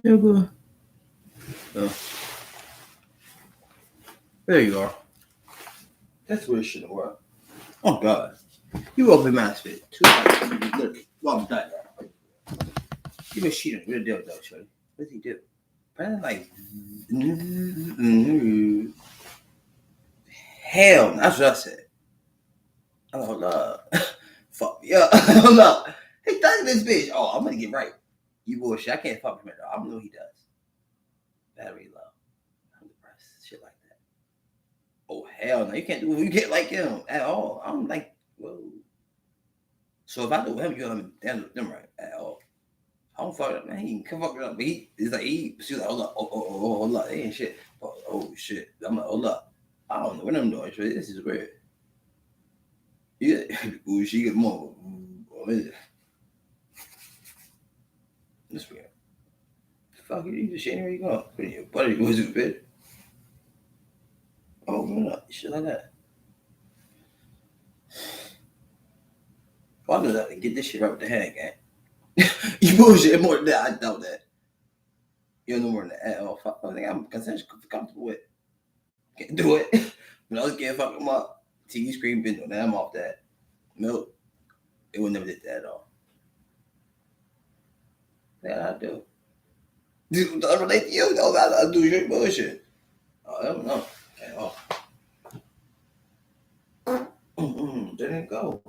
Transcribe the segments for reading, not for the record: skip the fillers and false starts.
Nigga. Oh. There you are. That's weird shit in the world. Oh God. You open Masterbated. 2 hours. Look. Well, I'm done. He was cheating. What did Dilldo, shorty? What did he do? Probably like. Hell, that's what I said. I'm like, hold up. Fuck me up. Hold up. Hey, done this bitch. Oh, I'm gonna get right. You bullshit. I can't fuck him at all. I don't know what he does. Battery low. I'm depressed. Shit like that. Oh hell no. You can't do it. You can't like him at all. I'm like, whoa. So if I do him, you're gonna handle them right at all. I don't fuck it up, man. He can fuck it up. But he's like, she's like, hold up, hold up. They ain't shit. Oh shit. I'm like, hold up. I don't know what I'm doing. This is weird. Yeah. Ooh, she get more. What is it? This weird. Fuck you just shit. Here you go. Put in your buddy was it bitch. Oh, no, shit like that. Well, I know that and get this shit right with the hand, gang. You bullshit more than that. I doubt that. You don't know more than that at all. Fuck, I think I'm comfortable with. Can't do it. When I was getting fuck him up, TV screen been doing that. I'm off that. Milk. It would never did that at all. Yeah, I do. Dude, I relate to you though. I do your bullshit. Oh, I don't know. At all. Didn't go.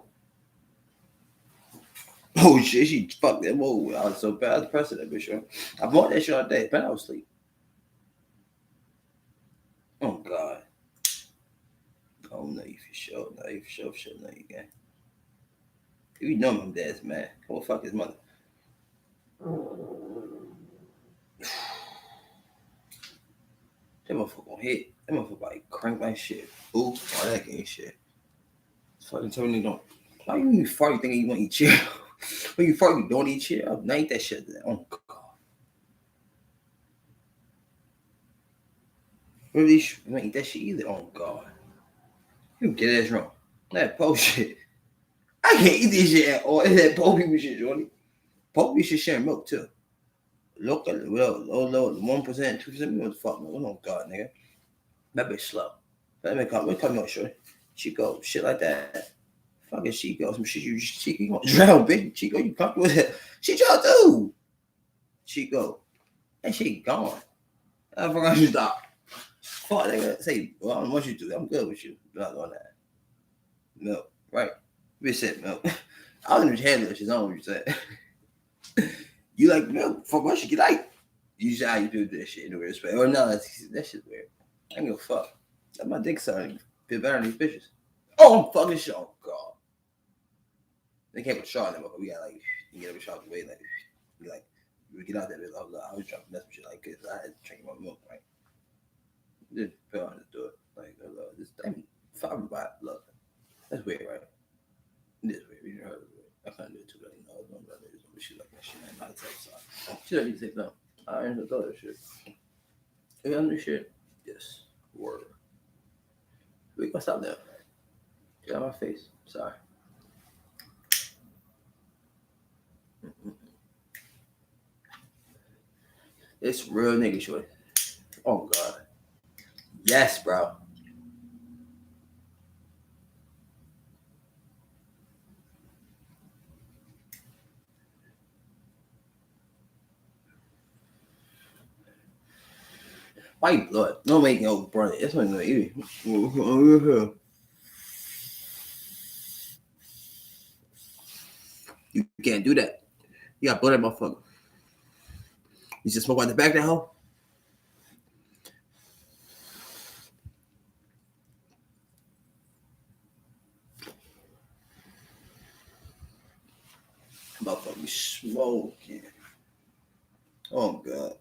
Oh shit, she fucked that move. I was so bad. I was pressing that bitch. I bought that shit all day, but I was asleep. Oh God. Oh no, you for sure. No, you for sure. No, you can. You know my dad's mad. Go fuck his mother. That motherfucker gonna hit. That motherfucker like crank my shit. Ooh, all that game shit. Fucking tell me don't. Why you fart? You think you want to eat chill? When you fart, you don't eat chill. Now eat that shit. Oh God. Really, you don't eat that shit either. Oh God. You get ass wrong. That po shit. I can't eat this shit at all. It's that po people shit, Jordy. Po people should share milk too. Local, low, 1%, 2%. What the fuck, man? Oh God, nigga. That bitch slow. That bitch come on, shorty. Chico, shit like that. Fucking Chico, some shit you gonna drown, bitch. Chico, you comfortable with it? She drowned too. Chico, that shit gone. I forgot you stop. Fuck, nigga. Say, well, I don't want you to. I'm good with you. Not doing that. Milk, right? Bitch said milk. I don't even handle it. She's on what you said. You like milk? Fuck what you like? You should how you do this shit in a weird space. Or no, that shit's weird. I don't give a fuck. That's my dick sucking. Feel better than these bitches. Oh, I'm fucking shit. Oh God. They can't put Shaw in them. We got like you get a shot away like we get out there. I was trying to mess with shit like because I had to drink my milk right. Just feel on to do it like this. I'm fine about look. That's weird, right? It is weird. You heard of it. I can't do it too. Like no, don't do it. Shit like that shit. I'm not a type side. She don't need to take no. I ain't thought that shit. You got this shit? Yes. Word. We gonna stop there. Get out my face. Sorry. It's real nigga short. Oh God. Yes, bro. Why you blood? No make no brother. That's what I'm gonna eat. You can't do that. You got blood that motherfucker. You just smoke out the back of that hoe? Motherfucker, you smoking. Oh God.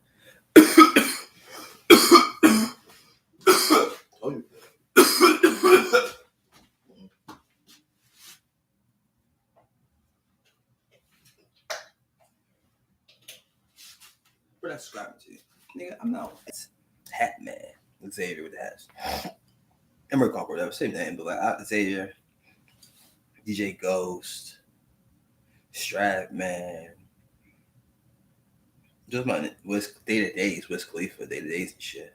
Oh, but that's subscribing to you. Nigga, I'm not. It's Hat Man. Xavier with the hats. Emery Copper, whatever, same name, but like Xavier, DJ Ghost, Strap Man, Just my day to days, Wiz Khalifa day to days and shit.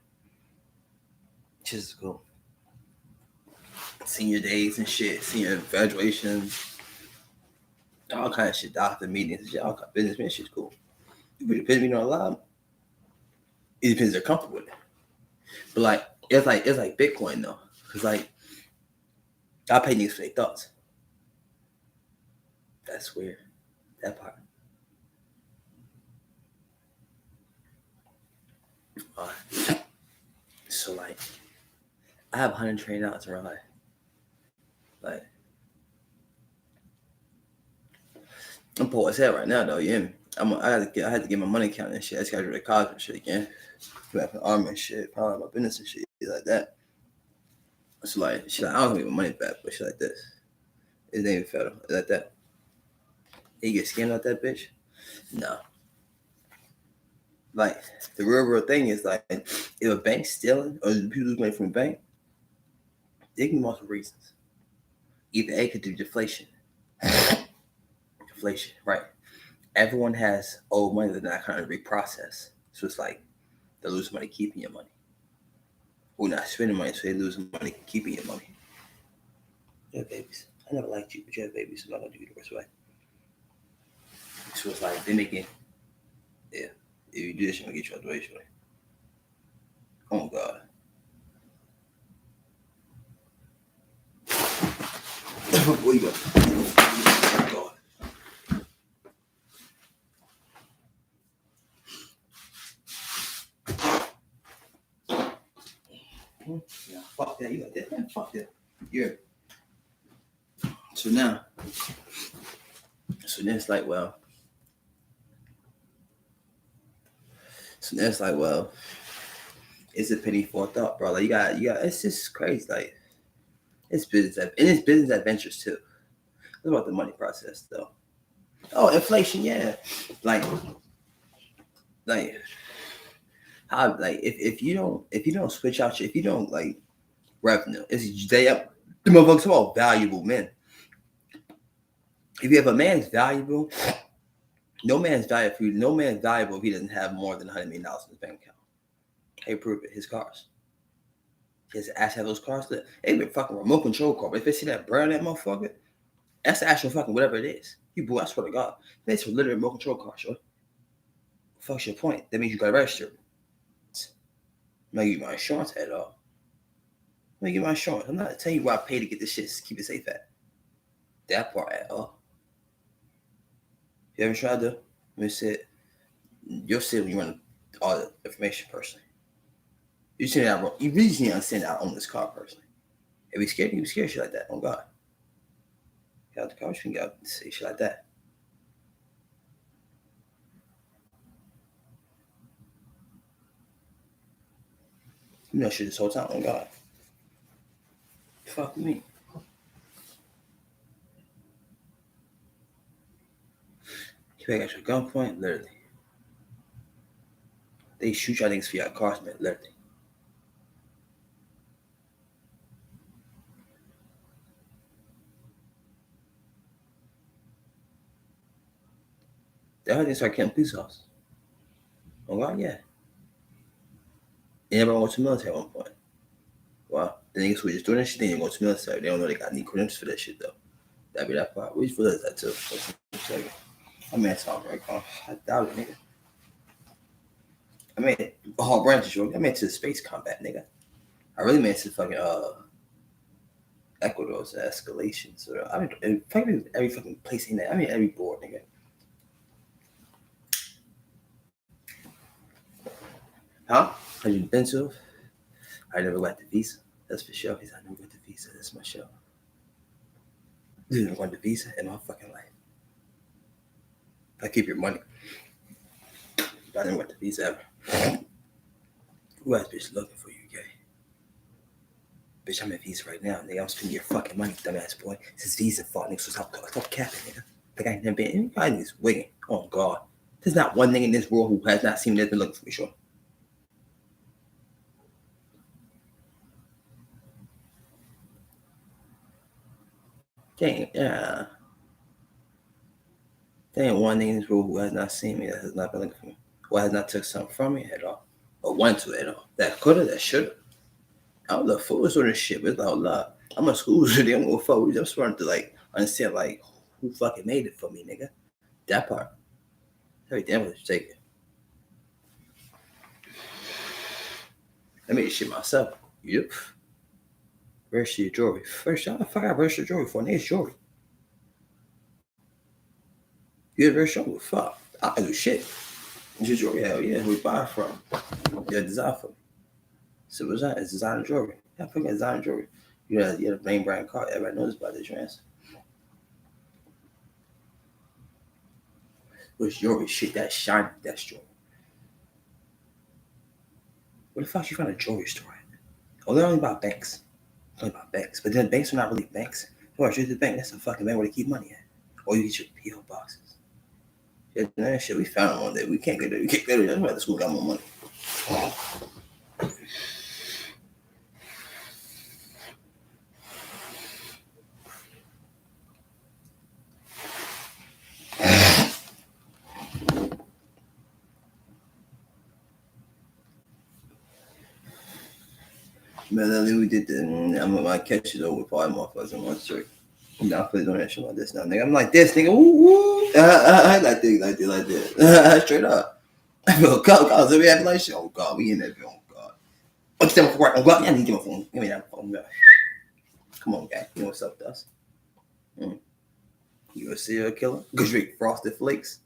Just cool. Senior days and shit, senior graduations, all kind of shit, doctor meetings and shit, all kind of business man shit's cool. If it depends on a lot, it depends if they're comfortable with it. But like it's like Bitcoin though. Cause like I pay niggas for their thoughts. That's weird. That part. So like I have $120 in real life. Like I'm poor as hell right now though, yeah. I had to get my money account and shit. I just gotta do the college and shit again. Go back to the army and shit, probably my business and shit like that. So like shit, I don't get my money back, but shit like this. It ain't even federal. Like that. You get scammed out that bitch? No. Like the real thing is like if a bank's stealing or people lose money from a bank, they can be multiple reasons. Either A could do deflation. Deflation, right. Everyone has old money that they're not currently reprocessed. So it's like they lose money keeping your money. Or not spending money, so they lose money keeping your money. You have babies. I never liked you, but you have babies, so I'm not gonna do you the worst way. So it's like they make it, yeah. If you do this, you're gonna get you out the way, surely. Oh God. Where you go? Oh God. Yeah, fuck that. You like that? Man, fuck that. Yeah. So now, it's like, well. So then it's like, well, it's a penny for a thought, bro. Like you got. It's just crazy. Like it's business, and it's business adventures too. It's about the money process, though. Oh, inflation, yeah. Like how like if you don't switch out your if you don't like revenue, it's they up the motherfuckers all valuable men. If you have a man's valuable, no man's valuable if he doesn't have more than $100 million in his bank account. Hey, prove it. His cars. He has to actually have those cars lit. They been fucking remote control car. But if they see that burn that motherfucker, that's the actual fucking whatever it is. You boy, I swear to God. That's literally a remote control car, sure. Fuck's your point. That means you got to register. I'm not giving you my insurance at all. I'm not giving you my insurance. I'm not telling you where I pay to get this shit to keep it safe at. That part at all. You ever tried to? Let me say it. You'll see when you run all the information personally. You really need to understand that I own this car personally. If you scared, you be scared shit like that. Oh God. Get out the car, you can get out and say shit like that. You know shit this whole time. Oh God. Fuck me. You back at your gunpoint, literally. They shoot y'all niggas for your cars, man, literally. They heard they start killing police officers. Oh God, yeah. Everybody went to the military at one point. Wow. The niggas who were just doing that shit, they didn't go to the military. They don't know they got any credentials for that shit though. That'd be that part. We just realized that too. I mean, it's all right, I doubt it, nigga. I mean, all branches, I meant to space combat, nigga. I really meant to fucking Ecuador's escalations. I mean, fucking every fucking place in there. I mean, every board, nigga. Huh? Have you been to? I never got the visa. That's for sure. I never got the visa. That's my show. I never got the visa in my fucking life. I keep your money. I never got the visa ever. Who ass bitch looking for you, gay? Bitch, I'm at Visa right now, nigga. I'm spending your fucking money, dumbass boy. This is Visa fault, nigga. So stop capping, nigga. Like I ain't never been. Everybody is wigging. Oh God. There's not one nigga in this world who has not seen me that's been looking for me, sure. Dang, yeah. There ain't one nigga in this world who has not seen me that has not been looking for me. Why has not took something from me at all? Or went to it at all? That coulda, that shoulda. I don't know fools with this shit, but it's like, hold I'm a school so they don't go forward. I'm starting to like understand like who fucking made it for me, nigga. That part. Every damn was taken. I made shit myself. Yep. Register your jewelry. First, I forgot register your jewelry for niggas jewelry. You had register jewelry? Fuck. I do shit. Your jewelry, hell yeah. Who you buy it from? Yeah, design for me. So what's that? It's designer jewelry. Yeah, I forgot designer jewelry. You had a name brand card. Everybody knows about this trans. What's jewelry? Shit, that's shiny. That's jewelry. Where the fuck you find a jewelry store at? Oh, they're only about banks. Only about banks. But then banks are not really banks. Or just the bank, that's a fucking bank where they keep money at. Or you get your P.O. boxes. Yeah, that shit, we found one day. We can't get it. We can't get it. That's why the school got more money. Man, then we did the. I'm gonna catch it over with probably motherfuckers in one straight. Now I put it on that shit like this now, nigga. I'm like this, nigga. Woo. Like this. Straight up. I feel God. So we have like shit. Oh God, we in that bill. Oh God. What's that for? Oh God, I need to get my phone. Give me that phone. Come on, guy. You know what's up with us? You a serial killer? Cause you eat Frosted Flakes.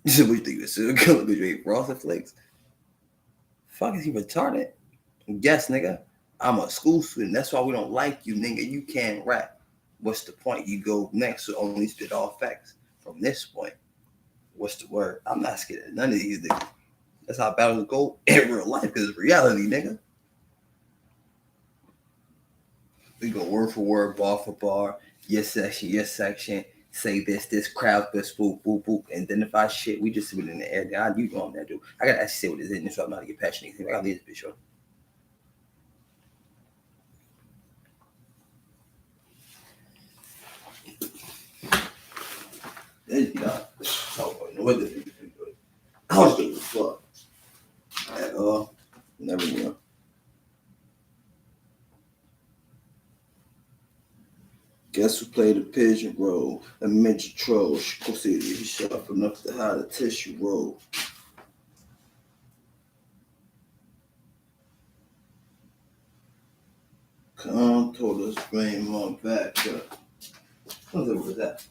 You said, what you think you're a serial killer because you ate Frosted Flakes? Fuck, is he retarded? Yes, nigga. I'm a school student. That's why we don't like you, nigga. You can't rap. What's the point? You go next to only spit all facts. From this point, what's the word? I'm not scared of none of these niggas. That's how battles go in real life because it's reality, nigga. We go word for word, bar for bar, your section. Say this crowd, this boop, boop, boop, identify shit. We just sit it in the air. Now you know what I'm do. I gotta actually say what it is, so I'm not to get passionate. I gotta leave this bitch, yo. Then you know, what the I was good as fuck. At all, never knew. Guess who played the pigeon role? A midget troll. She considered he sharp enough to hide a tissue roll. Come told us bring my back up. What was that?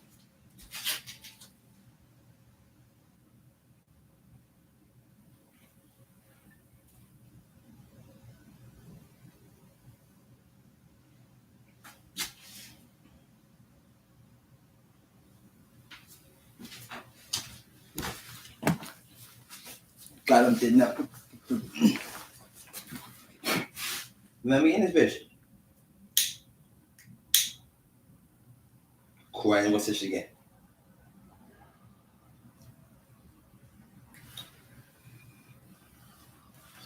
Got him, did not. Let me in this bitch. Quiet, what's this again?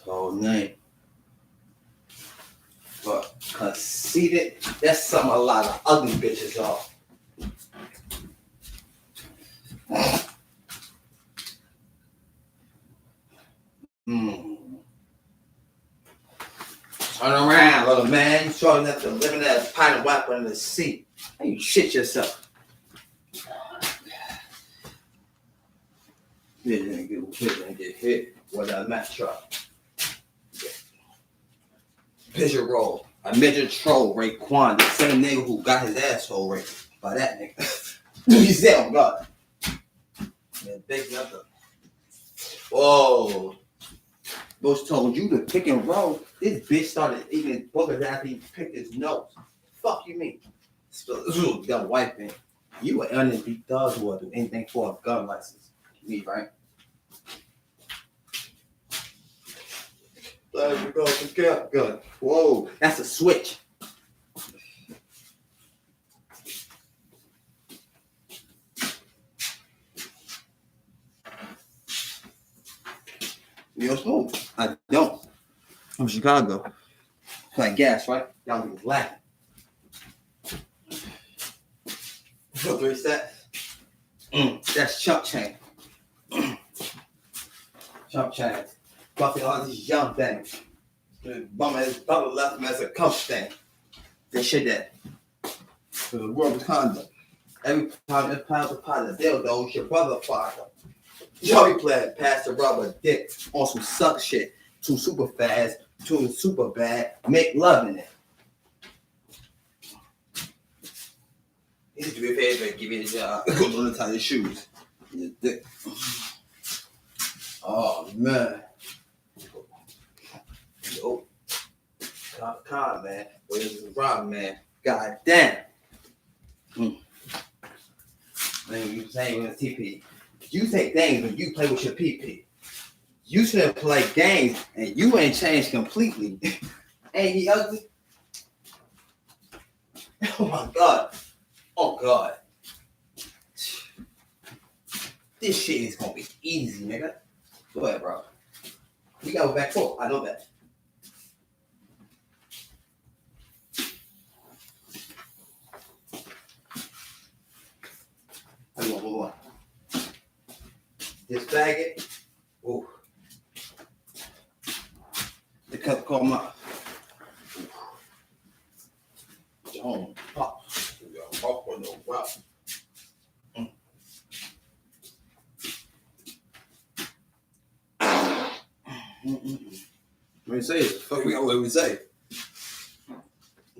Whole name. But conceited, that's something a lot of ugly bitches are. Turn around, little man. You short enough to live in that pint of wiper in the seat. How you shit yourself? You didn't get hit with a match truck. Pigeon roll. A midget troll, Raekwon, the same nigga who got his asshole raped by that nigga. You said, oh God. Yeah, big number. Whoa. Bush told you to pick and roll. This bitch started eating boogers after he picked his nose. Fuck you mean? This was a white man. You an unbeat thug who will do anything for a gun license. Me, right? Let me go to gun. Whoa, that's a switch. You no smoke. I don't. I'm Chicago. Like gas, right? Y'all be laughing. So 3 sets. That's chump change. Chump change. Buffing all these young things. Bum left him as a cup thing. They shit that. For the world of conduct. Every time it pounds upon the Dilldo, your brother father. Y'all be playing pass the rubber dick on some suck shit. Too super fast, too super bad. Make love in it. He said, do me a favor and give me a job. Go to tie your shoes. Your dick. Oh, man. Yo. Con, man. Where's the rob, man? God damn. Man, you saying with a TP. You take things when you play with your PP. You shouldn't play games and you ain't changed completely. Ain't he ugly? Oh my God. Oh God. This shit is gonna be easy, nigga. Go ahead, bro. We got a back foot. I know that. Hold on. This faggot. Ooh. The cup call him up. John Pop. Pop on no route. What you say? Fuck, we got what we say.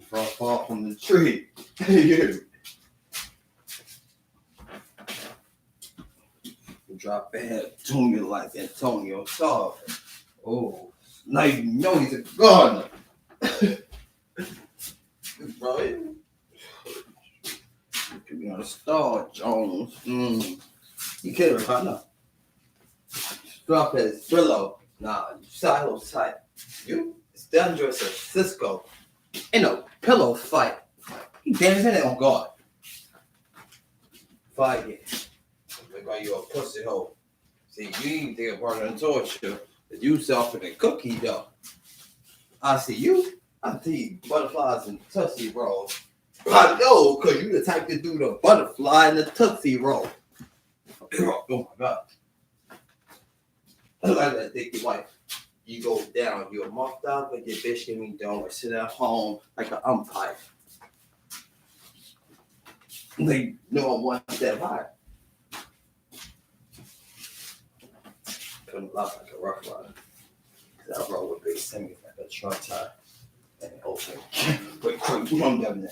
Fall from the tree. You. Drop bad, tune you like Antonio Soft. Oh, now you know he's a gardener. Bro, you could be on a star, Jones. You kidding me, huh? No. Drop his Brillo. Nah, silo tight. You? It's dangerous as Cisco. In a pillow fight. He damn it on guard. Fight it. Look like you a pussy hole. See, you ain't think about the torture. You softer than cookie dough. I see you. I see butterflies and Tootsie Rolls. I know, because you the type to do the butterfly and the Tootsie Roll. Oh my God. I like that dicky wife. You go down. You're a muffed out, but your bitch give me down or sit at home like an umpire. They know I'm one step high. Couldn't laugh like a rough rider. Cause I roll with big semis like a truck tire. And open. Quick, run down there.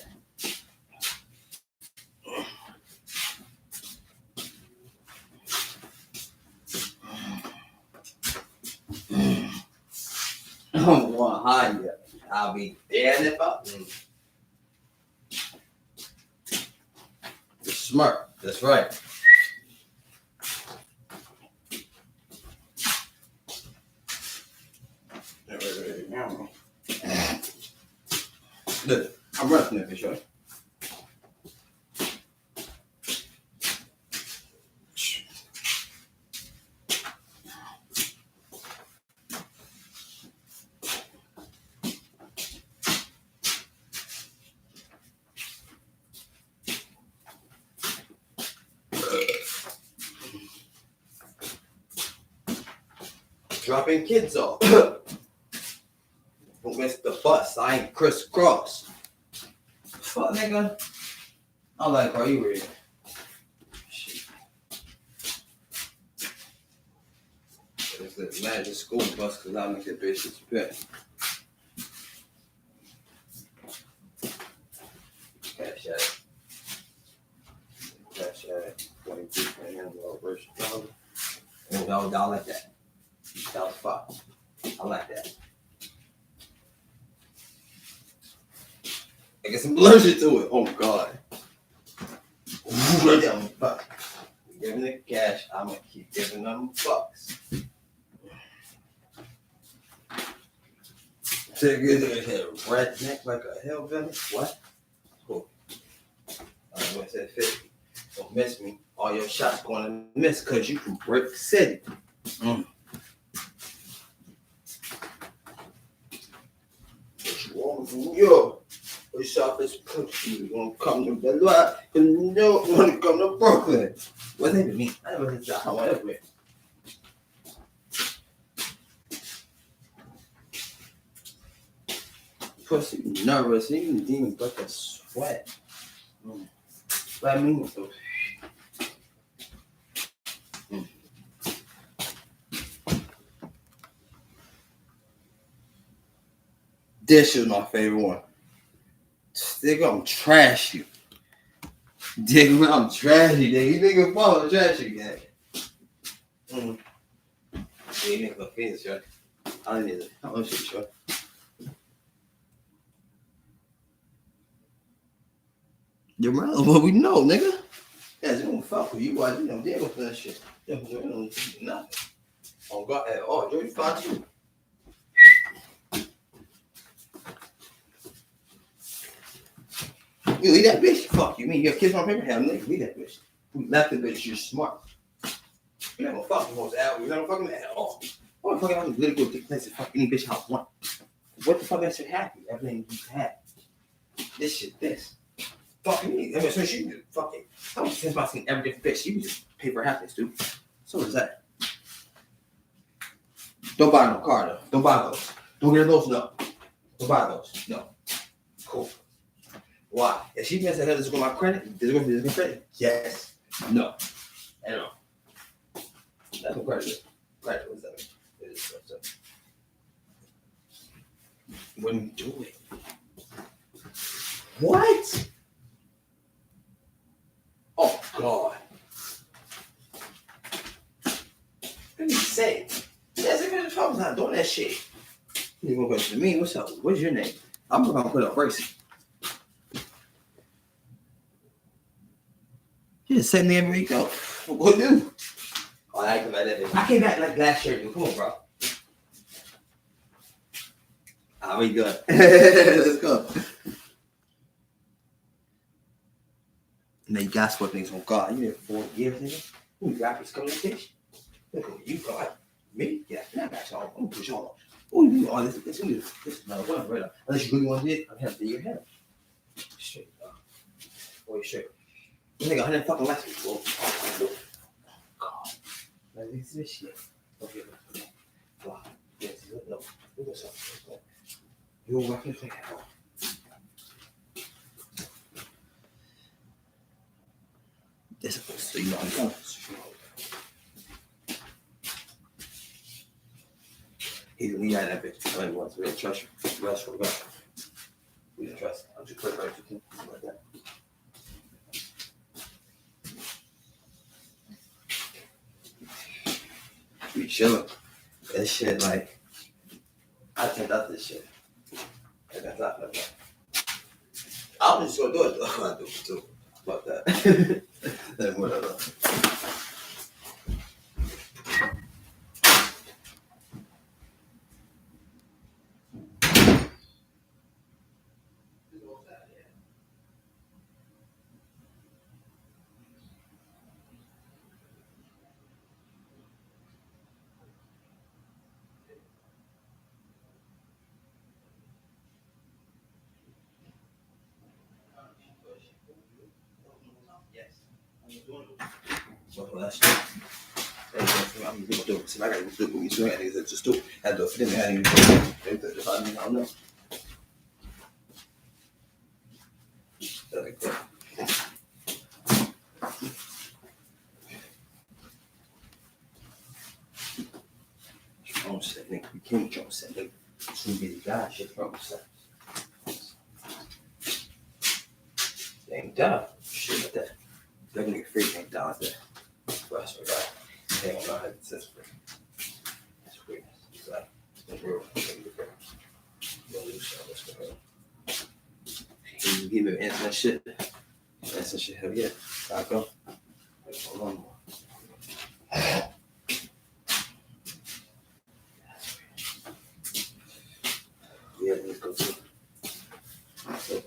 I don't want to hide yet. I'll be damned if I. You're smart. That's right. Look, I'm rushing it for sure. Dropping kids off. Don't miss the bus. I ain't crisscross. Fuck, nigga. I'm like, bro, you weird. Shit. It's the magic school bus because I make that bitch disrespect. Cash out. Cash out. 22 versus $1. Oh, I like that. That was fuck. I like that. I get some allergic to it. Oh God. Right down. Fuck. Giving the cash. I'm gonna keep giving them fucks. Take it redneck like a hillbilly. What? Cool. I'm gonna say 50. Don't miss me. All your shots gonna miss because you from Brick City. Yo, what's up? This pussy. You want to come to Benoit? You don't want to come to Brooklyn. What does that mean? I never heard that. Whatever. Pussy nervous. Even demon but the sweat. What I mean so. This is my favorite one. Nigga, I'm trash you. Nigga, I'm trash you, nigga. You nigga fall, I'm trash you, gang. Yeah, you nigga finish, right? I don't need it. I don't shit, sure. You're right, what we know, nigga. Yeah, they don't fuck with you, boy. You know, they don't for that shit. They don't do nothing. Oh, God, at all. Jordy, fuck you. You leave that bitch. Fuck you. Mean you have kids on paper? Hell, nigga, leave that bitch. We left the bitch. You're smart. You're not gonna fuck with out. You're not gonna fuck with at all. What the fuck? I'm gonna go take place and fuck any bitch house one. What the fuck that shit happen? Everything you had. This shit, this. Fucking me. I mean, so she do fucking. How much sense about seeing every different bitch? She just pay for happiness, dude. So is that. Don't buy no car though. Don't buy those. Don't get those. No. Don't buy those. No. Cool. Why? If she messed that up, this is going to my credit? This is going to be credit? Yes. No. I don't know. That's what credit is. Credit was that. It is so. When you do it. What? Oh, God. What did you say? That's a good problem. Not doing that shit. You're going to question me. What's up? What's your name? I'm going to put up Bracy. Yeah, same thing everywhere you go. What do? Oh, I came back that day. I came back like last year, dude. Come on, bro. We good. Let's go. And then you got what things on God. You did 4 years, nigga. You got this communication. Look at you, God. Me? Yeah, I got y'all. I'm gonna push y'all. Oh, you do all this. This is not one, right? Unless you really want to do it, I'm gonna have to do your head. Straight up. Boy, straight. Nigga, 100 fucking last week, bro. Oh, God. Like, this shit. Okay, wow. Yes, no. Look at something. You're working for hell. This is so you know I'm going. He didn't need that bitch. I only want to really trust you. Rest for God. We didn't trust. I'm just quick right to like that. We chilling. That shit, like, I turned out this shit. I got that like that. I'm just gonna do it though. I do it too. Fuck that. Then whatever. So that's it. I'm gonna do it. See, I gotta do it with me. So I gotta just do it. I do it for them. I didn't even do it. I don't know. Like that. Trump said, nigga, we can't Trump said, nigga. Some bitty guy shit Trump said. They ain't down. Shit like that. That nigga freak ain't down like that. That's what I got. They don't know how to sense free. That's weird. It's like, it's real. You don't lose shit. What's going on? You give him answer that shit. Answer that shit. Hell yeah. I go. Hold on. Yeah, let's go too. So,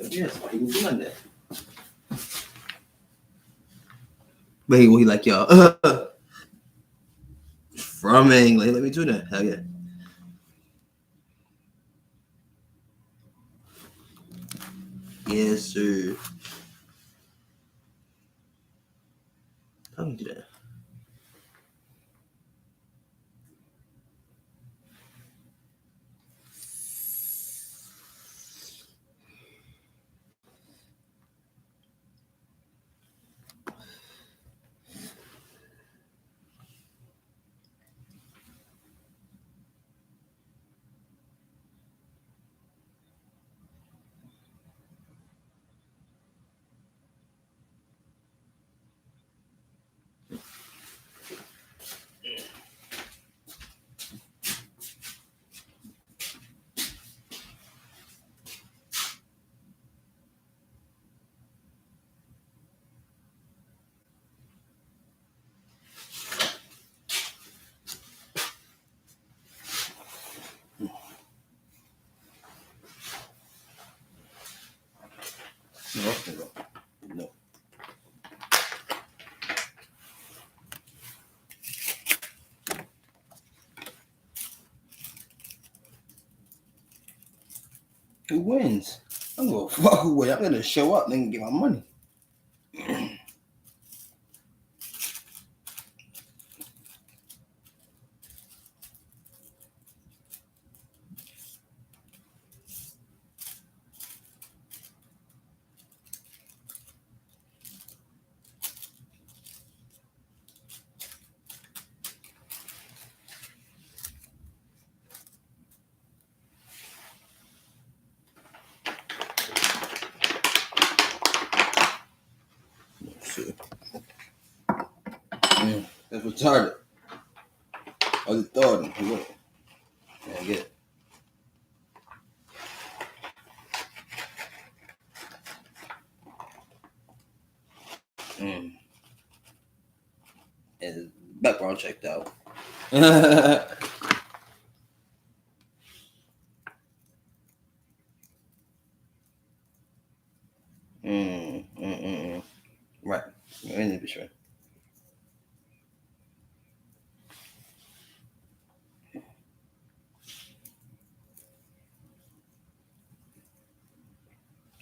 yes, why he was doing that? But he like, y'all. from England. Let me do that. Hell yeah. Yes, sir. How do you do that? No. Who wins? I'm gonna fuck who wins. I'm gonna show up and get my money. Shit. That's retarded. I just thought it. Yeah, I get it. And background checked out. Right. I need to be sure.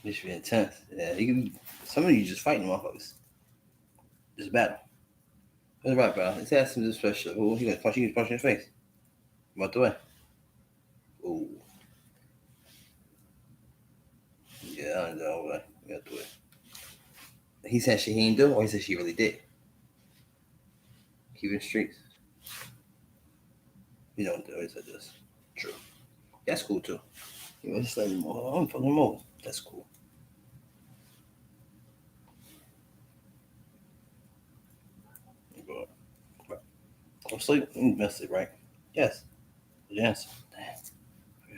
This should be intense. Yeah, you can. Some of you just fighting motherfuckers. Just battle. That's right, bro. Let's ask him this special. Oh, he gonna punch you. Punch in your face. About the way. Oh. Yeah, I know. Right. Got the way. He said she ain't do, or he said she really did. Keep it streets. You don't do it. He said this. True. That's cool too. You know, just let him more. I'm fucking more. That's cool. I'm sleep. You missed it, right? Yes. Yes. Damn. Yeah.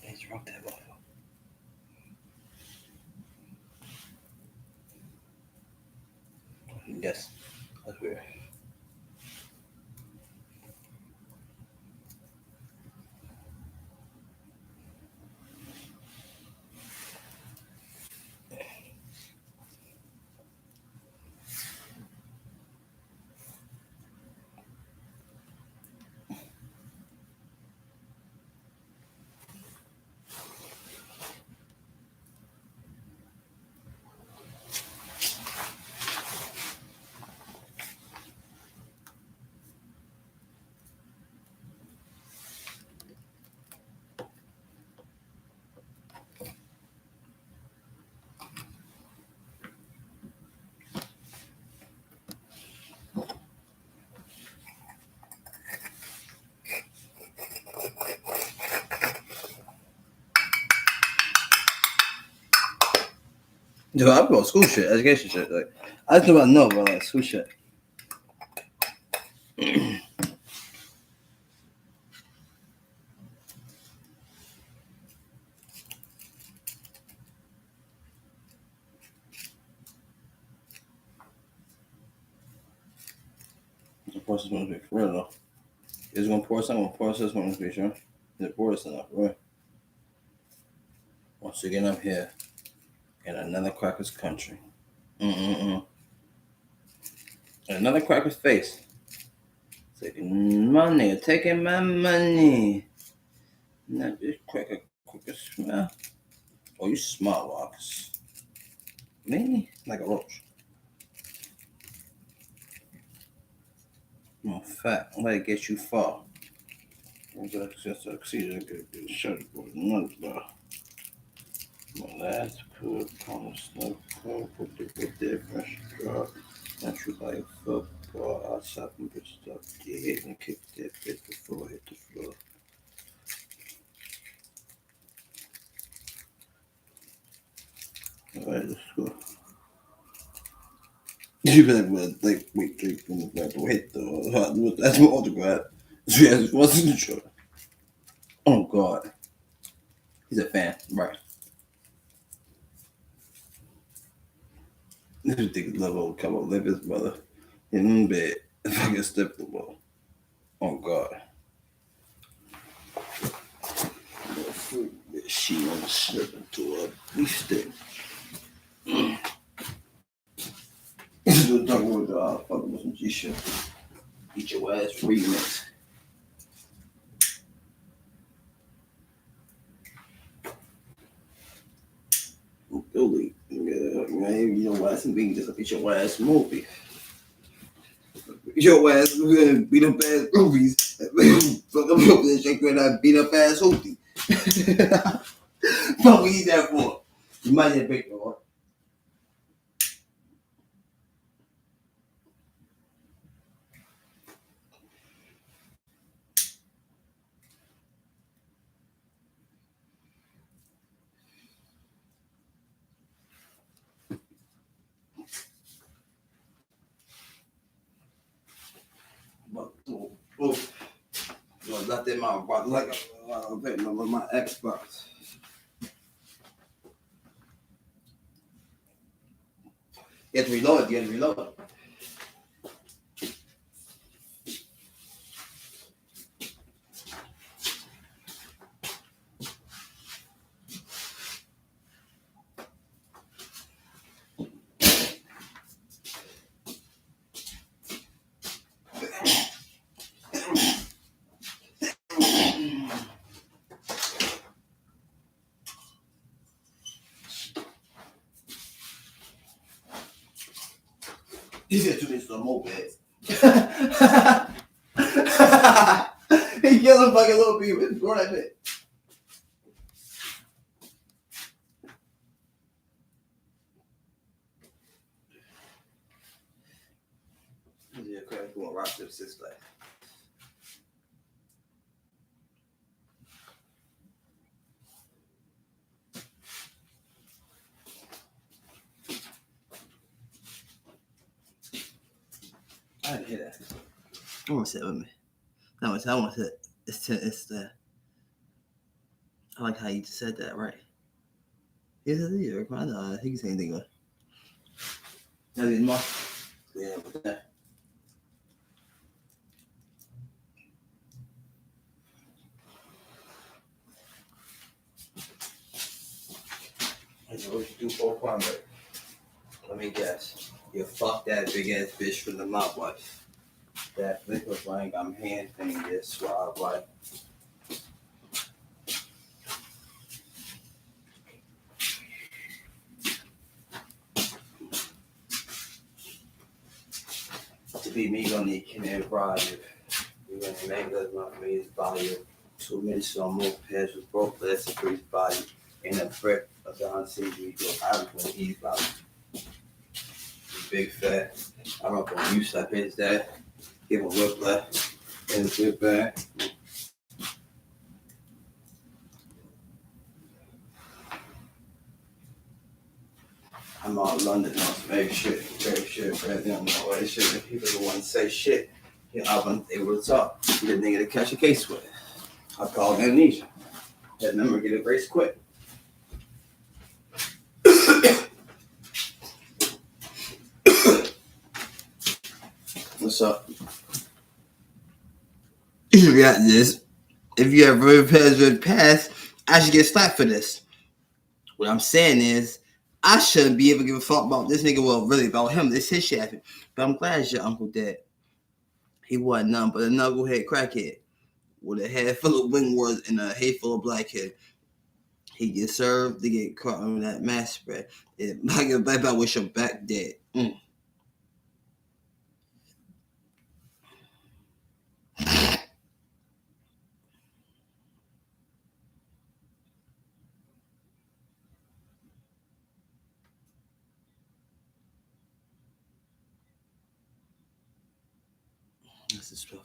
He's drunk that motherfucker. Yes. That's weird. Dude, I'm about school shit, education shit. Like, I just know about like school shit. Of course, it's going to be for real though. It's going to pour some. Pour this one to be sure. It's pour this enough, right? Once again, I'm here in another cracker's country. In another cracker's face. Taking money, taking my money. Not just quicker smell. Oh, you smart walkers. Me? Like a roach. I'm fat. Let it get you far. Just succeed. Shut it, boy. None of my last cook on the snow cook with the fresh drop. Not you like football. I shot and bitch up. Yeah, and kick that bitch before I hit the floor. Alright, let's go. You better like wait, drink from the back. Wait, though. That's my autograph. Yes, wasn't sure. Oh God, he's a fan, right? This ridiculous level come up, live his brother in bed. If I get step the ball. Oh God. She on slip into a beef stick. This is what I'm talking about. Fucking with some G-shit. Eat your ass remix. Billy, man, you know why some being just a bitch your ass movie. Your ass beat up ass movies. Fuck up over there, shake that beat up ass hoopty. Fuck we eat that for? You might get big though. But left in my like my Xbox. You have to reload. You have to reload. He said to me some mopeds. He killing fucking little people. Throw that bit. Yeah, crack going rock to the six flag. I didn't hear that. I want to say it with me. I want to say it. It's the. I like how you just said that, right? He said, "Yeah, I know. He can say anything." But nothing more. Yeah, with that. I know what you do for a farmer. Let me guess. You fuck that big ass bitch from the MyWife. That flick was like I'm hand thing this while I like. To be me on the Canary Project. We're going to make that my amazing value. 2 minutes or more pairs with both legs to increase body and a brick of the unsavory to I'm going to eat value. Big fat. I'm up on you, so I pitch that. Give a whip left and a whip back. I'm out in London on some very shit, right there. I'm all that shit. And people don't want to say shit. You know, I wasn't able to talk. You the nigga to catch a case with. I called amnesia. That number get a race quick. What's up? You got this. If you have repairs with past, I should get slapped for this. What I'm saying is, I shouldn't be able to give a fuck about this nigga. Well, really about him. This his shit happened. But I'm glad your uncle dead. He wasn't nothing but a knucklehead crackhead with a head full of wingwords and a head full of blackhead. He gets served to get caught on that Masterbated. I get back by with your back dead. This is stuff.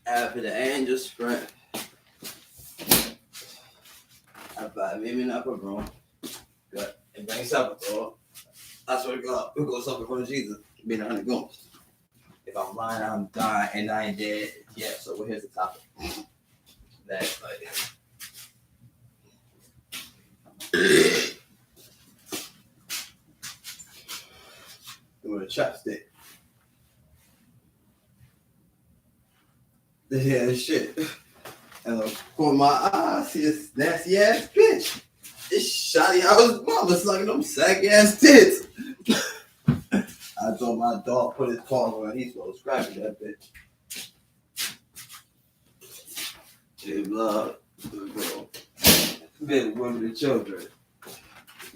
After the angel sprint, I buy me an upper room. And bring supper to I swear to God, we'll go supper for Jesus. Being 100 goons. If I'm lying, I'm dying, and I ain't dead yet. So here's the topic. That's like. With a chopstick. Yeah, shit. And for my eyes, see this nasty ass bitch. This shotty out mama sucking them saggy ass tits. I told my dog put his paws on, he's supposed to scratch that bitch. Shit, love, girl, men, women, and children.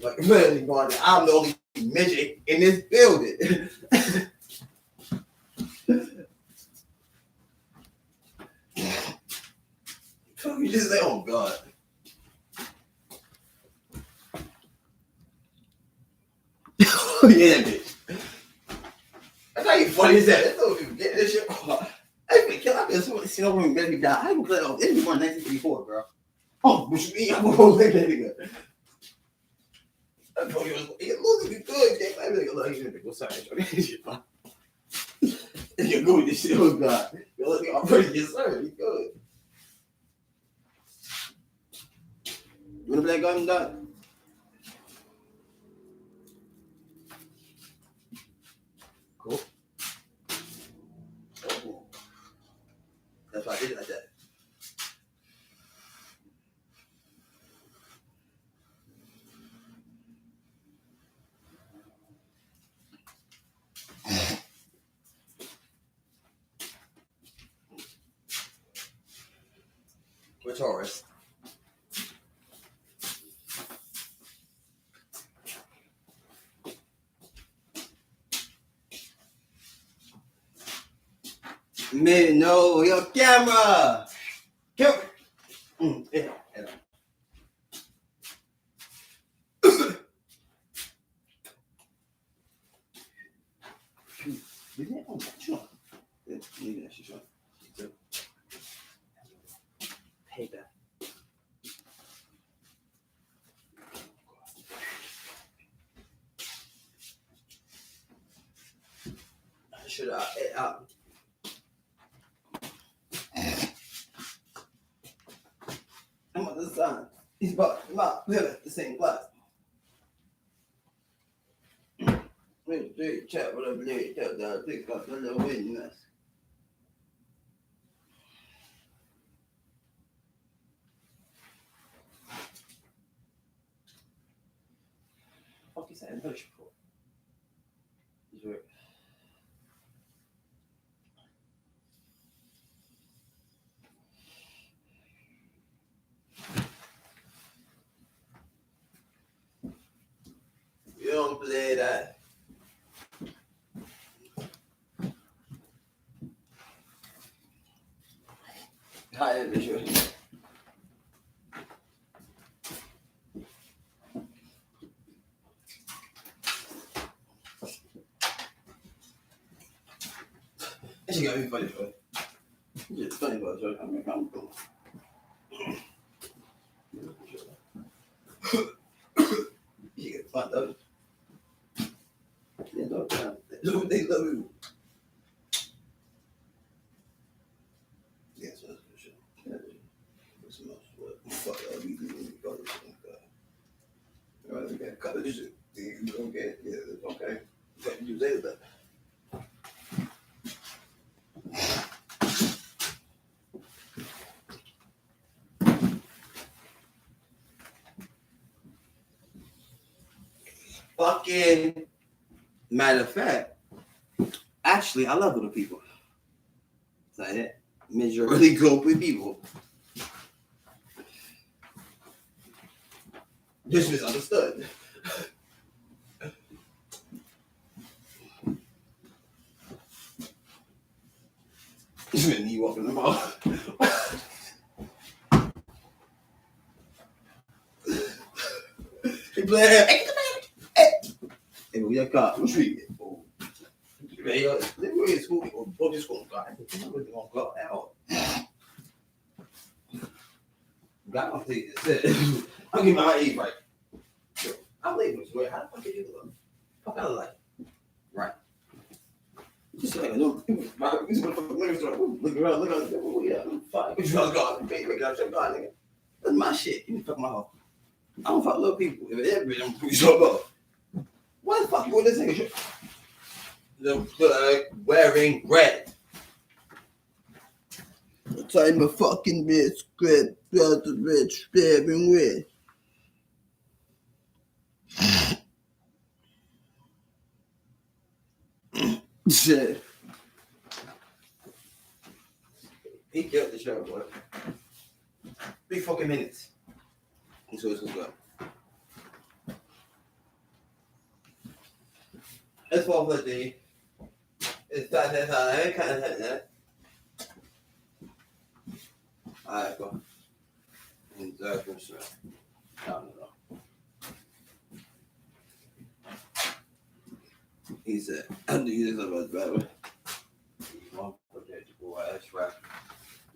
Like, man, I'm the only midget in this building. You just say, oh God. Oh yeah, that bitch. That's how you funny as that. That's how you get this shit. I've been killing. I've been seen over when baby died. I haven't played on any more 1954, bro. Oh, what you mean? I'm gonna look that nigga. I told you it looks good. Jake, I'm like, look, he's gonna go sorry. This shit fine. You're good with this shit. Oh God. You're looking all pretty. Yes, sir. He's good. You wanna play gun done? Cool. Oh. That's why I did it like that. We're Taurus. Man, no, your camera. Yeah. Yeah. Payback. Should I? I'm on the sign. He's about the same class. Chat with a blade, tell that pick up the little witness. Fuck is that English for? He's weird. You don't play that. Hi, Bishop. She got me funny, bro. It's funny, bro. I mean, I'm cool. You get fucked up. Yeah, no time. They love you. Yeah, so that's for sure. Yeah, what's the most? What? Fuck, I'll be doing it. All right, we got to cut this shit. Okay, yeah, okay. You use that. Fucking matter of fact, actually, I love little people. Like that means you're really good with people. Just misunderstood. You gonna knee walking them out. He playing. Hey, we got caught. What's we get? Hey, let me go to school. Go to school. God, I'm really gonna go out. God, I'm taking this. I'm getting my age right. I'm late with swear. How the fuck did you look? Fuck out of life. Right. Just like a little. Look around, look around. Yeah, I'm fine. But you know, God, baby, got your God, nigga. That's my shit. You fuck my hoe. I don't fuck little people. If it ever been, I'm pretty sure about. Why the fuck you with this nigga? The wearing red. What type of fucking bitch script got the bitch stabbing with? Shit. He killed the show, boy. 3 fucking minutes. And so it's good. It's 4:50. It's that kind of that. Alright, go. Exactly. No. He said, I do you this about better. You won't forget your boy ass right.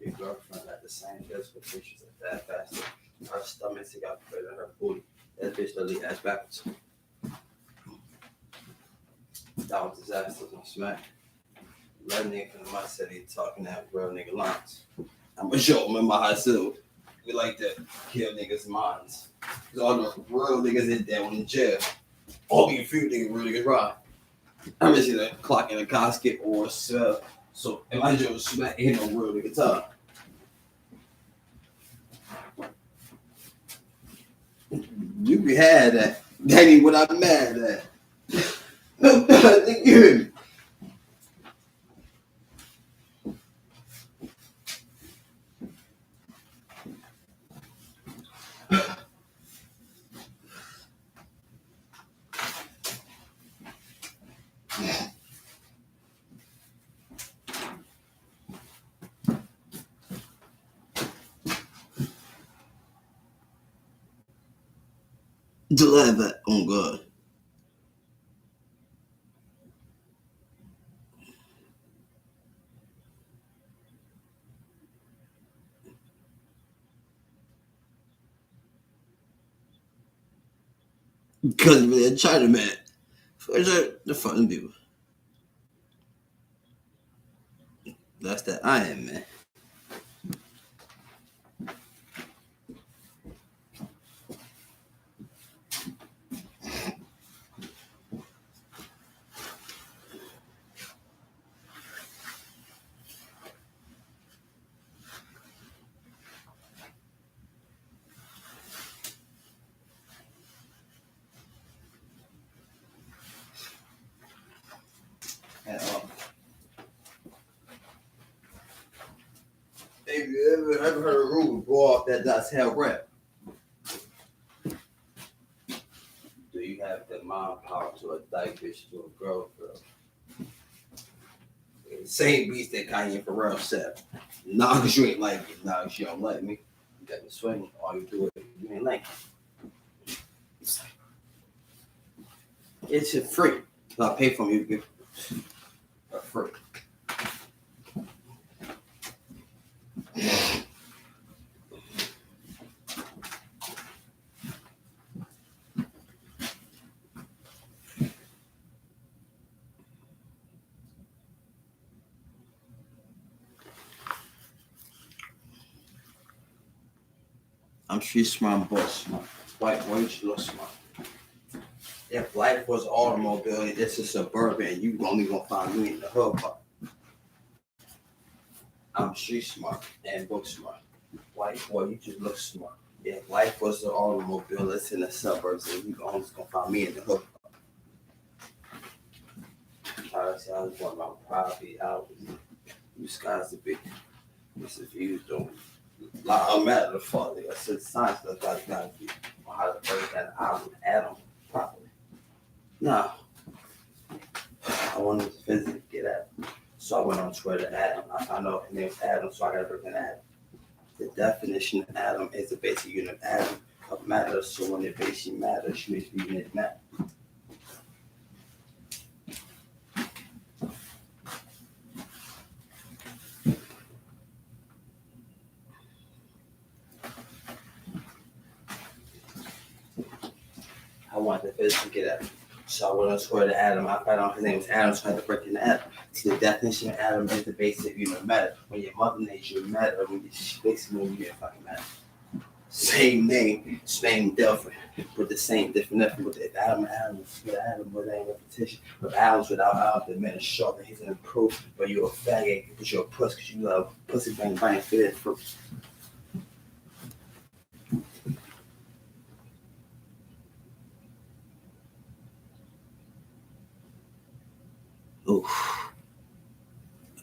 Your girlfriend got the same expectations as that bastard. Her stomach got better than her booty. That bitch literally ass backwards. That was disastrous on Smack. That nigga from my city talking that real nigga lines. I'm gonna show him in my high. We like to kill niggas' minds. Cause all the real niggas in there in jail. Only a few niggas really get robbed. I'm just either clock in a casket or sell. So if I just Smack hit no real nigga time. You can have that. That ain't what I'm mad at. Nigga, you hear me? July that. Oh God. Because they're China man. The fucking people. That's that Iron Man. And, have you ever heard a rule go off that's hell rap? Do you have the mind power to a dyke bitch to a girl? Same beats that Kanye Pharrell said. Nah, cause you ain't like it. Nah, cause you don't like me. You got to swing. All you do is you ain't like it. It's free. I pay for me to get free. I'm street smart, I'm boss smart. White boy, you should look smart. If life was automobile, it's a suburban, you only gonna find me in the hood part. I'm street smart and book smart. White boy, you just look smart. If life was an automobile, it's in the suburbs, and you only gonna find me in the hood part. say I was born about probably hours. You guys a bit confused on a matter of fact. Like I said, science stuff gotta be on how to break that atom properly. Now, I wanted to physically get at it. So I went on Twitter, Adam. I found out his name was Adam, so I gotta break an atom. The definition of atom is the basic unit of atom of matter. So when the basic matter, she makes the unit of matter. I wanted to physically get at it. So I went on Twitter to Adam. I found out his name was Adam, so I had to break an atom. See, the definition of atom is the basic unit of matter. When your mother nature matter, when you basically when you get fucking matter. Same name, same different, but the same different nothing. But if Adam, with ain't repetition. But atoms without atoms, the man is sharp and he's an improve. But you're a faggot, but you're a puss because you love pussy bang bang fit fruit. Oof.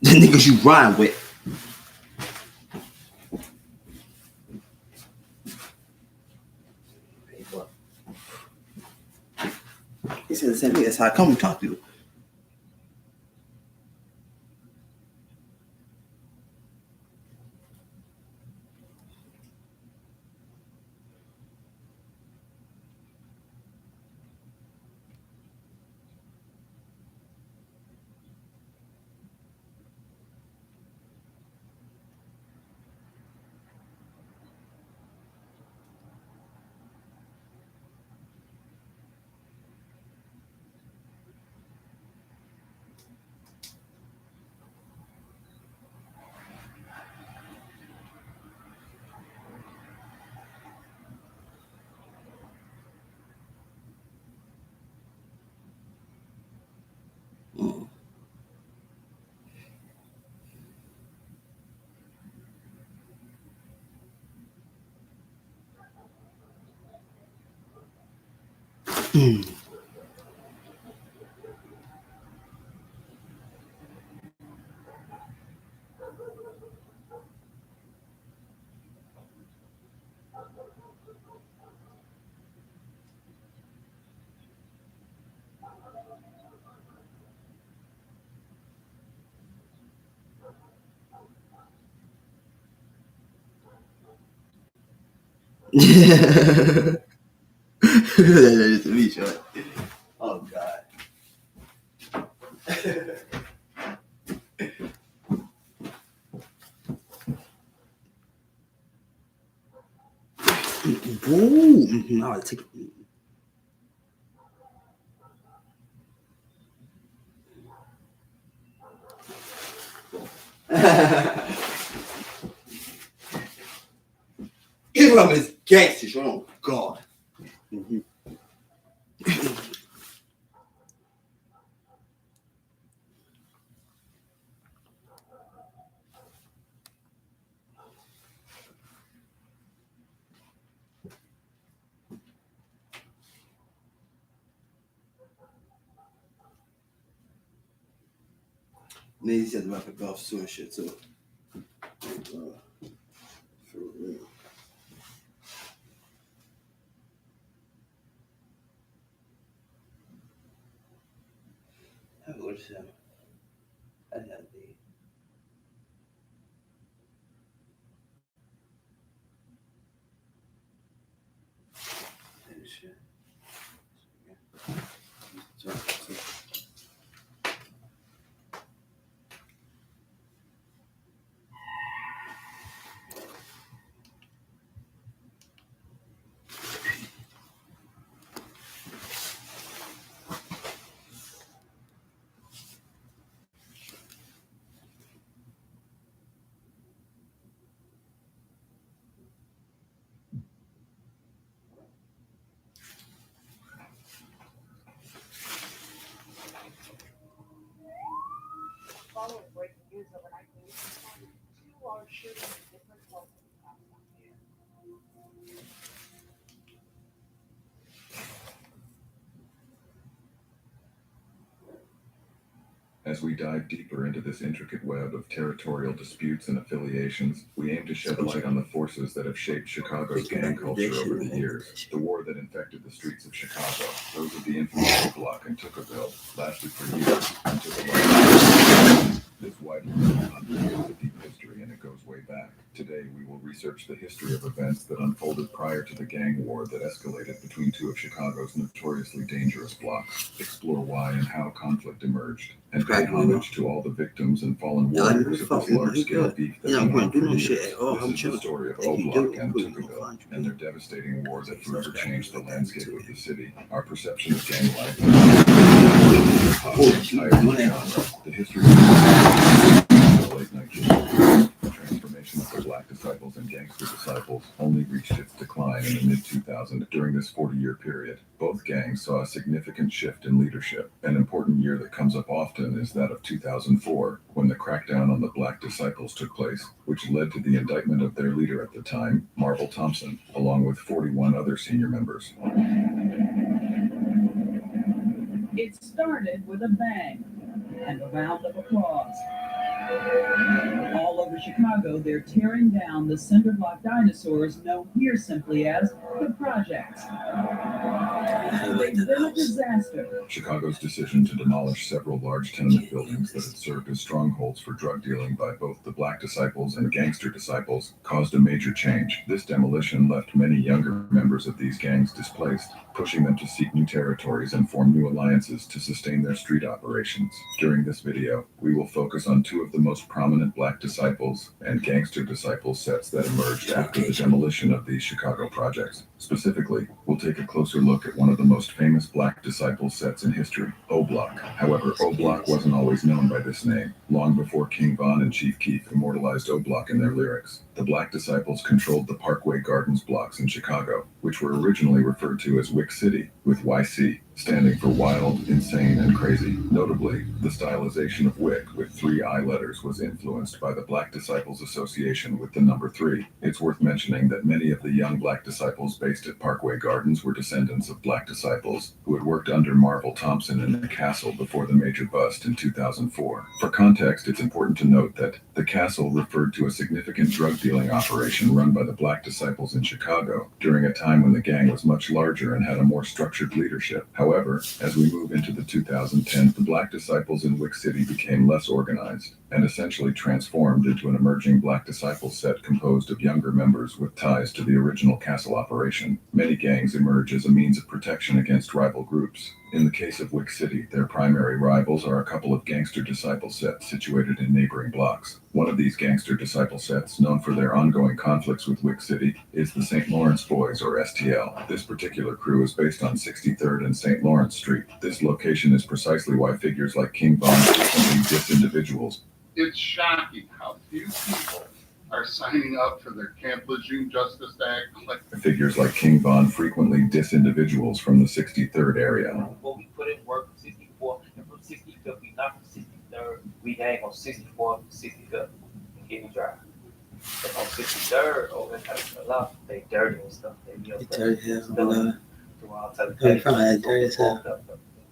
The niggas you rhyme with. He said the same thing. That's how I come and talk to you. That is me, short. Oh God. Boom. Now I take it. Islam is gangsters, oh God. Mm-hmm. Niggas said about the golf too and shit too. For real. I go to him. I had the shit. Following breaking news overnight, police responded to 2 large shootings in different parts of the Pakistan here. As we dive deeper into this intricate web of territorial disputes and affiliations, we aim to shed light on the forces that have shaped Chicago's gang culture over the years. The war that infected the streets of Chicago, those of the infamous Block and Tuccaville, lasted for years and took a life. This widely known conflict has a deep history, and it goes way back. Today, we will research the history of events that unfolded prior to the gang war that escalated between two of Chicago's notoriously dangerous blocks, explore why and how conflict emerged, and pay homage to all the victims and fallen warriors of this large-scale beef that went on for years. This is the story of Block and Tuccaville, and their devastating war that forever changed the landscape of the city, our perception of gang life, the history of the late 1980s. The transformation of the Black disciples and gangster disciples only reached its decline in the mid-2000s. During this 40-year period, both gangs saw a significant shift in leadership. An important year that comes up often is that of 2004, when the crackdown on the Black disciples took place, which led to the indictment of their leader at the time, Marvel Thompson, along with 41 other senior members. It started with a bang and a round of applause. All over Chicago, they're tearing down the cinder block dinosaurs known here simply as the projects. They've been a disaster. Chicago's decision to demolish several large tenement buildings that had served as strongholds for drug dealing by both the Black disciples and gangster disciples caused a major change. This demolition left many younger members of these gangs displaced, pushing them to seek new territories and form new alliances to sustain their street operations. During this video, we will focus on two of the most prominent Black disciples and gangster disciple sets that emerged after the demolition of these Chicago projects. Specifically, we'll take a closer look at one of the most famous Black disciple sets in history, O-Block. However, O-Block wasn't always known by this name. Long before King Von and Chief Keef immortalized O-Block in their lyrics, the Black disciples controlled the Parkway Gardens blocks in Chicago, which were originally referred to as Wick City, with YC standing for wild, insane, and crazy. Notably, the stylization of Wick with 3 I letters was influenced by the Black Disciples Association with the number 3. It's worth mentioning that many of the young Black disciples based at Parkway Gardens were descendants of Black disciples who had worked under Marvel Thompson in the castle before the major bust in 2004. For context, it's important to note that the castle referred to a significant drug dealing operation run by the Black disciples in Chicago during a time when the gang was much larger and had a more structured leadership. However, as we move into the 2010s, the Black disciples in Wick City became less organized and essentially transformed into an emerging Black disciple set composed of younger members with ties to the original castle operation. Many gangs emerge as a means of protection against rival groups. In the case of Wick City, their primary rivals are a couple of gangster disciple sets situated in neighboring blocks. One of these gangster disciple sets, known for their ongoing conflicts with Wick City, is the St. Lawrence Boys, or STL. This particular crew is based on 63rd and St. Lawrence Street. This location is precisely why figures like King Von frequently diss individuals. It's shocking how few people are signing up for their Camp Lejeune Justice Act. Figures like King Von frequently diss individuals from the 63rd area. When we put in work from 64 and from 65th, we not from 63rd, we hang on 64th, 65th, and Kidney Drive. And on 63rd, over a lot, they dirty and stuff. They be up there. dirty as Spilling hell. through all type of They probably had dirty as hell.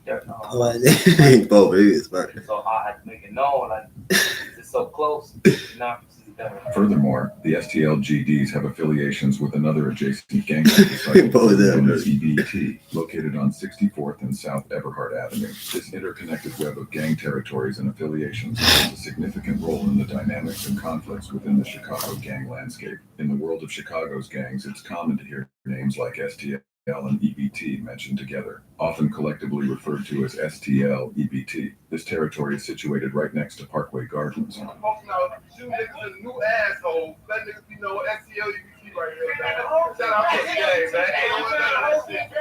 Dirt and all. Oh, they ain't both babies, but So I had to make it known, like, it's so close, not from 63rd. Furthermore, the STLGDs have affiliations with another adjacent gangster disciple Both of them. known as EBT, located on 64th and South Eberhard Avenue. This interconnected web of gang territories and affiliations plays a significant role in the dynamics and conflicts within the Chicago gang landscape. In the world of Chicago's gangs, it's common to hear names like STL and EBT mentioned together, often collectively referred to as STL EBT. This territory is situated right next to Parkway Gardens. Folks now, shoot niggas a new asshole. Let niggas be know STL UBT right here, man. Shout out to the gang, man. Ain't no one that shit.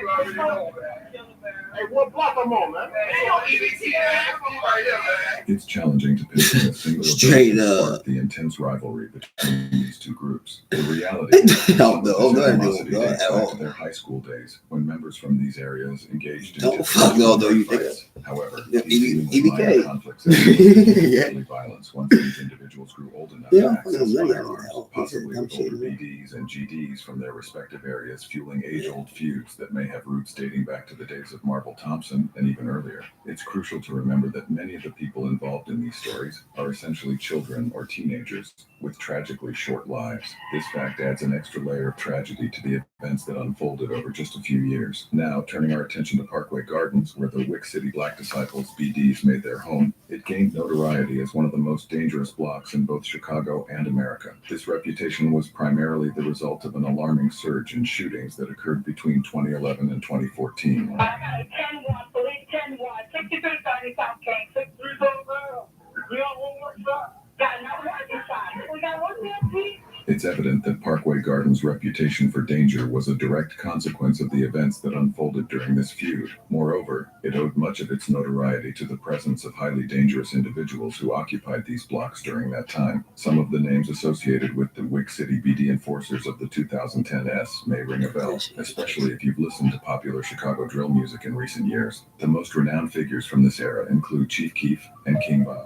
You already know, man. Hey, what block I'm on, man? Ain't no EBT ass right here, man. It's challenging to pinpoint a single Straight event that up. sparked the intense rivalry between these two groups. The reality is Don't that know, this don't animosity know dates at back all. to their high school days when members from these areas engaged in Don't different fuck no, though, you fights. However, Yeah, these seemingly minor EBK. conflicts escalated deadly violence once these individuals grew old enough Yeah, to I'm access fucking firearms, dumb possibly with shit, older man. BDs and GDs from their respective areas, fueling age-old feuds that may have roots dating back to the days of Marvel Marvel Thompson, and even earlier. It's crucial to remember that many of the people involved in these stories are essentially children or teenagers with tragically short lives. This fact adds an extra layer of tragedy to the events that unfolded over just a few years. Now, turning our attention to Parkway Gardens, where the Wick City Black Disciples BDs made their home, it gained notoriety as one of the most dangerous blocks in both Chicago and America. This reputation was primarily the result of an alarming surge in shootings that occurred between 2011 and 2014. I got a 10-watt, police 10-watt, 6330 South King, 630. We all what's up? Got another one inside. We got one there, Pete. It's evident that Parkway Gardens' reputation for danger was a direct consequence of the events that unfolded during this feud. Moreover, it owed much of its notoriety to the presence of highly dangerous individuals who occupied these blocks during that time. Some of the names associated with the Wick City BD enforcers of the 2010s may ring a bell, especially if you've listened to popular Chicago drill music in recent years. The most renowned figures from this era include Chief Keef and King Von.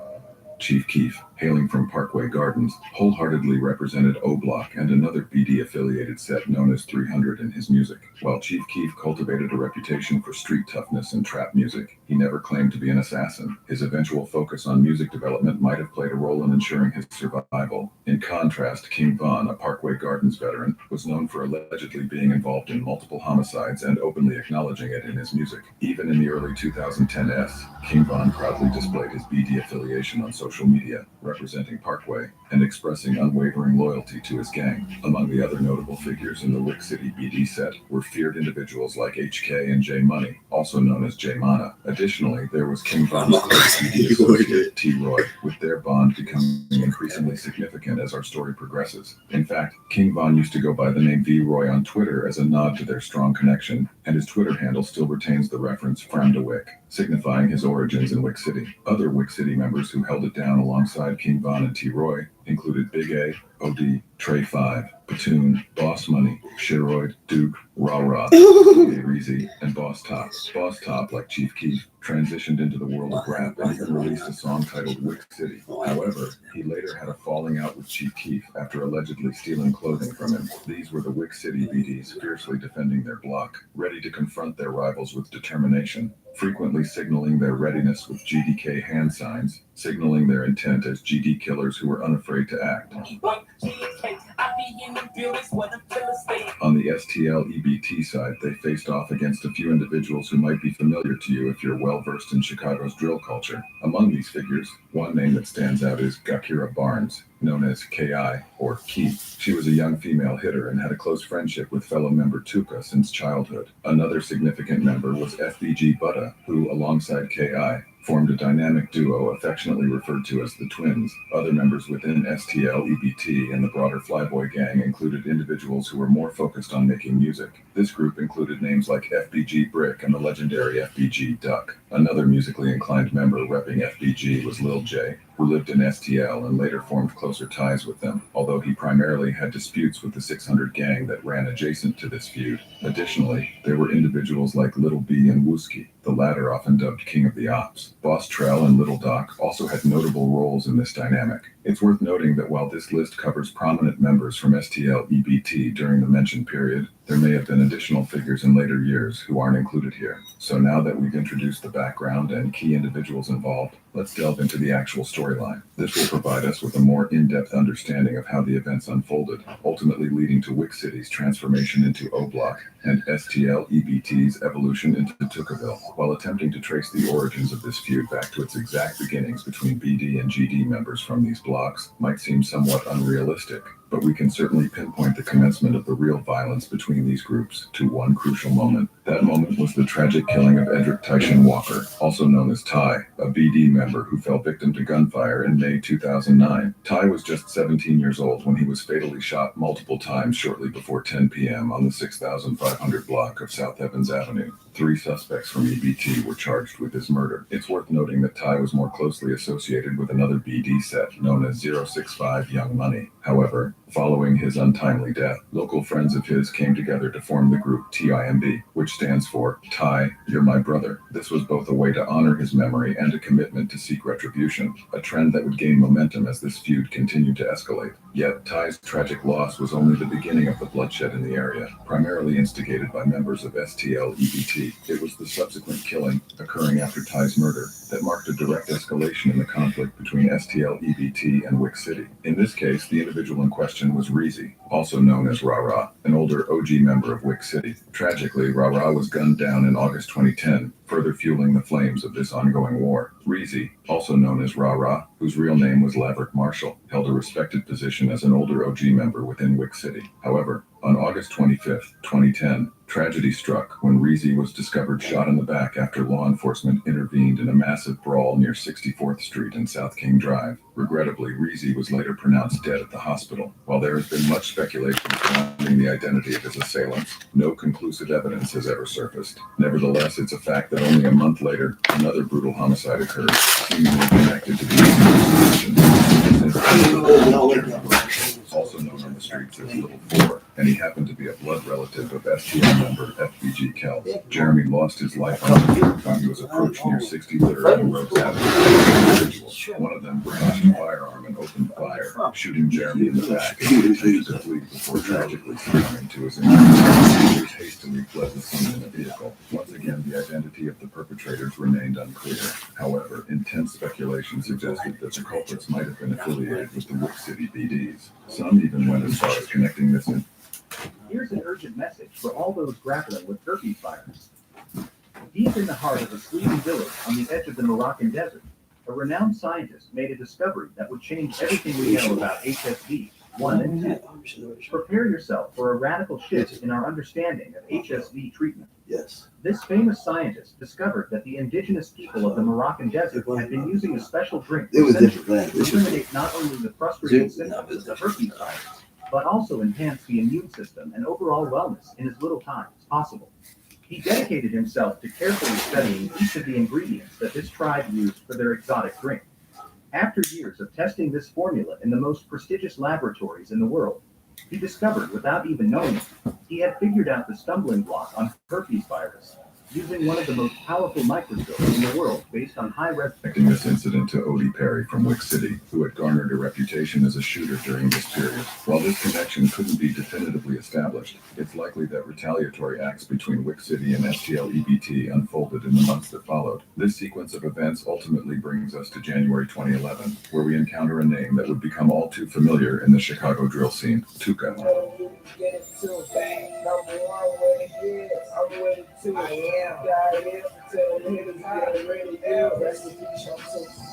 Chief Keef, hailing from Parkway Gardens, wholeheartedly represented O-Block and another BD-affiliated set known as 300 in his music. While Chief Keef cultivated a reputation for street toughness and trap music, he never claimed to be an assassin. His eventual focus on music development might have played a role in ensuring his survival. In contrast, King Von, a Parkway Gardens veteran, was known for allegedly being involved in multiple homicides and openly acknowledging it in his music. Even in the early 2010s, King Von proudly displayed his BD affiliation on social media, representing Parkway and expressing unwavering loyalty to his gang. Among the other notable figures in the Wick City BD set were feared individuals like HK and J Money, also known as J Mana. Additionally, there was King Von's BD associate T Roy, with their bond becoming increasingly significant as our story progresses. In fact, King Von used to go by the name V Roy on Twitter as a nod to their strong connection, and his Twitter handle still retains the reference From to Wick, signifying his origins in Wick City. Other Wick City members who held it down alongside King Von and T Roy included Big A, OD, Trey 5, Platoon, Boss Money, Shiroid, Duke, Raw Raw, Reezy, and Boss Top. Boss Top, like Chief Keef, transitioned into the world of rap and even released a song titled Wick City. However, he later had a falling out with Chief Keef after allegedly stealing clothing from him. These were the Wick City BDs fiercely defending their block, ready to confront their rivals with determination, frequently signaling their readiness with GDK hand signs, signaling their intent as GD killers who were unafraid to act. On the STL EBT side, they faced off against a few individuals who might be familiar to you if you're well versed in Chicago's drill culture. Among these figures, one name that stands out is Gakira Barnes, known as KI or Keith. She was a young female hitter and had a close friendship with fellow member Tuka since childhood. Another significant member was FBG Butta, who, alongside KI, formed a dynamic duo affectionately referred to as the Twins. Other members within STL, EBT, and the broader Flyboy gang included individuals who were more focused on making music. This group included names like FBG Brick and the legendary FBG Duck. Another musically inclined member repping FBG was Lil J, who lived in STL and later formed closer ties with them, although he primarily had disputes with the 600 gang that ran adjacent to this feud. Additionally, there were individuals like Little B and Wooski, the latter often dubbed King of the Ops. Boss Trell and Little Doc also had notable roles in this dynamic. It's worth noting that while this list covers prominent members from STL EBT during the mentioned period, there may have been additional figures in later years who aren't included here. So now that we've introduced the background and key individuals involved, let's delve into the actual storyline. This will provide us with a more in-depth understanding of how the events unfolded, ultimately leading to Wick City's transformation into O-Block and STL EBT's evolution into Tookaville, while attempting to trace the origins of this feud back to its exact beginnings between BD and GD members from these blocks might seem somewhat unrealistic, but we can certainly pinpoint the commencement of the real violence between these groups to one crucial moment. That moment was the tragic killing of Edric Tyshawn Walker, also known as Ty, a BD member who fell victim to gunfire in May 2009. Ty was just 17 years old when he was fatally shot multiple times shortly before 10 p.m. on the 6500 block of South Evans Avenue. 3 suspects from EBT were charged with his murder. It's worth noting that Ty was more closely associated with another BD set known as 065 Young Money. However, Following his untimely death, local friends of his came together to form the group TIMB, which stands for Ty, You're My Brother. This was both a way to honor his memory and a commitment to seek retribution, a trend that would gain momentum as this feud continued to escalate. Yet, Ty's tragic loss was only the beginning of the bloodshed in the area, primarily instigated by members of STL-EBT. It was the subsequent killing, occurring after Ty's murder, that marked a direct escalation in the conflict between STL-EBT and Wick City. In this case, the individual in question was Reezy, also known as Rah-Rah, an older OG member of Wick City. Tragically, Rah-Rah was gunned down in August 2010, further fueling the flames of this ongoing war. Reezy, also known as Rah-Rah, whose real name was Laverick Marshall, held a respected position as an older OG member within Wick City. However, on August 25, 2010, tragedy struck when Reezy was discovered shot in the back after law enforcement intervened in a massive brawl near 64th Street and South King Drive. Regrettably, Reezy was later pronounced dead at the hospital. While there has been much speculation surrounding the identity of his assailants, no conclusive evidence has ever surfaced. Nevertheless, it's a fact that only a month later, another brutal homicide occurred, seemingly connected to the also known on the streets as Little Four, and he happened to be a blood relative of STL member FBG Kell. Jeremy lost his life on the street when he was approached near 63rd and Rose Avenue. One of them brandished a firearm and opened fire, shooting Jeremy in the back as he attempted to flee before tragically succumbing to his injuries. He hastily fled the scene in a vehicle. Once again, the identity of the perpetrators remained unclear. However, intense speculation suggested that the culprits might have been affiliated with the Wick City BDs. Some even went as far as connecting this in. Here's an urgent message for all those grappling with herpes virus. Deep in the heart of a sleepy village on the edge of the Moroccan desert, a renowned scientist made a discovery that would change everything we know about HSV 1 and 2. Prepare yourself for a radical shift in our understanding of HSV treatment. Yes. This famous scientist discovered that the indigenous people of the Moroccan desert had been using a special drink It was to different. eliminate not only the frustrating symptoms of the herpes virus, but also enhance the immune system and overall wellness in as little time as possible. He dedicated himself to carefully studying each of the ingredients that this tribe used for their exotic drink. After years of testing this formula in the most prestigious laboratories in the world, he discovered, without even knowing it, he had figured out the stumbling block on herpes virus, using one of the most powerful microscopes in the world based on high-res. Connecting this incident to Odie Perry from Wick City, who had garnered a reputation as a shooter during this period. While this connection couldn't be definitively established, it's likely that retaliatory acts between Wick City and STL-EBT unfolded in the months that followed. This sequence of events ultimately brings us to January 2011, where we encounter a name that would become all too familiar in the Chicago drill scene, Tuka.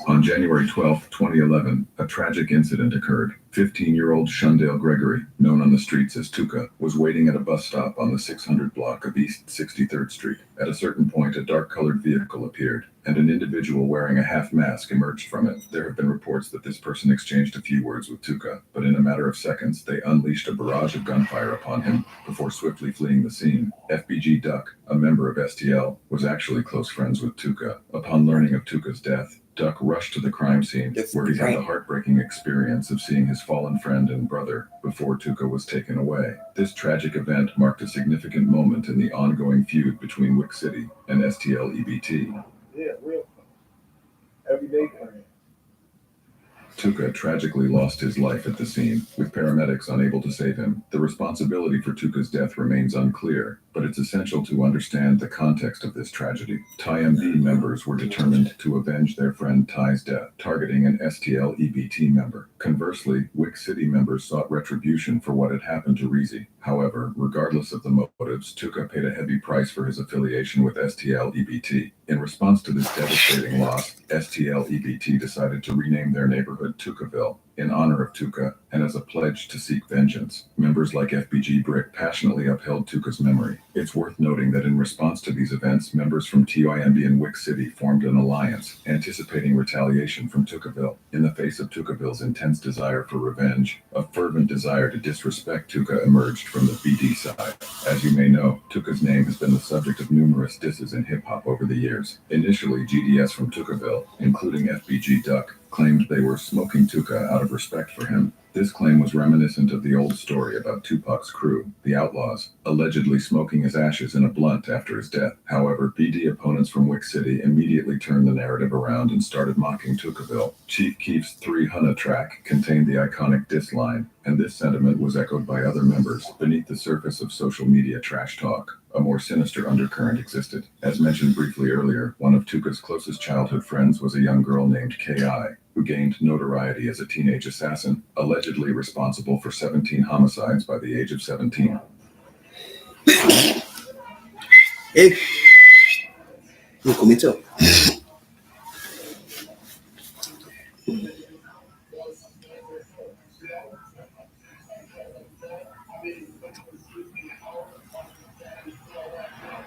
On January 12, 2011, a tragic incident occurred. 15-year-old Shundale Gregory, known on the streets as Tuka, was waiting at a bus stop on the 600 block of East 63rd Street. At a certain point, a dark-colored vehicle appeared, and an individual wearing a half mask emerged from it. There have been reports that this person exchanged a few words with Tuka, but in a matter of seconds, they unleashed a barrage of gunfire upon him before swiftly fleeing the scene. FBG Duck, a member of STL, was actually close friends with Tuka. Upon learning of Tuka's death, Duck rushed to the crime scene, where he had the heartbreaking experience of seeing his fallen friend and brother before Tuka was taken away. This tragic event marked a significant moment in the ongoing feud between Wick City and STL-EBT. Yeah, real everyday plan. Tuka tragically lost his life at the scene, with paramedics unable to save him. The responsibility for Tuka's death remains unclear, but it's essential to understand the context of this tragedy. TIMB members were determined to avenge their friend Ty's death, targeting an STL-EBT member. Conversely, Wick City members sought retribution for what had happened to Reezy. However, regardless of the motives, Tuka paid a heavy price for his affiliation with STL-EBT. In response to this devastating loss, STL-EBT decided to rename their neighborhood Tukaville in honor of Tuka and as a pledge to seek vengeance. Members like FBG Brick passionately upheld Tuka's memory. It's worth noting that in response to these events, members from TIMB and Wick City formed an alliance, anticipating retaliation from Tukaville. In the face of Tukaville's intense desire for revenge, a fervent desire to disrespect Tuka emerged from the BD side. As you may know, Tuka's name has been the subject of numerous disses in hip-hop over the years. Initially, GDS from Tukaville, including FBG Duck, claimed they were smoking Tuka out of respect for him. This claim was reminiscent of the old story about Tupac's crew, the Outlaws, allegedly smoking his ashes in a blunt after his death. However, BD opponents from Wick City immediately turned the narrative around and started mocking Tuccaville. Chief Keef's 300 track contained the iconic diss line, and this sentiment was echoed by other members. Beneath the surface of social media trash talk, a more sinister undercurrent existed. As mentioned briefly earlier, one of Tuca's closest childhood friends was a young girl named K.I., who gained notoriety as a teenage assassin, allegedly responsible for 17 homicides by the age of 17. Hey, look at me too.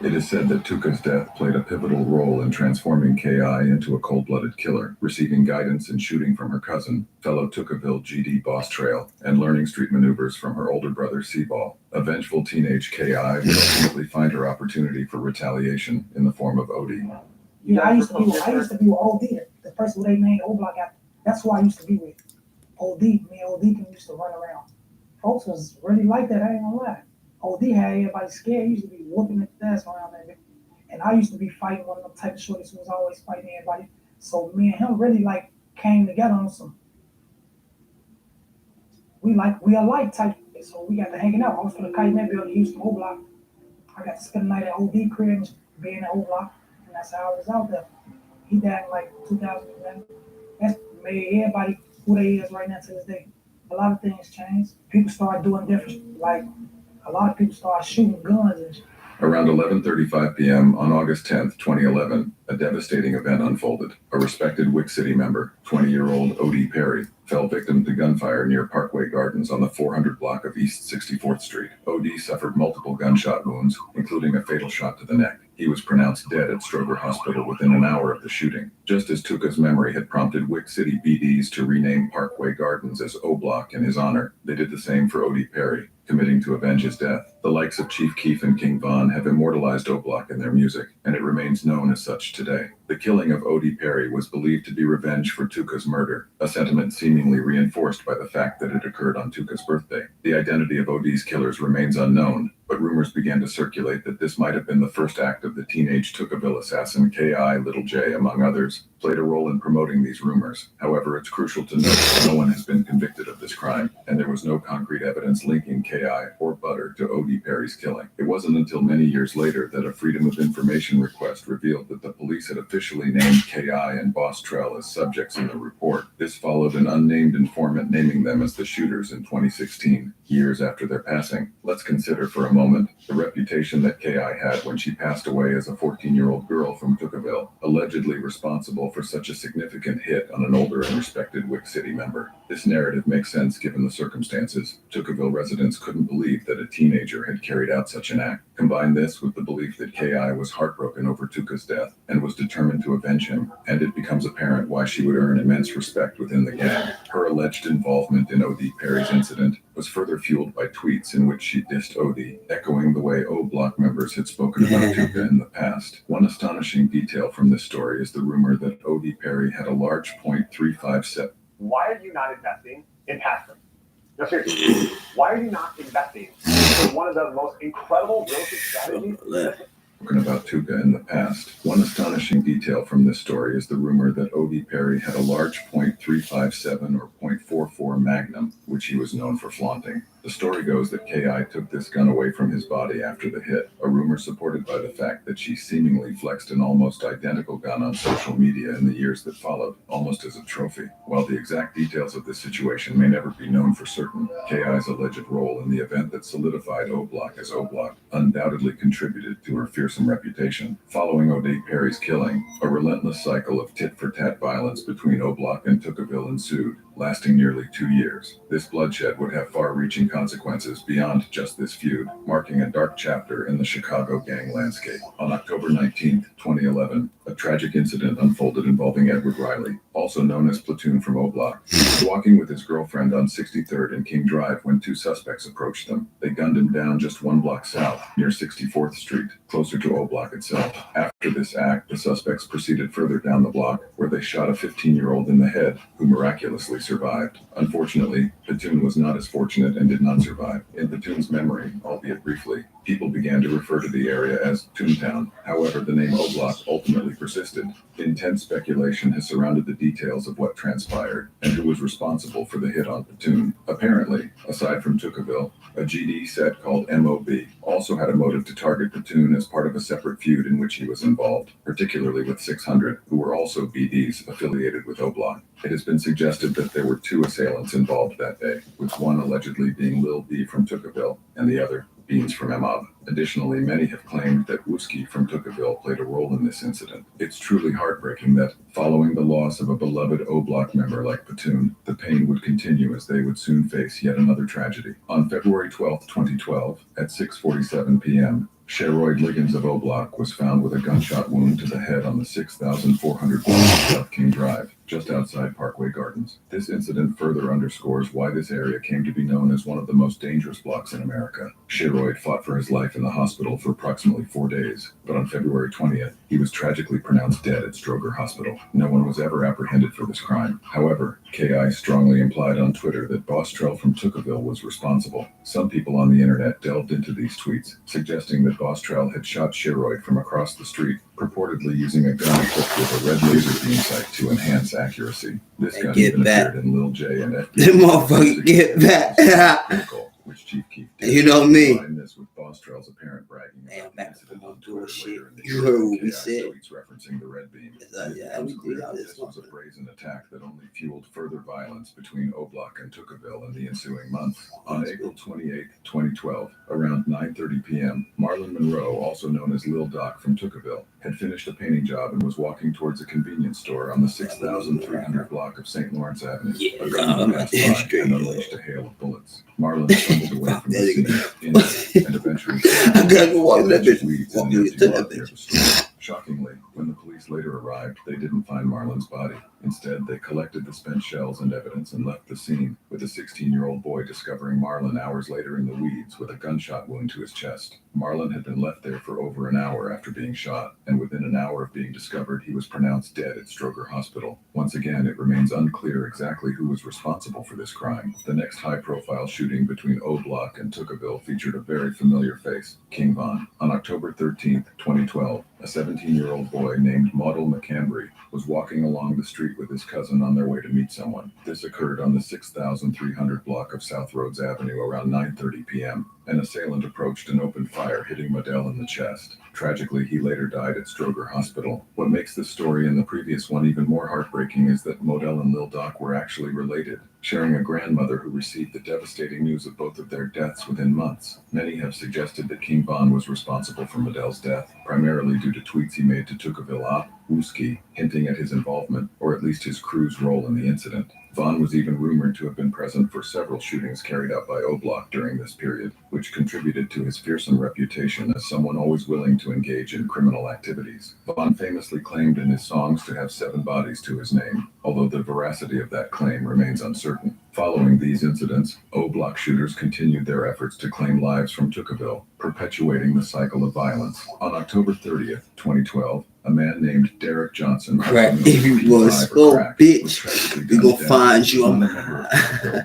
It is said that Tuca's death played a pivotal role in transforming K.I. into a cold-blooded killer, receiving guidance and shooting from her cousin, fellow Tuccaville GD Boss Trail, and learning street maneuvers from her older brother Seaball. A vengeful teenage K.I. would ultimately find her opportunity for retaliation in the form of Odie. Yeah, I used to be with OD, the person who they named O Block after. That's who I used to be with. OD, me and OD used to run around. Folks was really like that, I ain't gonna lie. OD had everybody scared. He used to be whooping the ass around there. And I used to be fighting one of them type of shorties who was always fighting everybody. So me and him really like came together on some we alike type. So we got to hanging out. I was from the Kite Net building, Houston O Block. I got to spend the night at OD crib and being at O Block. And that's how I was out there. He died in like 2011. That's made everybody who they is right now to this day. A lot of things changed. People started doing different, like a lot of people started shooting guns and shit. Around 11:35 p.m. on August 10th, 2011, a devastating event unfolded. A respected Wick City member, 20-year-old O.D. Perry, fell victim to gunfire near Parkway Gardens on the 400 block of East 64th Street. O.D. suffered multiple gunshot wounds, including a fatal shot to the neck. He was pronounced dead at Stroger Hospital within an hour of the shooting. Just as Tuca's memory had prompted Wick City BDs to rename Parkway Gardens as O Block in his honor, they did the same for O.D. Perry, committing to avenge his death. The likes of Chief Keef and King Von have immortalized O Block in their music, and it remains known as such today. The killing of O.D. Perry was believed to be revenge for Tuca's murder, a sentiment seemingly reinforced by the fact that it occurred on Tuca's birthday. The identity of O.D.'s killers remains unknown, but rumors began to circulate that this might have been the first act of the teenage Tuccaville assassin K.I. Little J, among others, played a role in promoting these rumors. However, it's crucial to note that no one has been convicted of this crime, and there was no concrete evidence linking K.I. or Butter to O.D. Perry's killing. It wasn't until many years later that a Freedom of Information request revealed that the police had officially named K.I. and Boss Trell as subjects in the report. This followed an unnamed informant naming them as the shooters in 2016, years after their passing. Let's consider for a moment the reputation that K.I. had when she passed away as a 14-year-old girl from Tuccaville, allegedly responsible for such a significant hit on an older and respected Wick City member. This narrative makes sense given the circumstances. Tuccaville residents couldn't believe that a teenager had carried out such an act. Combine this with the belief that K.I. was heartbroken over Tuca's death and was determined to avenge him, and it becomes apparent why she would earn immense respect within the gang. Her alleged involvement in O.D. Perry's incident was further fueled by tweets in which she dissed O.D., echoing the way O Block members had spoken about Tuca in the past. One astonishing detail from this story is the rumor that O.D. Perry had a large .357. Why are you not investing in passive? No, seriously. Why are you not investing in one of the most incredible real estate strategies? Spoken about Tuca in the past. One astonishing detail from this story is the rumor that O.D. Perry had a large .357 or .44 Magnum, which he was known for flaunting. The story goes that K.I. took this gun away from his body after the hit, a rumor supported by the fact that she seemingly flexed an almost identical gun on social media in the years that followed, almost as a trophy. While the exact details of this situation may never be known for certain, K.I.'s alleged role in the event that solidified O Block as O Block undoubtedly contributed to her fearsome reputation. Following O.D. Perry's killing, a relentless cycle of tit-for-tat violence between O Block and Tuccaville ensued, lasting nearly 2 years. This bloodshed would have far-reaching consequences beyond just this feud, marking a dark chapter in the Chicago gang landscape. On October 19, 2011, a tragic incident unfolded involving Edward Riley, also known as Platoon from O-Block. He was walking with his girlfriend on 63rd and King Drive when two suspects approached them. They gunned him down just 1 block south, near 64th Street, closer to O-Block itself. After this act, the suspects proceeded further down the block, where they shot a 15-year-old in the head, who miraculously survived. Unfortunately, Platoon was not as fortunate and did not survive. In Platoon's memory, albeit briefly, people began to refer to the area as Toontown. However, the name O-Block ultimately persisted. Intense speculation has surrounded the details of what transpired and who was responsible for the hit on Platoon. Apparently, aside from Tuccaville, a GD set called MOB also had a motive to target Platoon as part of a separate feud in which he was involved, particularly with 600, who were also BDs affiliated with O-Block. It has been suggested that there were 2 assailants involved that day, with one allegedly being Lil B from Tuccaville and the other Beans from MOB. Additionally, many have claimed that Wooski from Tuccaville played a role in this incident. It's truly heartbreaking that, following the loss of a beloved O-Block member like Platoon, the pain would continue as they would soon face yet another tragedy. On February 12, 2012, at 6:47 p.m., Sheroyd Liggins of O-Block was found with a gunshot wound to the head on the 6,400 block of South King Drive, just outside Parkway Gardens. This incident further underscores why this area came to be known as one of the most dangerous blocks in America. Sheroyd fought for his life in the hospital for approximately 4 days, but on February 20th, he was tragically pronounced dead at Stroger Hospital. No one was ever apprehended for this crime. However, KI strongly implied on Twitter that Boss Trell from Tuccaville was responsible. Some people on the internet delved into these tweets, suggesting that Boss Trell had shot Sheroyd from across the street, purportedly using a gun equipped with a red laser beam sight to enhance accuracy. This gun even appeared in Lil J and FB. That motherfucker get back. Which Chief Keef did. You know me. Combine this with Boss Trell's apparent bragging about the incident on Twitter later in the You heard what we KI said. tweets referencing the red beam. Yeah, It becomes clear that this was a brazen attack that only fueled further violence between O-Block and Tuccaville in the ensuing months. On April 28, 2012, around 9:30 p.m., Marlon Monroe, also known as Lil Doc from Tuccaville, had finished a painting job and was walking towards a convenience store on the 6,300 block of St. Lawrence Avenue. A gunman passed by and unleashed a hail of bullets. Marlon stumbled away from the scene, injured, and eventually I gotta go walk that bitch. weeds Walk in the me empty to lot that near bitch. the store. Shockingly, when the police later arrived, they didn't find Marlon's body. Instead, they collected the spent shells and evidence and left the scene, with a 16-year-old boy discovering Marlon hours later in the weeds with a gunshot wound to his chest. Marlon had been left there for over an hour after being shot, and within an hour of being discovered, he was pronounced dead at Stroger Hospital. Once again, it remains unclear exactly who was responsible for this crime. The next high-profile shooting between O-Block and Tuccaville featured a very familiar face, King Von. On October 13, 2012, a 17-year-old boy named Maudel McCambry was walking along the street with his cousin on their way to meet someone. This occurred on the 6,300 block of South Rhodes Avenue around 9:30 p.m. An assailant approached and opened fire, hitting Modell in the chest. Tragically, he later died at Stroger Hospital. What makes this story and the previous one even more heartbreaking is that Modell and Lil Doc were actually related, sharing a grandmother who received the devastating news of both of their deaths within months. Many have suggested that King Von was responsible for Modell's death, primarily due to tweets he made to Tuccaville op Wooski, hinting at his involvement, or at least his crew's role in the incident. Von was even rumored to have been present for several shootings carried out by O-Block during this period, which contributed to his fearsome reputation as someone always willing to engage in criminal activities. Von famously claimed in his songs to have 7 bodies to his name, although the veracity of that claim remains uncertain. Following these incidents, O-Block shooters continued their efforts to claim lives from Tuccaville, perpetuating the cycle of violence. On October 30th, 2012, a man named Derek Johnson, Crack, if you was so bitch, we gon' find you.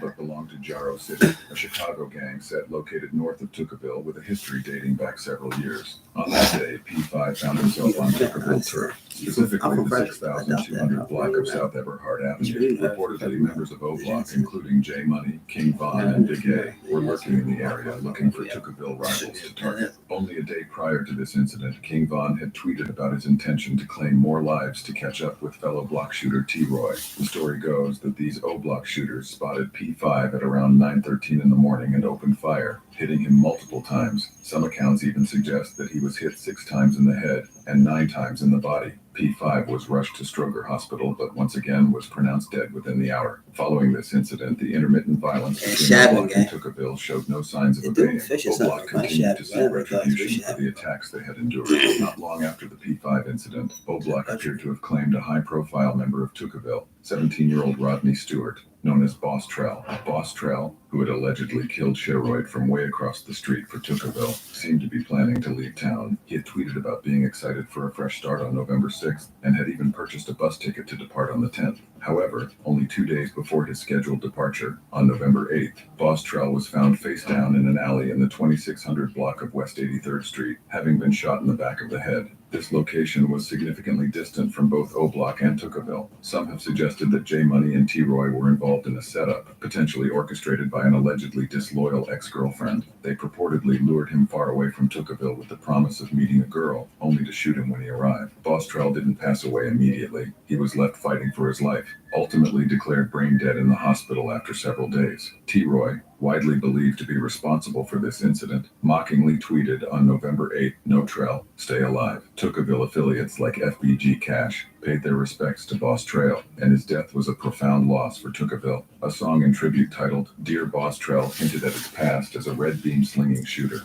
But belonged to Jarrow City, a Chicago gang set located north of Tuccaville with a history dating back several years. On that day, P5 found himself on Tuccaville turf, specifically the 6,200 block of South Everhart Avenue. Reportedly, members of O-Block, including J Money, King Von, and Big A, were lurking in the area looking for Tuccaville rivals to target. Only a day prior to this incident, King Von had tweeted about his intention to claim more lives to catch up with fellow block shooter T-Roy. The story goes that these O-Block shooters spotted P5 at around 9:13 in the morning and opened fire, hitting him multiple times. Some accounts even suggest that he was hit 6 times in the head and 9 times in the body. P5 was rushed to Stroger Hospital, but once again was pronounced dead within the hour. Following this incident, the intermittent violence between O'Block and Tuccaville showed no signs of abating. O'Block continued to seek retribution for the attacks they had endured. Not long after the P5 incident, O'Block appeared to have claimed a high-profile member of Tuccaville, 17-year-old Rodney Stewart, known as Boss Trell. Boss Trell, who had allegedly killed Sheroyd from way across the street for Tuccaville, seemed to be planning to leave town. He had tweeted about being excited for a fresh start on November 6th and had even purchased a bus ticket to depart on the 10th. However, only 2 days before his scheduled departure, on November 8th, Boss Trell was found face down in an alley in the 2600 block of West 83rd Street, having been shot in the back of the head. This location was significantly distant from both O-Block and Tuccaville. Some have suggested that J Money and T-Roy were involved in a setup, potentially orchestrated by an allegedly disloyal ex-girlfriend. They purportedly lured him far away from Tuccaville with the promise of meeting a girl, only to shoot him when he arrived. Boss Trell didn't pass away immediately. He was left fighting for his life, ultimately declared brain dead in the hospital after several days. T-Roy, widely believed to be responsible for this incident, mockingly tweeted on November 8th, "No Trell, stay alive." Tuccaville affiliates like FBG Cash paid their respects to Boss Trell, and his death was a profound loss for Tuccaville. A song in tribute titled "Dear Boss Trell" hinted at his past as a red beam slinging shooter.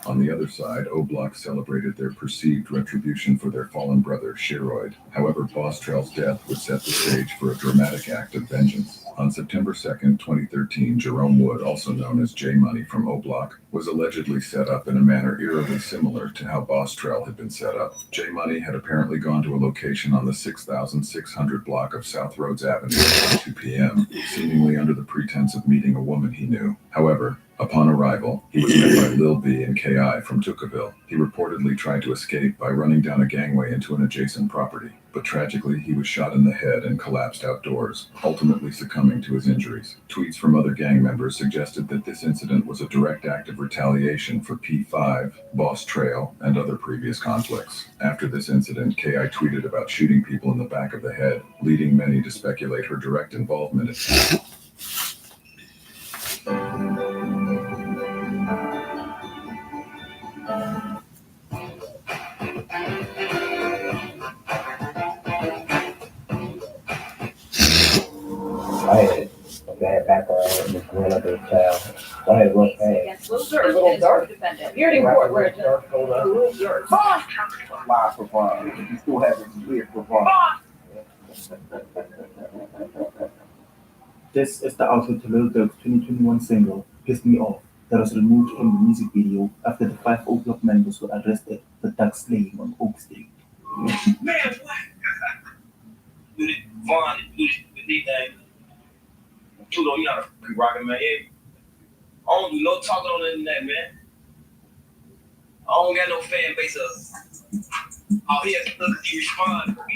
On the other side, O-Block celebrated their perceived retribution for their fallen brother, Sheroyd. However, Boss Trell's death would set the stage for a dramatic act of vengeance. On September 2nd, 2013, Jerome Wood, also known as J Money from O-Block, was allegedly set up in a manner eerily similar to how Boss Trell had been set up. J Money had apparently gone to a location on the 6600 block of South Rhodes Avenue at 2 p.m., seemingly under the pretense of meeting a woman he knew. However, upon arrival, he was met by Lil B and KI from Tuccaville. He reportedly tried to escape by running down a gangway into an adjacent property, but tragically he was shot in the head and collapsed outdoors, ultimately succumbing to his injuries. Tweets from other gang members suggested that this incident was a direct act of retaliation for P5, Boss Trell, and other previous conflicts. After this incident, KI tweeted about shooting people in the back of the head, leading many to speculate her direct involvement in I had a bad background with growing up as a child. I had rough past. Against little dark defendant. You're in court, where Live for fun. You still have it weird for fun. This is the outro to Lil Durk's 2021 single, Piss Me Off, that was removed from the music video after the 5 O-Block members were arrested for thug slaying on Oak Street. Man, what? Do this fun, do this with these things. Pluto, you gotta be rocking my head. I don't do no talking on the internet, man. I don't got no fan base of all he has to do is respond to me.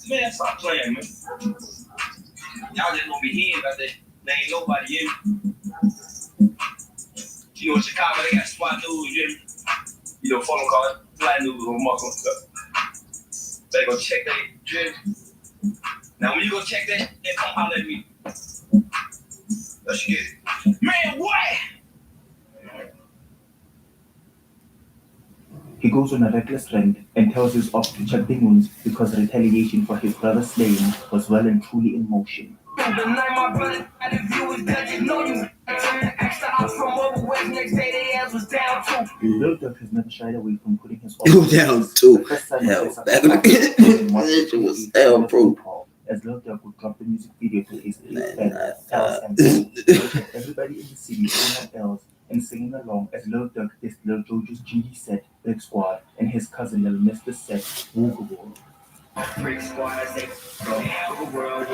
Man, stop playing, man. Y'all just gonna be hearing about that. There ain't nobody in. You know, in Chicago, they got SWAT news, you know, phone call, flat news or muscle stuff. They go check that drip. Now, when you go check that, they come holler at me. Let's get it. Man, what? He goes on a reckless rant and tells us off to check demons because retaliation for his brother's slaying was well and truly in motion. The night my brother had a view was dead, you know you turned the extra out from over west. Next day they ass was down too. Lil Durk has never shied away from putting his down too. Hell, back in the it was hell proof. As Lil Durk would drop the music video to his Els and everybody in the city going on Els and singing along as Lil Durk dissed Lil Jojo's GD set, Big Squad, and his cousin Lil Mr. set, Wooga. Freak squad, I say, go hell the world,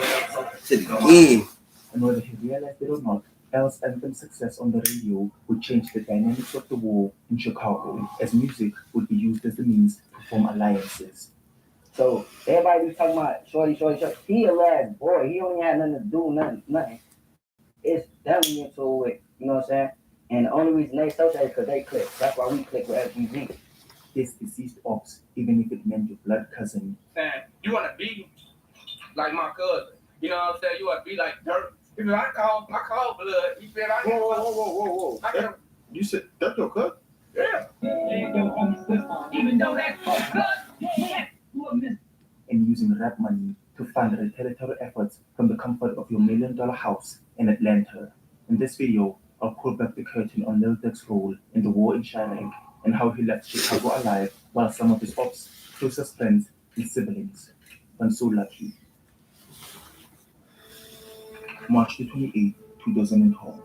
And whether he realized it or not, Els' anthem success on the radio would change the dynamics of the war in Chicago, as music would be used as the means to form alliances. So everybody was talking about shorty. He a lad boy. He don't have nothing to do, nothing. It's them into it, you know what I'm saying? And the only reason they associate is because they click. That's why we click with FBG. This deceased ops, even if it meant your blood cousin. You want to be like my cousin. You know what I'm saying? You want to be like Dirk. You know, I call blood. He said, whoa. You said that's your cousin? Yeah. Even though that's fucked up, yeah, you a miss. And using rap money to fund retaliatory efforts from the comfort of your $1 million house in Atlanta. In this video, I'll pull back the curtain on Lil Durk's role in the war in Cheatinq and how he left Chicago alive while some of his ops, closest friends, and siblings weren't so lucky. March the 28th, 2012.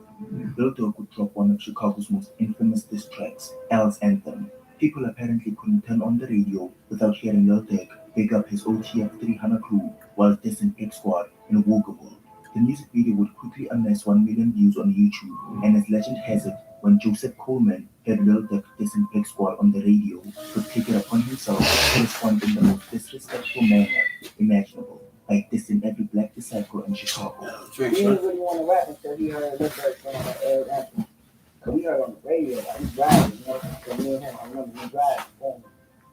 Lil Durk would drop one of Chicago's most infamous diss tracks, L's Anthem. People apparently couldn't turn on the radio without hearing Lil Durk big up his OTF 300 crew while dissing Pig Squad in Woogable. The music video would quickly amass 1 million views on YouTube, and as legend has it, when Joseph Coleman heard Lil Durk dissing Pig Squad on the radio, would take it upon himself to respond in the most disrespectful manner imaginable, like dissing every black disciple in Chicago. He didn't really want to rap until he heard Lil Durk saying L's Anthem. Cause we heard on the radio, like he's driving, you know. So me and him, I remember we driving.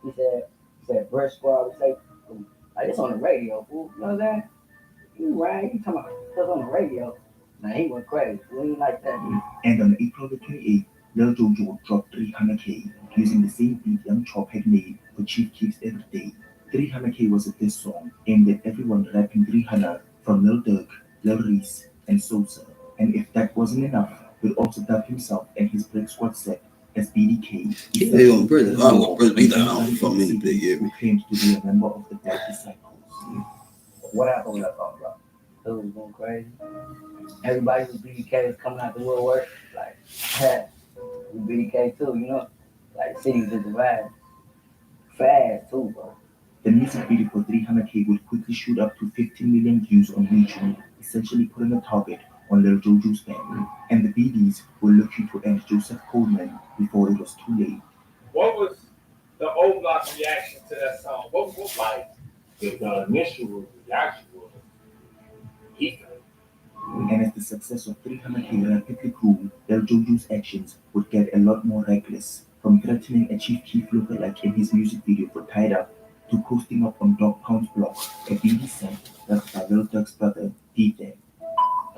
He said, Bird Squad would say, like it's on the radio, fool. You know that? You right? You talking about what's on the radio? Now he went crazy. We ain't like that. And on April the 28th, Lil Jojo dropped 300K using the same beat Young Chop had made for Chief Keef's Every Day. 300K was a diss song aimed at everyone rapping 300 from Lil Durk, Lil Reese, and Sosa. And if that wasn't enough, he'd also dub himself and his Brick Squad set as BDK. They on prison. I'm on prison. He thought I don't fuck me. They get Who me. claimed to be a member of the Black Disciples. What happened with that song, bro? It was going crazy. Everybody with BDK was coming out the woodwork. Like, yeah, with BDK too, you know? Like, the city was just divided. Fast too, bro. The music video for 300K would quickly shoot up to 15 million views on YouTube, essentially putting a target on Lil Jojo's family. And the BDs were looking to end Joseph Coleman before it was too late. What was the O Block reaction to that song? What like the initial reaction was? And as the success of 300K rapidly grew, Lil Jojo's actions would get a lot more reckless, from threatening a Chief Keef lookalike in his music video for Tied Up, to posting up on Dog Pound's blog, a BD set that by Lil Durk's brother, D-Day.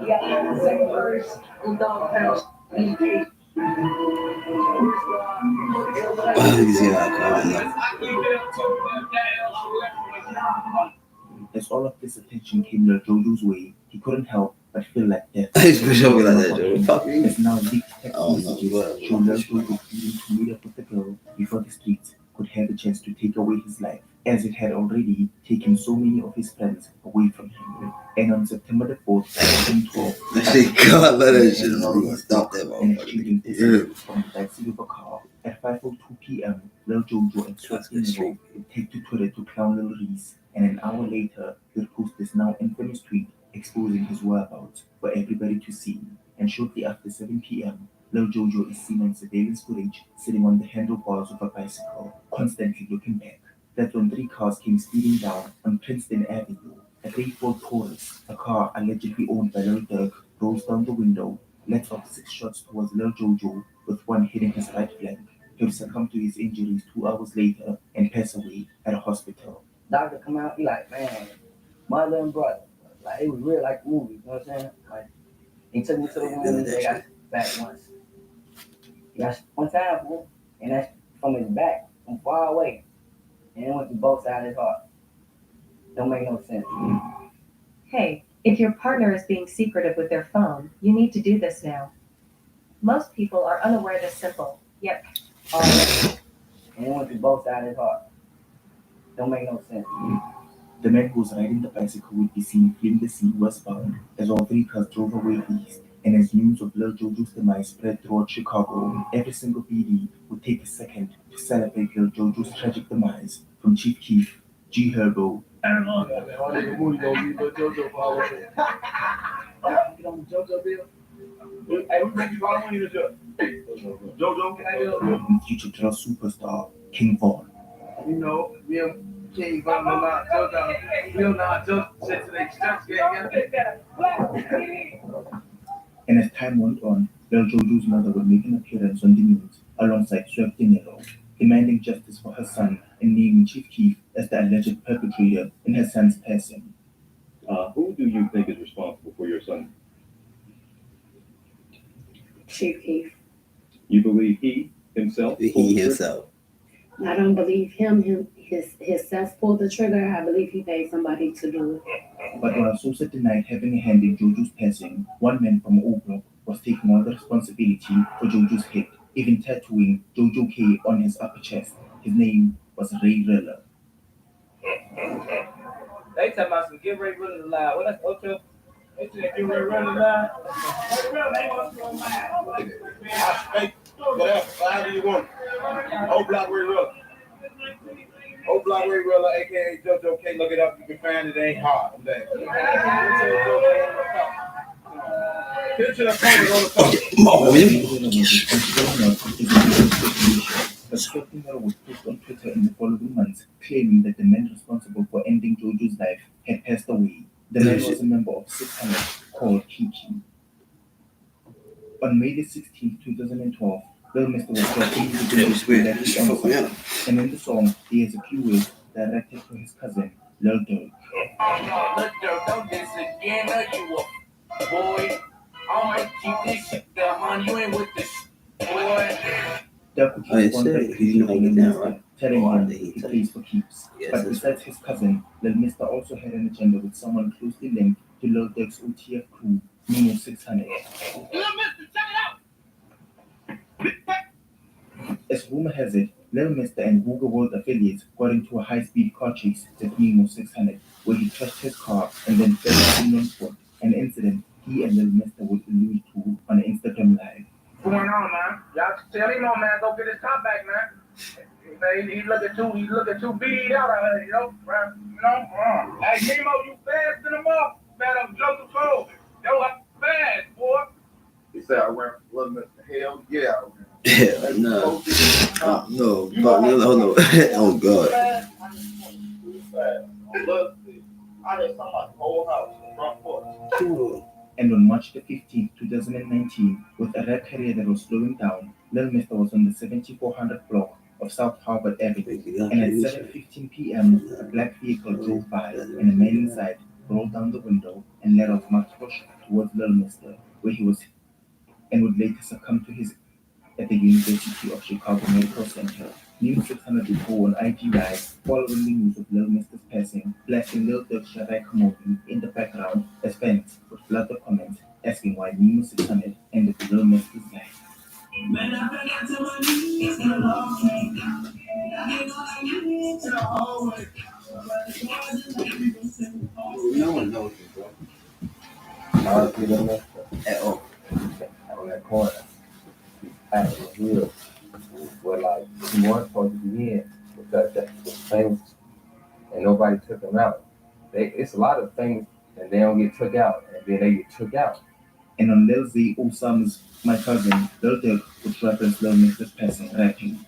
Yeah, the second verse, Dog Pound, BDK. As all of this attention came Lil Jojo's way, he couldn't help but feel like death. It's for sure like that, Joe. Fuck you. As now leaked text Oh, no, messages what? show Lil Jojo pleading to meet up with the girl before the streets could have a chance to take away his life, as it had already taken so many of his friends away from him. And on September the 4th, 2012, That shit, God, let that shit alone. Stop that and motherfucker. shooting this from the backseat of a car. At 5:02 p.m., Lil Jojo and Sweat Nero would take to Twitter to clown Lil Reese, and an hour later, he'd post this now infamous tweet exposing his whereabouts for everybody to see. And shortly after 7 p.m., Lil Jojo is seen on surveillance footage sitting on the handlebars of a bicycle, constantly looking back. That's when 3 cars came speeding down on Princeton Avenue. A gray Ford Taurus, a car allegedly owned by Lil Durk, rolls down the window, lets off 6 shots towards Lil Jojo, with one hitting his right flank. He'll succumb to his injuries 2 hours later and pass away at a hospital. Doctor come out, he like, man, mother and brother. Like, it was real like the movie, you know what I'm saying? Like, he took me to the room and they got back once. He got one time, fool, and that's from his back, from far away. And it went to both sides of his heart. Don't make no sense. Hey, if your partner is being secretive with their phone, you need to do this now. Most people are unaware this simple, yet And it went to both sides of his heart. Don't make no sense. The man who was riding the bicycle would be seen fleeing the scene westbound as all 3 cars drove away east. And as news of Lil Jojo's demise spread throughout Chicago, every single BD would take a second to celebrate Lil Jojo's tragic demise, from Chief Keef, G Herbo, and on. Get on the JoJo bill. Hey, who think you got money to do? JoJo, can I do? And future drill superstar King Von. You know, me and King Von will not JoJo. We'll not JoJo shit to the church gang. And as time went on, Lil Jojo's mother would make an appearance on the news alongside Sweat Nero, demanding justice for her son and naming Chief Keef as the alleged perpetrator in her son's passing. Who do you think is responsible for your son? Chief Keef. You believe he himself. He himself. I don't believe his self pulled the trigger. I believe he paid somebody to do it. But while Sosa denied having a hand in Jojo's passing, one man from Oakbrook was taking all the responsibility for Jojo's hit, even tattooing Jojo K on his upper chest. His name was Ray Rilla. They talking about some get Ray Rilla alive. What that's Ocho? They said get Ray Rilla alive. Hey, whatever, however you want. Old Block Ray Rilla. Old Block Ray Rilla, aka JoJo K. Look it up. You can find it. It ain't hard. I'm there. Picture the painting on the top. The Scottinger was posted on Twitter in the following months, claiming that the man responsible for ending Jojo's life had passed away. The man was a member of 600 called Kiki. On May the 16th, 2012, Lil Mr. was talking to the and in the song, he has a few words directed to his cousin, Lil Durk. Look, don't this again, you a boy. I'ma keep this shit down, man. You ain't with this boy. Durk would respond back to Lil Mr., telling him he plays for keeps. But besides his cousin, Lil Mr. also had an agenda with someone closely linked to Lil Durk's OTF crew, Nemo 600. As rumor has it, Lil Mr. and Google World affiliates got into a high-speed car chase with Nemo 600, where he trashed his car and then fell down on foot, an incident he and Lil Mr. would allude to on Instagram Live. What's going on, man? Y'all tell him on, man. Go get his car back, man. He looking too beat out out here, you know? Right? You know? Hey, Nemo, you fast in the mouth. Man, I'm Joseph Cole. Yo, I'm fast, boy. He said I went for hell yeah. Yeah, no. No, but no. Oh, God. Look, I just saw my whole house front porch. And on March the 15th, 2019, with a red carrier that was slowing down, Lil Mr. was on the 7400 block of South Harvard Avenue, and at 7:15 p.m., a black vehicle drove by, and a man inside rolled down the window and led off multiple shots towards Lil Mr., where he was and would later succumb to his at the University of Chicago Medical Center. News 600 would go on IG Live following the news of Lil Mr.'s passing, blasting Lil Durk's Sharai Kamodi in the background as fans would flood the comments asking why News 600 ended Lil Mr.'s life. Man, I forgot to my knees in the long train. I ain't all I need to the hallway. No one knows you, bro. Honestly, don't know at all. On that corner, at the hill, where like he was supposed to be in because that was famous, and nobody took him out. It's a lot of things, and they don't get took out, and then they get took out. And on Lil Z Osama's My Cousin, Lil Durk would reference Lil Mr.'s passing, rapping.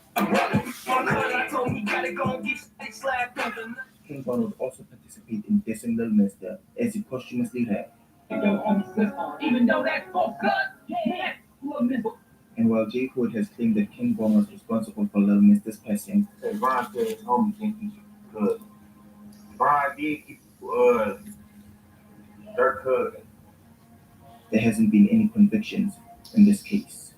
King Von would also participate in dissing Lil Mr. as he posthumously rapped. Even though that fuck good, And while J. Hood has claimed that King Von was responsible for Lil Mr.'s passing, Brian said his homie think he's good. Brian did keep Dirk Hood. there hasn't been any convictions in this case.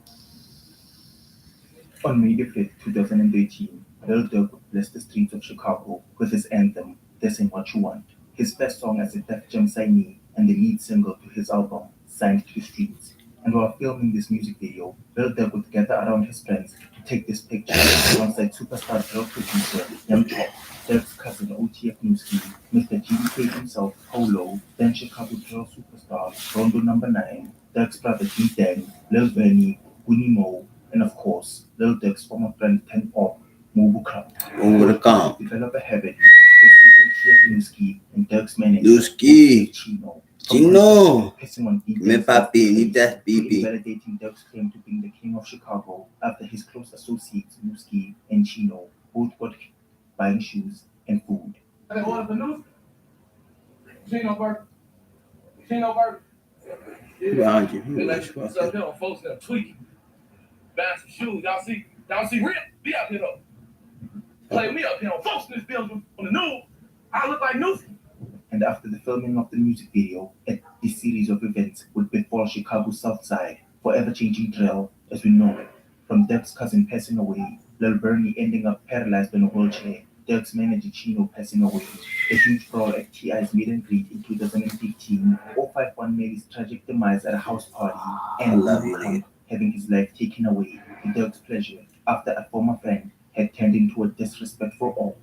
On May 5th, 2013, Lil Durk would bless the streets of Chicago with his anthem, This Ain't What You Want, his best song as a Def Jam signee and the lead single to his album, Signed to the Streets. And while filming this music video, Lil Durk would gather around his friends to take this picture alongside superstar drill producer Young Chop, Durk's cousin OTF Newski, Mr. GDK himself, Polo, then Chicago drill superstar Rondo No. 9, Durk's brother D-Dang, Lil Vernie, Goonie Mo, and of course, Lil Durk's former friend Ten Pop, Mobu Club. Over the comp. Develop a habit of kissing OTF Newski and Durk's manager, Newski. Chino. Pissing on me papi, need that baby. Validating Durk's claim to being the king of Chicago after his close associates Newski and Chino both got buying shoes and food. Hey, order for news? Chino Burger. Chino Burger. Behind you, They let you up here on folks that tweaking. Buying some shoes. Y'all see Rip? Be up here though. Play me up here on folks in this building on the news. I look like Newsy. And after the filming of the music video, a series of events would befall Chicago's South Side, forever changing trail as we know it. from Dirk's cousin passing away, Lil Bernie ending up paralyzed in a wheelchair, Dirk's manager Chino passing away, a huge brawl at T.I.'s meet and greet in 2015, 051 Melly's tragic demise at a house party, and Trump having his life taken away to Dirk's pleasure after a former friend had turned into a disrespectful old.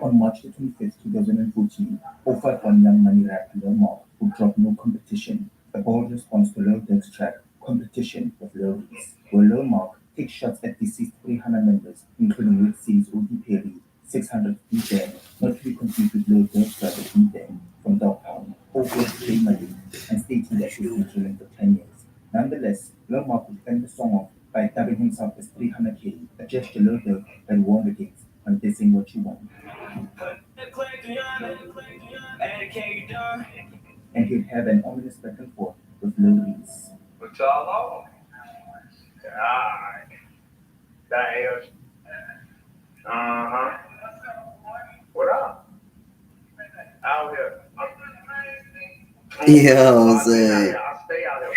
On March 25th, 2014, 051 Young Money rapper Lil Mark would drop No Competition, a bold response to Lil Durk's track Competition with Lil Reese, where Lil Mark takes shots at deceased 300 members, including Red City's O.D. Perry, 600 D-Dang, not to be confused with Lil Durk's brother D-Dang from Dogtown, over Play Money, and stating that he's been drilling for 10 years. Nonetheless, Lil Mark would end the song off by dubbing himself as 300K, a gesture Lil Durk had warned against on Dissing What You Want. And he'd have an ominous back and forth with Lil Reese. What y'all on? God. Damn. Uh-huh. What up? Out here. Yo, say. I'll stay out here.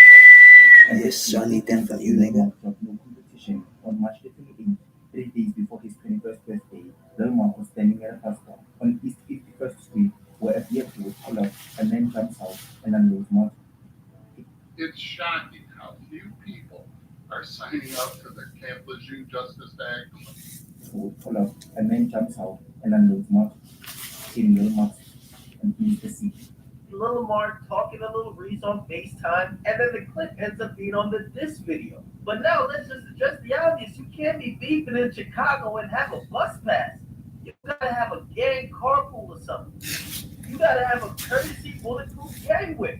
And this Johnny Dan from you, nigga. No Competition on March 28th, 3 days before his 21st birthday, Lil Mark was standing at a bus stop on East 51st Street where a vehicle would pull up, a man jumps out and unloads more. It's shocking how few people are signing up for the Camp Lejeune Justice Act. Would pull up, a man jumps out and unloads more, hitting Lil Mark and leaves the scene. Lil Mark talking to Lil Reese on FaceTime, and then the clip ends up being on the diss video. But now let's just address the obvious. You can't be beefing in Chicago and have a bus pass. You gotta have a gang carpool or something. You gotta have a courtesy bulletproof gang whip.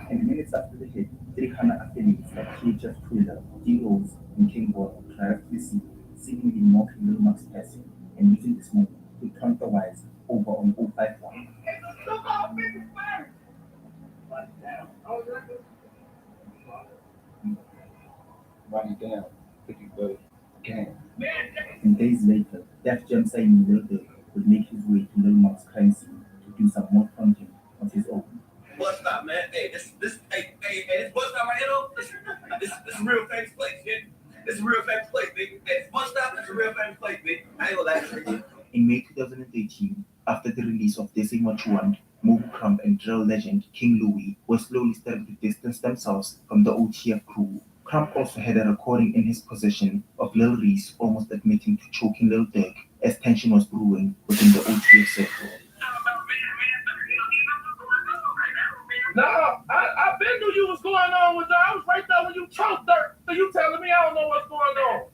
And minutes after the hit, 300 affiliates like KHF Twitter, D-Rose, and King Ball arrived to the scene, seemingly mocking Lil Mark's passing and using this moment to counterwise over on 051. Body down, 50 bucks, gang. And days later, Def Jam signing Lil Durk would make his way to Lil Mark's crime scene to do some more content of his own. Bus stop, man. Hey, this bus stop right here, though. This is a real famous place, yeah. This is a real famous place, big. Hey, this bus stop is a real famous place, big. I ain't gonna lie to you. In May 2013, after the release of Dissing What You Want, Mobu Crump and drill legend King Louie were slowly starting to distance themselves from the OTF crew. Crump also had a recording in his possession of Lil Reese almost admitting to choking Lil Durk as tension was brewing within the OTF circle. Nah, I been knew you was going on with her. I was right there when you choked her. So you telling me I don't know what's going on.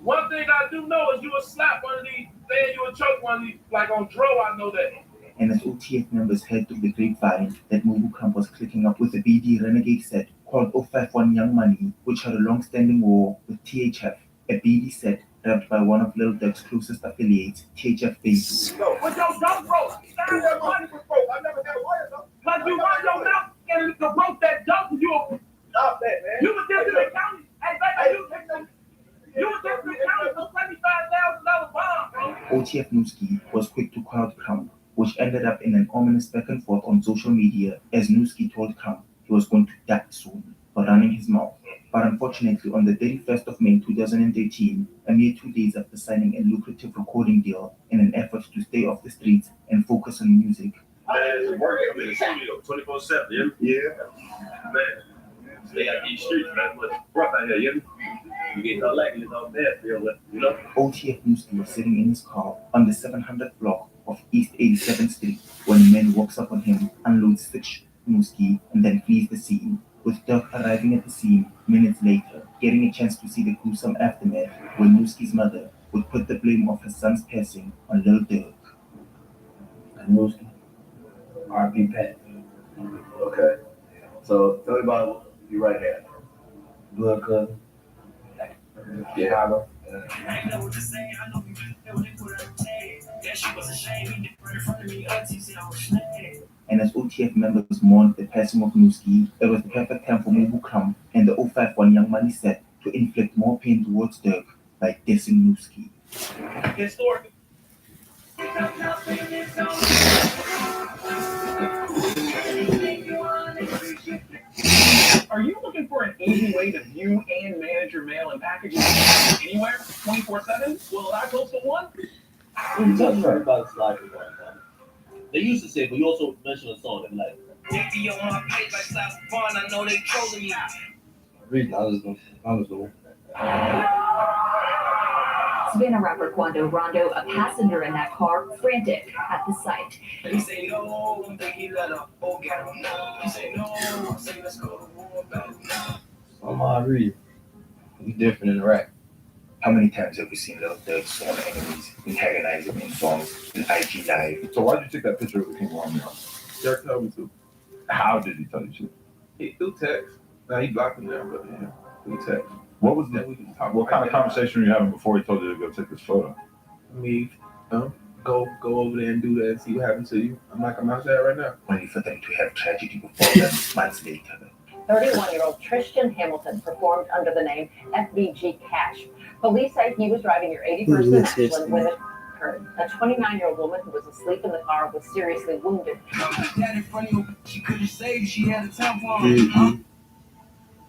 One thing I do know is you would slap one of these, then you would choke one of these, like on Dro, I know that. And as OTF members heard through the grapevine that Mobu Crump was clicking up with a BD renegade set called 051 Young Money, which had a long-standing war with THF, a BD set dubbed by one of Lil Durk's closest affiliates, THF Baby. Yo, but yo, don't bro. Stand there money for bro. I never had a lawyer though. Cause you run your mouth and to broke that dump and you stop that, man. You was just in the county. Hey, baby, you was just in the county for $25,000 bond, bro. OTF Newski was quick to call out Crump, which ended up in an ominous back and forth on social media as Newski told Crump he was going to die soon for running his mouth. But unfortunately, on the 31st of May 2013, a mere 2 days after signing a lucrative recording deal in an effort to stay off the streets and focus on music. Man, it's working. I'm in the studio 24/7, yeah? Yeah. Man, stay out these streets, man. What's rough out here, yeah? You get no like it's all bad, you know? OTF Newski was sitting in his car on the 700th block of East 87th Street when a man walks up on him, unloads 6 Newski, and then flees the scene, with Durk arriving at the scene minutes later, getting a chance to see the gruesome aftermath where Newski's mother would put the blame of her son's passing on Lil Durk. Newski, R.P. Pat. Okay. So tell me about you right here. Blood cousin. Chicago. And as OTF members mourned the passing of Newski, it was the perfect time for Mobu Crump and the 051 Young Money set to inflict more pain towards Durk by dissing Newski. Historically. Are you looking for an easy way to view and manage your mail and packages anywhere, 24/7? Well, I posted one. We talking about slide one time. They used to say, but you also mentioned a song. They're like, Baby on my page like South Fun, I know they trolling me. Reading, I was doing. Savannah rapper Quando Rondo, a passenger in that car, frantic at the sight. He say no, baby, let her go get him now. He say no, say let's go to war back now. I'm read. We different in the rap. How many times have we seen Lil Durk sworn enemies antagonize him in songs in IG Live? So why'd you take that picture of the King on me? Derek told me to. How did he tell you shit? Through text. Now he blocked me now, but yeah, through text. What was what kind of conversation were you having before he told you to go take this photo? I mean, go over there and do that and see what happens to you. I'm outside right now. Only for them to have tragedy before them months later. 31-year-old Tristan Hamilton performed under the name FBG Cash. Police say he was driving near 81st and Ashland when it occurred. A 29-year-old woman who was asleep in the car was seriously wounded. She couldn't say she had a tampon.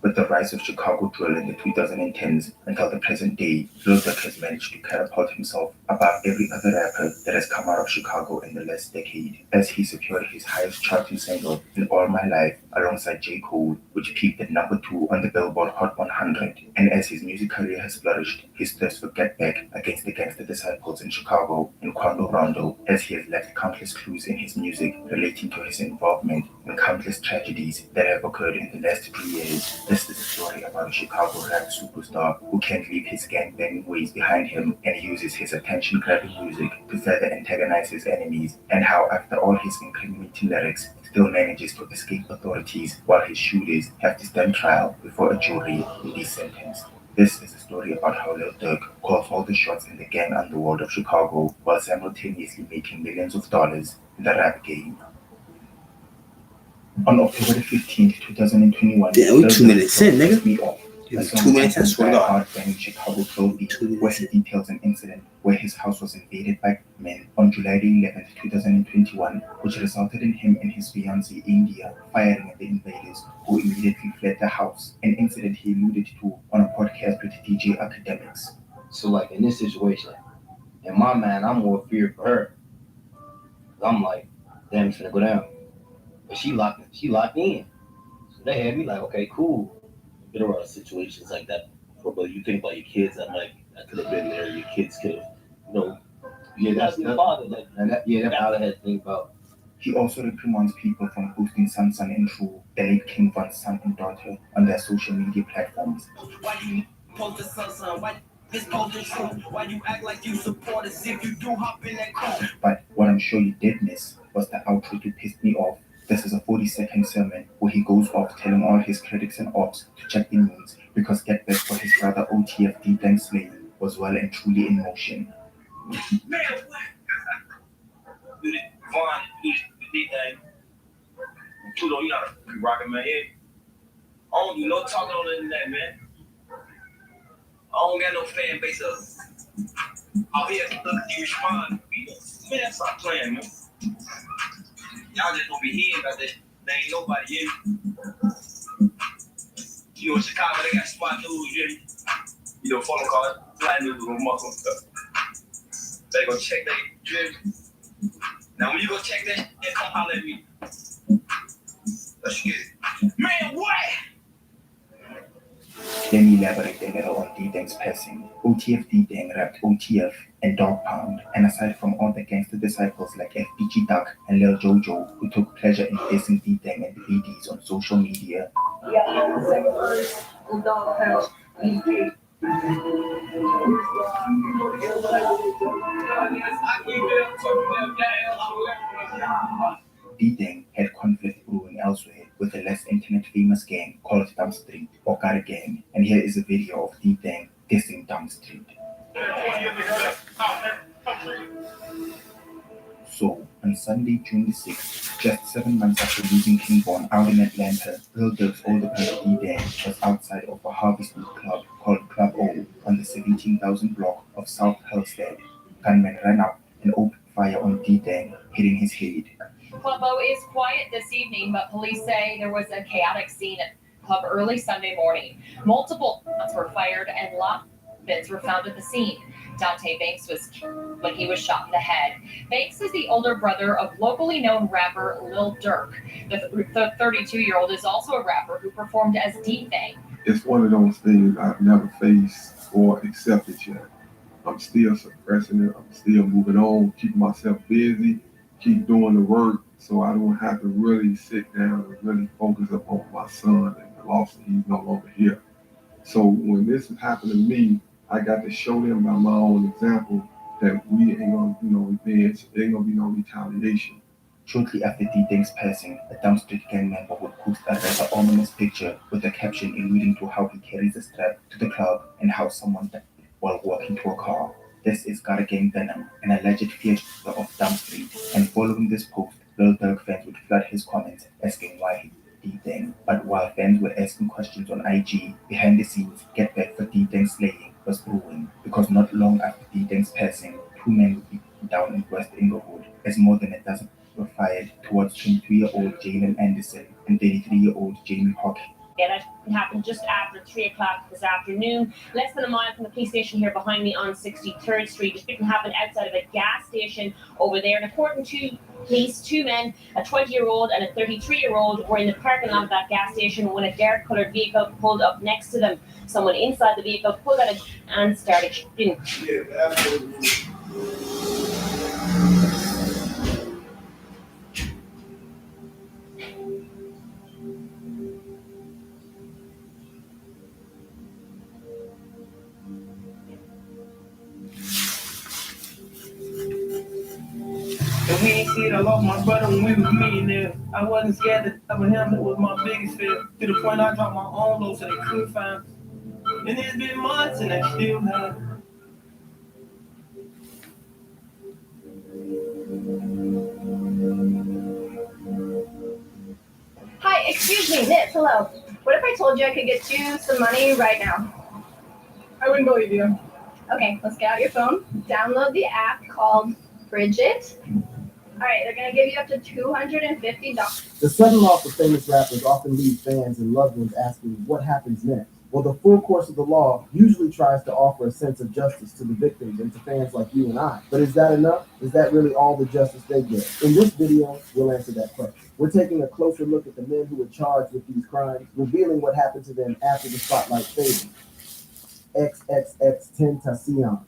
With the rise of Chicago drill in the 2010s until the present day, Lil Durk has managed to catapult himself above every other rapper that has come out of Chicago in the last decade, as he secured his highest charting single in All My Life alongside J. Cole, which peaked at number 2 on the Billboard Hot 100. And as his music career has flourished, his thirst for get back against the gangster disciples in Chicago and Quando Rondo, as he has left countless clues in his music relating to his involvement in countless tragedies that have occurred in the last 3 years. This is a story about a Chicago rap superstar who can't leave his gang-banging ways behind him and uses his attention-grabbing music to further antagonize his enemies, and how after all his incriminating lyrics, still manages to escape authorities while his shooters have to stand trial before a jury and be sentenced. This is a story about how Lil Durk calls all the shots in the gang underworld of Chicago while simultaneously making millions of dollars in the rap game. On October 15th, 2021, damn, we 2 minutes in, nigga. It was 2 minutes in, swear to God. Chicago Clothing, where he details an incident where his house was invaded by men on July 11th, 2021, which resulted in him and his fiancée India firing at the invaders, who immediately fled the house, an incident he alluded to on a podcast with DJ Academics. So like in this situation, in my mind, I'm more feared for her. I'm like, damn, it's gonna go down. But she locked in. So they had me like, okay, cool. Been around situations like that before, but you think about your kids. I'm like, I could have been there. Your kids could have, that's your father. That's all I had to think about. He also reprimands people from posting Sun and True, the late King Von's son and daughter, on their social media platforms. Why you post the Sun? Why this post is true? Why you act like you support us if you do hop in that car? But what I'm sure you did miss was the outro to Pissed Me Off. This is a 40-second sermon where he goes off telling all his critics and ops to check the news because Get Back for his brother OTF D-Tank slaying was well and truly in motion. Man, what? Vaughn, do the D-Tank. Pluto, you gotta be rocking my head. I don't do no talking on the internet, man. I don't got no fan base out here. Look, you respond. Man, stop playing, man. Y'all just gonna be here about that. There ain't nobody in. You know, in Chicago, they got spot news, you know, phone calls, flat news with muscle stuff. They go check that drip. Now, when you go check that, then come holler at me. Let's get it. Man, what? Let me elaborate a little on D-Tank's passing. OTF D-Tank rapped OTF and Dog Pound, and aside from all the gangster disciples like FBG Duck and Lil Jojo, who took pleasure in dissing D-Tank and the BDs on social media. D-Tank had conflict brewing elsewhere with a less internet-famous gang called Dumb Street or Got a Gang, and here is a video of D-Tank dissing Dumb Street. So, on Sunday, June the 6th, just 7 months after losing King Von out in Atlanta, Lil Durk's older brother D-Tank was outside of a Harvest Mood club called Club O on the 17,000 block of South Hempstead. Gunmen ran up and opened fire on D-Tank, hitting his head. Club O is quiet this evening, but police say there was a chaotic scene at nightclub early Sunday morning. Multiple shots were fired and locked bits were found at the scene. Dante Banks was killed when he was shot in the head. Banks is the older brother of locally known rapper Lil Durk. The 32-year-old is also a rapper who performed as D-Thang. It's one of those things I've never faced or accepted yet. I'm still suppressing it. I'm still moving on, keeping myself busy, keep doing the work so I don't have to really sit down and really focus upon my son and the loss that he's no longer here. So when this happened to me, I got to show them by my own example that we ain't gonna do no revenge, there ain't gonna be no retaliation. Shortly after D-Thang's passing, a Dam Street gang member would post a rather ominous picture with a caption alluding to how he carries a strap to the club and how someone died while walking to a car. This is Gotta Gang Venom, an alleged feature of Dam Street, and following this post, Lil Durk fans would flood his comments asking why he D-Thang. But while fans were asking questions on IG, behind the scenes, get back for D-Thang's slaying was brewing, because not long after D-Thang's passing, 2 men would be down in West Inglewood as more than a dozen were fired towards 23-year-old Jalen Anderson and 33-year-old Jamie Hawk. Yeah, that happened just after 3 o'clock this afternoon, less than a mile from the police station here behind me on 63rd Street. The shooting happened outside of a gas station over there, and according to police, 2 men, a 20-year-old and a 33-year-old, were in the parking lot of that gas station when a dark-colored vehicle pulled up next to them. Someone inside the vehicle pulled out a gun and started shooting. And we ain't see it, I lost my brother when we was millionaires. I wasn't scared to die with him, that was my biggest fear. To the point I dropped my own low so they couldn't find us. And it's been months and they still have. Hi, excuse me, Nip, hello. What if I told you I could get you some money right now? I wouldn't believe you. Okay, let's get out your phone, download the app called Bridget. All right, they're gonna give you up to $250. The sudden loss of famous rappers often leaves fans and loved ones asking, what happens next? Well, the full course of the law usually tries to offer a sense of justice to the victims and to fans like you and I. But is that enough? Is that really all the justice they get? In this video, we'll answer that question. We're taking a closer look at the men who were charged with these crimes, revealing what happened to them after the spotlight faded. XXX-Tentacion.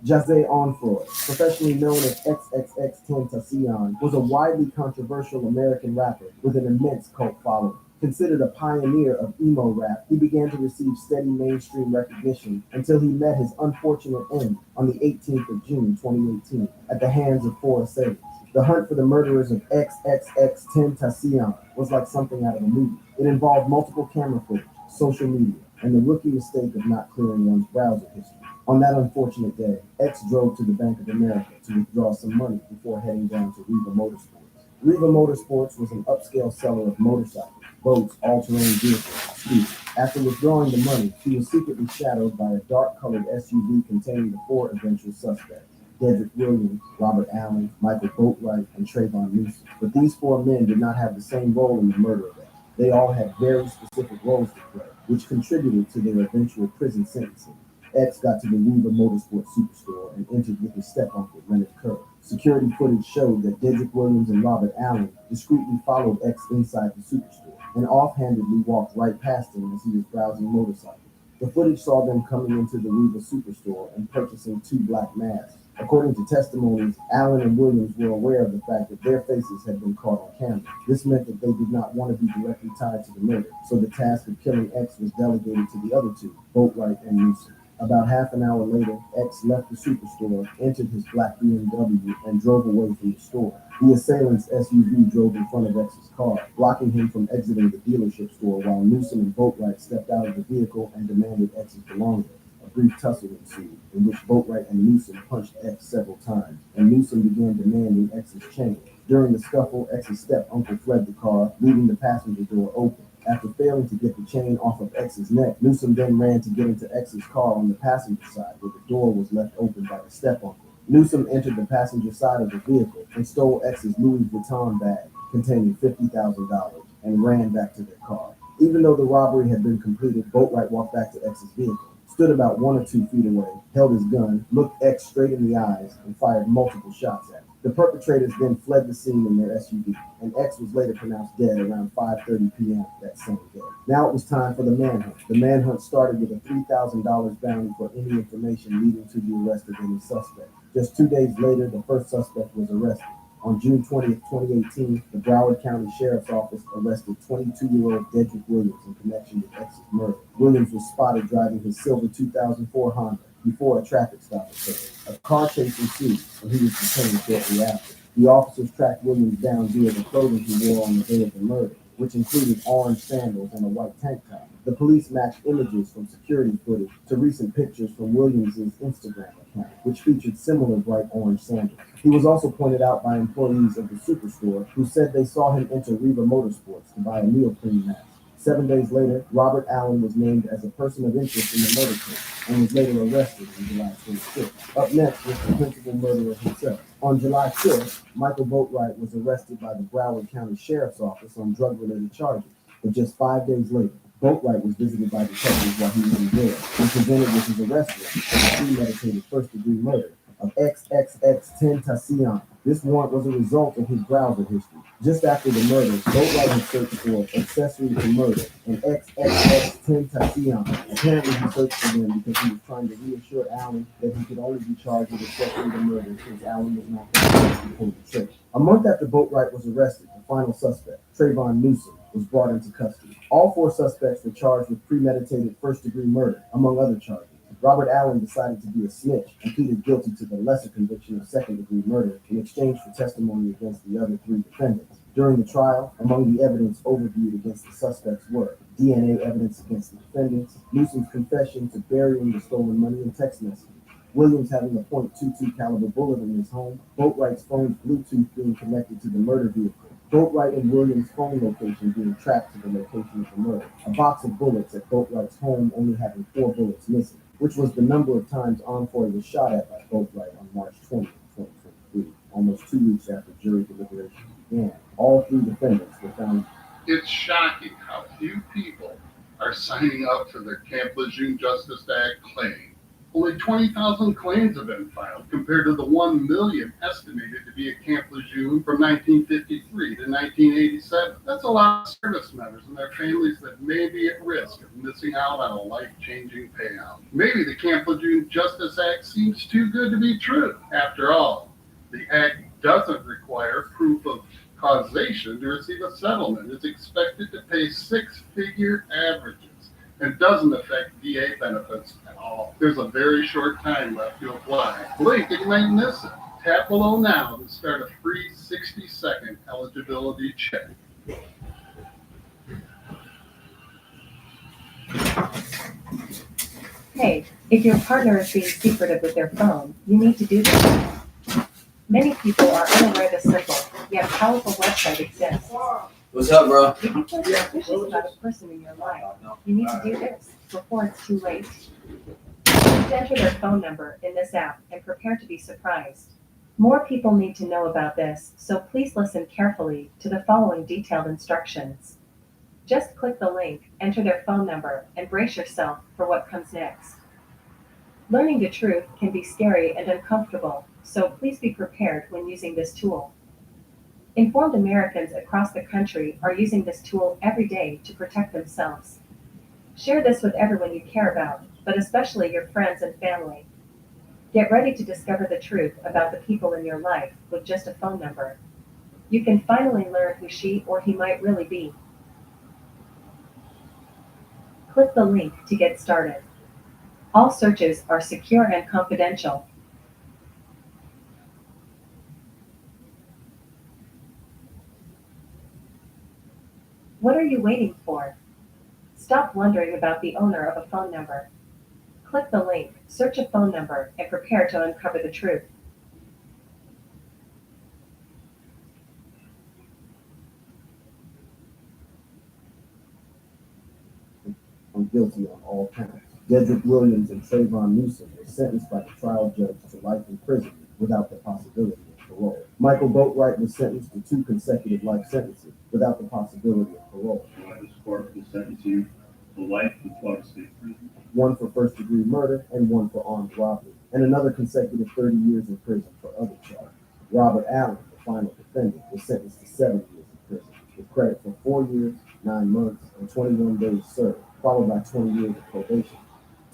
Jose Onfroy, professionally known as XXX-Tentacion, was a widely controversial American rapper with an immense cult following. Considered a pioneer of emo rap, he began to receive steady mainstream recognition until he met his unfortunate end on the 18th of June 2018 at the hands of 4 assailants. The hunt for the murderers of XXX-Tentacion was like something out of a movie. It involved multiple camera footage, social media, and the rookie mistake of not clearing one's browser history. On that unfortunate day, X drove to the Bank of America to withdraw some money before heading down to Riva Motorsports. Riva Motorsports was an upscale seller of motorcycles, boats, all-terrain vehicles. After withdrawing the money, he was secretly shadowed by a dark-colored SUV containing the 4 eventual suspects: Dedrick Williams, Robert Allen, Michael Boatwright, and Trayvon Newsom. But these 4 men did not have the same role in the murder of X. They all had very specific roles to play, which contributed to their eventual prison sentencing. X got to the Riva Motorsports superstore and entered with his step-uncle, Leonard Kerr. Security footage showed that Dedrick Williams and Robert Allen discreetly followed X inside the superstore and offhandedly walked right past him as he was browsing motorcycles. The footage saw them coming into the Riva superstore and purchasing 2 black masks. According to testimonies, Allen and Williams were aware of the fact that their faces had been caught on camera. This meant that they did not want to be directly tied to the murder, so the task of killing X was delegated to the other 2, Boatwright and Newsom. About half an hour later, X left the superstore, entered his black BMW, and drove away from the store. The assailant's SUV drove in front of X's car, blocking him from exiting the dealership store while Newsom and Boatwright stepped out of the vehicle and demanded X's belongings. A brief tussle ensued, in which Boatwright and Newsom punched X several times, and Newsom began demanding X's change. During the scuffle, X's step-uncle fled the car, leaving the passenger door open. After failing to get the chain off of X's neck, Newsom then ran to get into X's car on the passenger side, where the door was left open by the step-uncle. Newsom entered the passenger side of the vehicle and stole X's Louis Vuitton bag containing $50,000 and ran back to their car. Even though the robbery had been completed, Boatwright walked back to X's vehicle, stood about 1 or 2 feet away, held his gun, looked X straight in the eyes, and fired multiple shots at him. The perpetrators then fled the scene in their SUV, and X was later pronounced dead around 5:30 p.m. that same day. Now it was time for the manhunt. The manhunt started with a $3,000 bounty for any information leading to the arrest of any suspect. Just 2 days later, the first suspect was arrested. On June 20th, 2018, the Broward County Sheriff's Office arrested 22-year-old Dedrick Williams in connection with X's murder. Williams was spotted driving his silver 2004 Honda before a traffic stop occurred. A car chase ensued, and he was detained shortly after. The officers tracked Williams down via the clothing he wore on the day of the murder, which included orange sandals and a white tank top. The police matched images from security footage to recent pictures from Williams' Instagram account, which featured similar bright orange sandals. He was also pointed out by employees of the superstore who said they saw him enter Reva Motorsports to buy a neoprene mask. 7 days later, Robert Allen was named as a person of interest in the murder case and was later arrested on July 26th. Up next was the principal murderer himself. On July 5th, Michael Boatwright was arrested by the Broward County Sheriff's Office on drug-related charges. But just 5 days later, Boatwright was visited by detectives while he was in jail and presented with his arrest warrant for the premeditated first-degree murder of XXX-Tentacion. This warrant was a result of his browser history. Just after the murder, Boatwright had searched for accessory to murder and XXX-Tentacion. Apparently, he searched for them because he was trying to reassure Allen that he could only be charged with accessory to murder since Allen was not going to pull the trigger. A month after Boatwright was arrested, the final suspect, Trayvon Newsom, was brought into custody. All 4 suspects were charged with premeditated first-degree murder, among other charges. Robert Allen decided to be a snitch and pleaded guilty to the lesser conviction of second-degree murder in exchange for testimony against the other 3 defendants. During the trial, among the evidence overviewed against the suspects were DNA evidence against the defendants, Newsom's confession to burying the stolen money in text messages, Williams having a .22 caliber bullet in his home, Boatwright's phone's Bluetooth being connected to the murder vehicle, Boatwright and Williams' phone location being tracked to the location of the murder, a box of bullets at Boatwright's home only having 4 bullets missing, which was the number of times Envoy was shot at by Boatwright on March 20th, 2023, almost 2 weeks after jury deliberations began. All 3 defendants were found. It's shocking how few people are signing up for the Camp Lejeune Justice Act claim. Only 20,000 claims have been filed compared to the 1 million estimated to be at Camp Lejeune from 1953 to 1987. That's a lot of service members and their families that may be at risk of missing out on a life-changing payout. Maybe the Camp Lejeune Justice Act seems too good to be true. After all, the Act doesn't require proof of causation to receive a settlement. It's expected to pay 6-figure averages and doesn't affect VA benefits at all. There's a very short time left to apply. Blink and you might miss it. Tap below now to start a free 60-second eligibility check. Hey, if your partner is being secretive with their phone, you need to do this. Many people are unaware this simple, yet powerful website exists. What's up, bro? If you feel suspicious about a person in your life, you need to do this before it's too late. Just enter their phone number in this app and prepare to be surprised. More people need to know about this, so please listen carefully to the following detailed instructions. Just click the link, enter their phone number, and brace yourself for what comes next. Learning the truth can be scary and uncomfortable, so please be prepared when using this tool. Informed Americans across the country are using this tool every day to protect themselves. Share this with everyone you care about, but especially your friends and family. Get ready to discover the truth about the people in your life with just a phone number. You can finally learn who she or he might really be. Click the link to get started. All searches are secure and confidential. What are you waiting for? Stop wondering about the owner of a phone number. Click the link, search a phone number, and prepare to uncover the truth. I'm guilty on all counts. Dedrick Williams and Trayvon Newsom were sentenced by the trial judge to life in prison without the possibility of parole. Michael Boatwright was sentenced to 2 consecutive life sentences without the possibility of parole. This court will sentence you to life in Florida State Prison. 1 for first-degree murder and 1 for armed robbery, and another consecutive 30 years in prison for other charges. Robert Allen, the final defendant, was sentenced to 7 years in prison, with credit for 4 years, 9 months, and 21 days served, followed by 20 years of probation.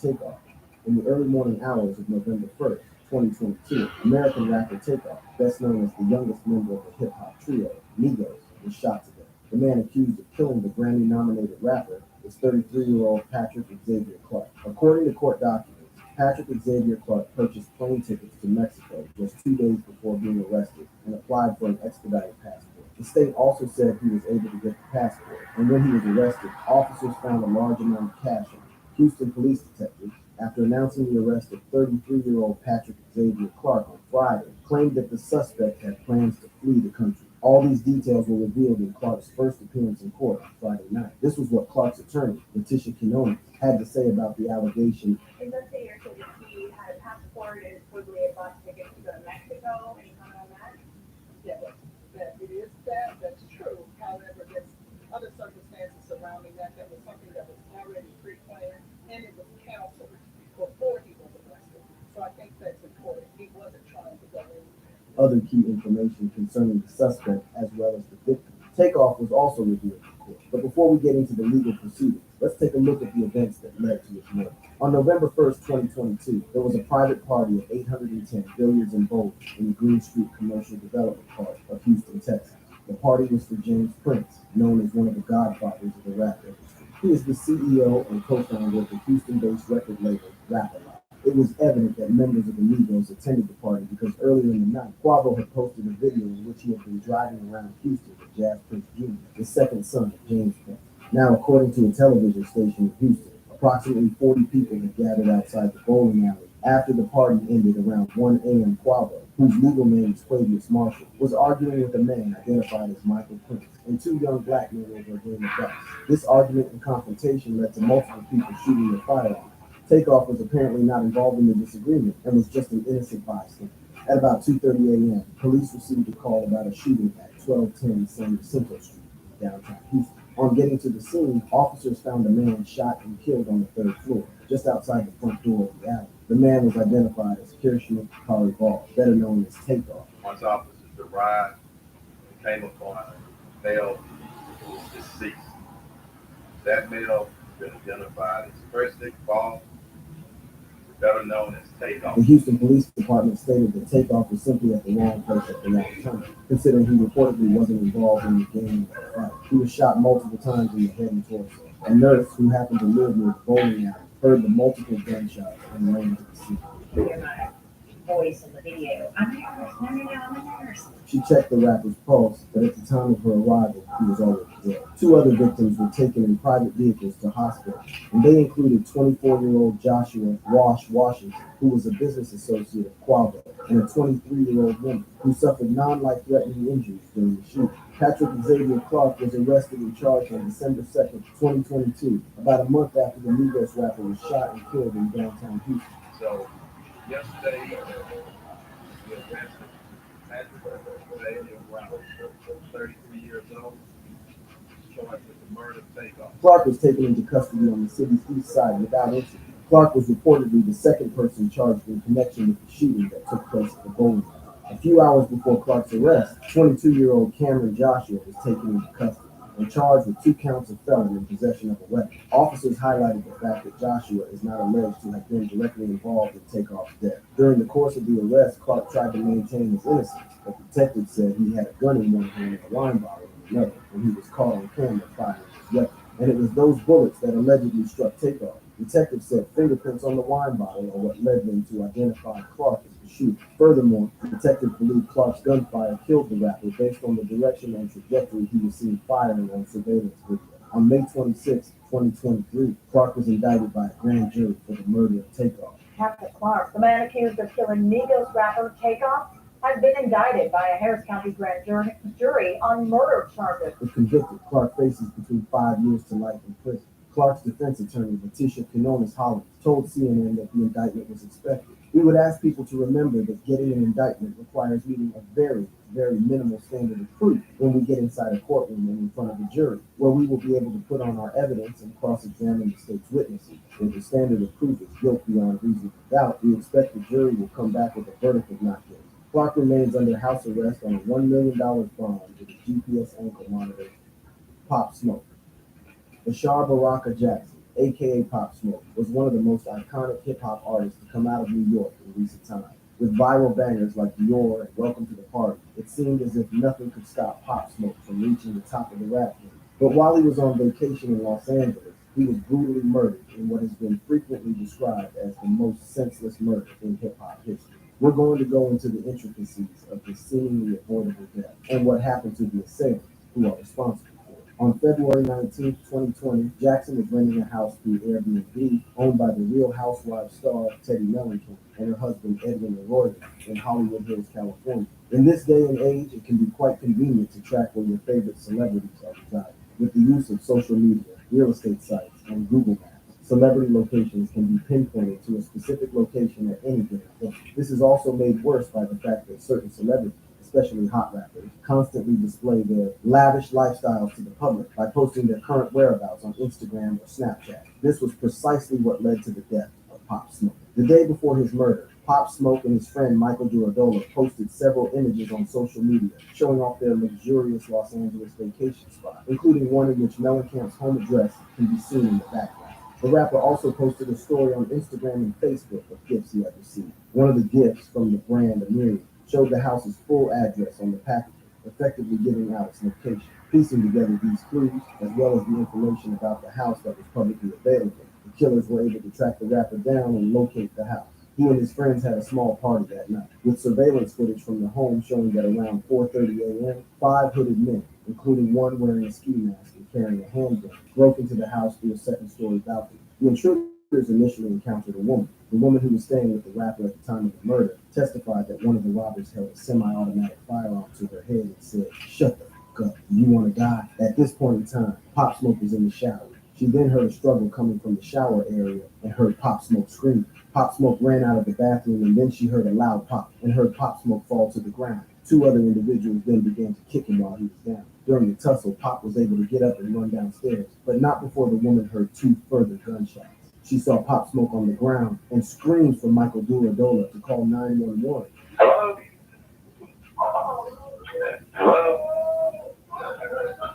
Takeoff. In the early morning hours of November 1st, 2022, American rapper Takeoff, best known as the youngest member of the hip-hop trio, Migos, was shot to death. The man accused of killing the Grammy-nominated rapper is 33-year-old Patrick Xavier Clark. According to court documents, Patrick Xavier Clark purchased plane tickets to Mexico just 2 days before being arrested and applied for an expedited passport. The state also said he was able to get the passport, and when he was arrested, officers found a large amount of cash on him. Houston police detectives, after announcing the arrest of 33-year-old Patrick Xavier Clark on Friday, claimed that the suspect had plans to flee the country. All these details were revealed in Clark's first appearance in court on Friday night. This was what Clark's attorney, Letitia Quinones, had to say about the allegation. Investigators said that he had a passport and supposedly had bought tickets to go to Mexico. Any comment on that? Yeah, that it is that's true. However, there's other circumstances surrounding that. That was something that was already pre-planned, and it was counseled before he was arrested. So I think that's important. He wasn't trying to go in. Other key information concerning the suspect as well as the victim. Takeoff was also revealed in court. But before we get into the legal proceedings, let's take a look at the events that led to his murder. On November 1st, 2022, there was a private party at 810 Billiards and Bowls in the Green Street Commercial Development Park of Houston, Texas. The party was for James Prince, known as one of the godfathers of the rap industry. He is the CEO and co-founder of the Houston-based record label Ahaha. It was evident that members of the Migos attended the party because earlier in the night, Quavo had posted a video in which he had been driving around Houston with Jazz Prince Jr., the second son of James Prince. Now, according to a television station in Houston, approximately 40 people had gathered outside the bowling alley after the party ended around 1 a.m. Quavo, whose legal name is Quavius Marshall, was arguing with a man identified as Michael Prince and 2 young black men over a game of dice. This argument and confrontation led to multiple people shooting their firearms. Takeoff was apparently not involved in the disagreement and was just an innocent bystander. At about 2:30 a.m., police received a call about a shooting at 1210 San Jacinto Street in downtown Houston. On getting to the scene, officers found a man shot and killed on the 3rd floor, just outside the front door of the alley. The man was identified as Cheatinq Ball, better known as Takeoff. Once officers arrived, they came upon a male who was deceased. That male has been identified as Cheatinq Ball, better known as Takeoff. The Houston Police Department stated that Takeoff was simply at the wrong place at the wrong time, considering he reportedly wasn't involved in the game or the fight. He was shot multiple times in the head and torso. A nurse who happened to live near the bowling alley heard the multiple gunshots and ran to the scene. Voice in the video. I'm a nurse. She checked the rapper's pulse, but at the time of her arrival, he was already dead. 2 other victims were taken in private vehicles to hospital, and they included 24-year-old Joshua Washington, who was a business associate of Quavo, and a 23-year-old woman who suffered non-life-threatening injuries during the shooting. Patrick Xavier Clark was arrested and charged on December 2nd, 2022, about a month after the Migos rapper was shot and killed in downtown Houston. So, yesterday evening, we arrested Patrick Xavier Clark, 33 years old, charged with the murder of Takeoff. Clark was taken into custody on the city's east side without incident. Clark was reportedly the second person charged in connection with the shooting that took place at the bowling alley. A few hours before Clark's arrest, 22-year-old Cameron Joshua was taken into custody and charged with 2 counts of felon in possession of a weapon. Officers highlighted the fact that Joshua is not alleged to have been directly involved in Takeoff's death. During the course of the arrest, Clark tried to maintain his innocence, but detectives said he had a gun in one hand and a wine bottle in another, and he was caught on camera firing his weapon. And it was those bullets that allegedly struck Takeoff. Detectives said fingerprints on the wine bottle are what led them to identify Clark as the shooter. Furthermore, detectives believe Clark's gunfire killed the rapper based on the direction and trajectory he was seen firing on surveillance video. On May 26, 2023, Clark was indicted by a grand jury for the murder of Takeoff. Patrick Clark, the man accused of killing Migos rapper Takeoff, has been indicted by a Harris County grand jury on murder charges. If convicted, Clark faces between 5 years to life in prison. Clark's defense attorney, Letitia Quinones told CNN that the indictment was expected. We would ask people to remember that getting an indictment requires meeting a very, very minimal standard of proof when we get inside a courtroom and in front of a jury, where we will be able to put on our evidence and cross-examine the state's witnesses. If the standard of proof is guilt beyond reasonable doubt, we expect the jury will come back with a verdict of not guilty. Clark remains under house arrest on a $1 million bond with a GPS ankle monitor. Pop Smoke. Bashar Baraka Jackson, aka Pop Smoke, was one of the most iconic hip-hop artists to come out of New York in recent times. With viral bangers like Dior and Welcome to the Party, it seemed as if nothing could stop Pop Smoke from reaching the top of the rap game. But while he was on vacation in Los Angeles, he was brutally murdered in what has been frequently described as the most senseless murder in hip-hop history. We're going to go into the intricacies of this seemingly avoidable death and what happened to the assailants who are responsible. On February 19, 2020, Jackson was renting a house through Airbnb owned by the Real Housewives star Teddy Mellencamp and her husband Edwin Arroyo in Hollywood Hills, California. In this day and age, it can be quite convenient to track where your favorite celebrities are residing. With the use of social media, real estate sites, and Google Maps, celebrity locations can be pinpointed to a specific location at any given point. This is also made worse by the fact that certain celebrities, especially hot rappers, constantly display their lavish lifestyles to the public by posting their current whereabouts on Instagram or Snapchat. This was precisely what led to the death of Pop Smoke. The day before his murder, Pop Smoke and his friend Michael Duradola posted several images on social media showing off their luxurious Los Angeles vacation spot, including one in which Mellencamp's home address can be seen in the background. The rapper also posted a story on Instagram and Facebook of gifts he had received. One of the gifts from the brand Amiri showed the house's full address on the packaging, effectively giving out its location. Piecing together these clues, as well as the information about the house that was publicly available, the killers were able to track the rapper down and locate the house. He and his friends had a small party that night, with surveillance footage from the home showing that around 4:30 a.m., 5 hooded men, including one wearing a ski mask and carrying a handgun, broke into the house through a second-story balcony. The intruders initially encountered a woman. The woman who was staying with the rapper at the time of the murder testified that one of the robbers held a semi-automatic firearm to her head and said, "Shut the fuck up. You want to die?" At this point in time, Pop Smoke was in the shower. She then heard a struggle coming from the shower area and heard Pop Smoke scream. Pop Smoke ran out of the bathroom and then she heard a loud pop and heard Pop Smoke fall to the ground. 2 other individuals then began to kick him while he was down. During the tussle, Pop was able to get up and run downstairs, but not before the woman heard 2 further gunshots. She saw Pop Smoke on the ground and screamed for Michael Duradola to call 911. Hello? Hello?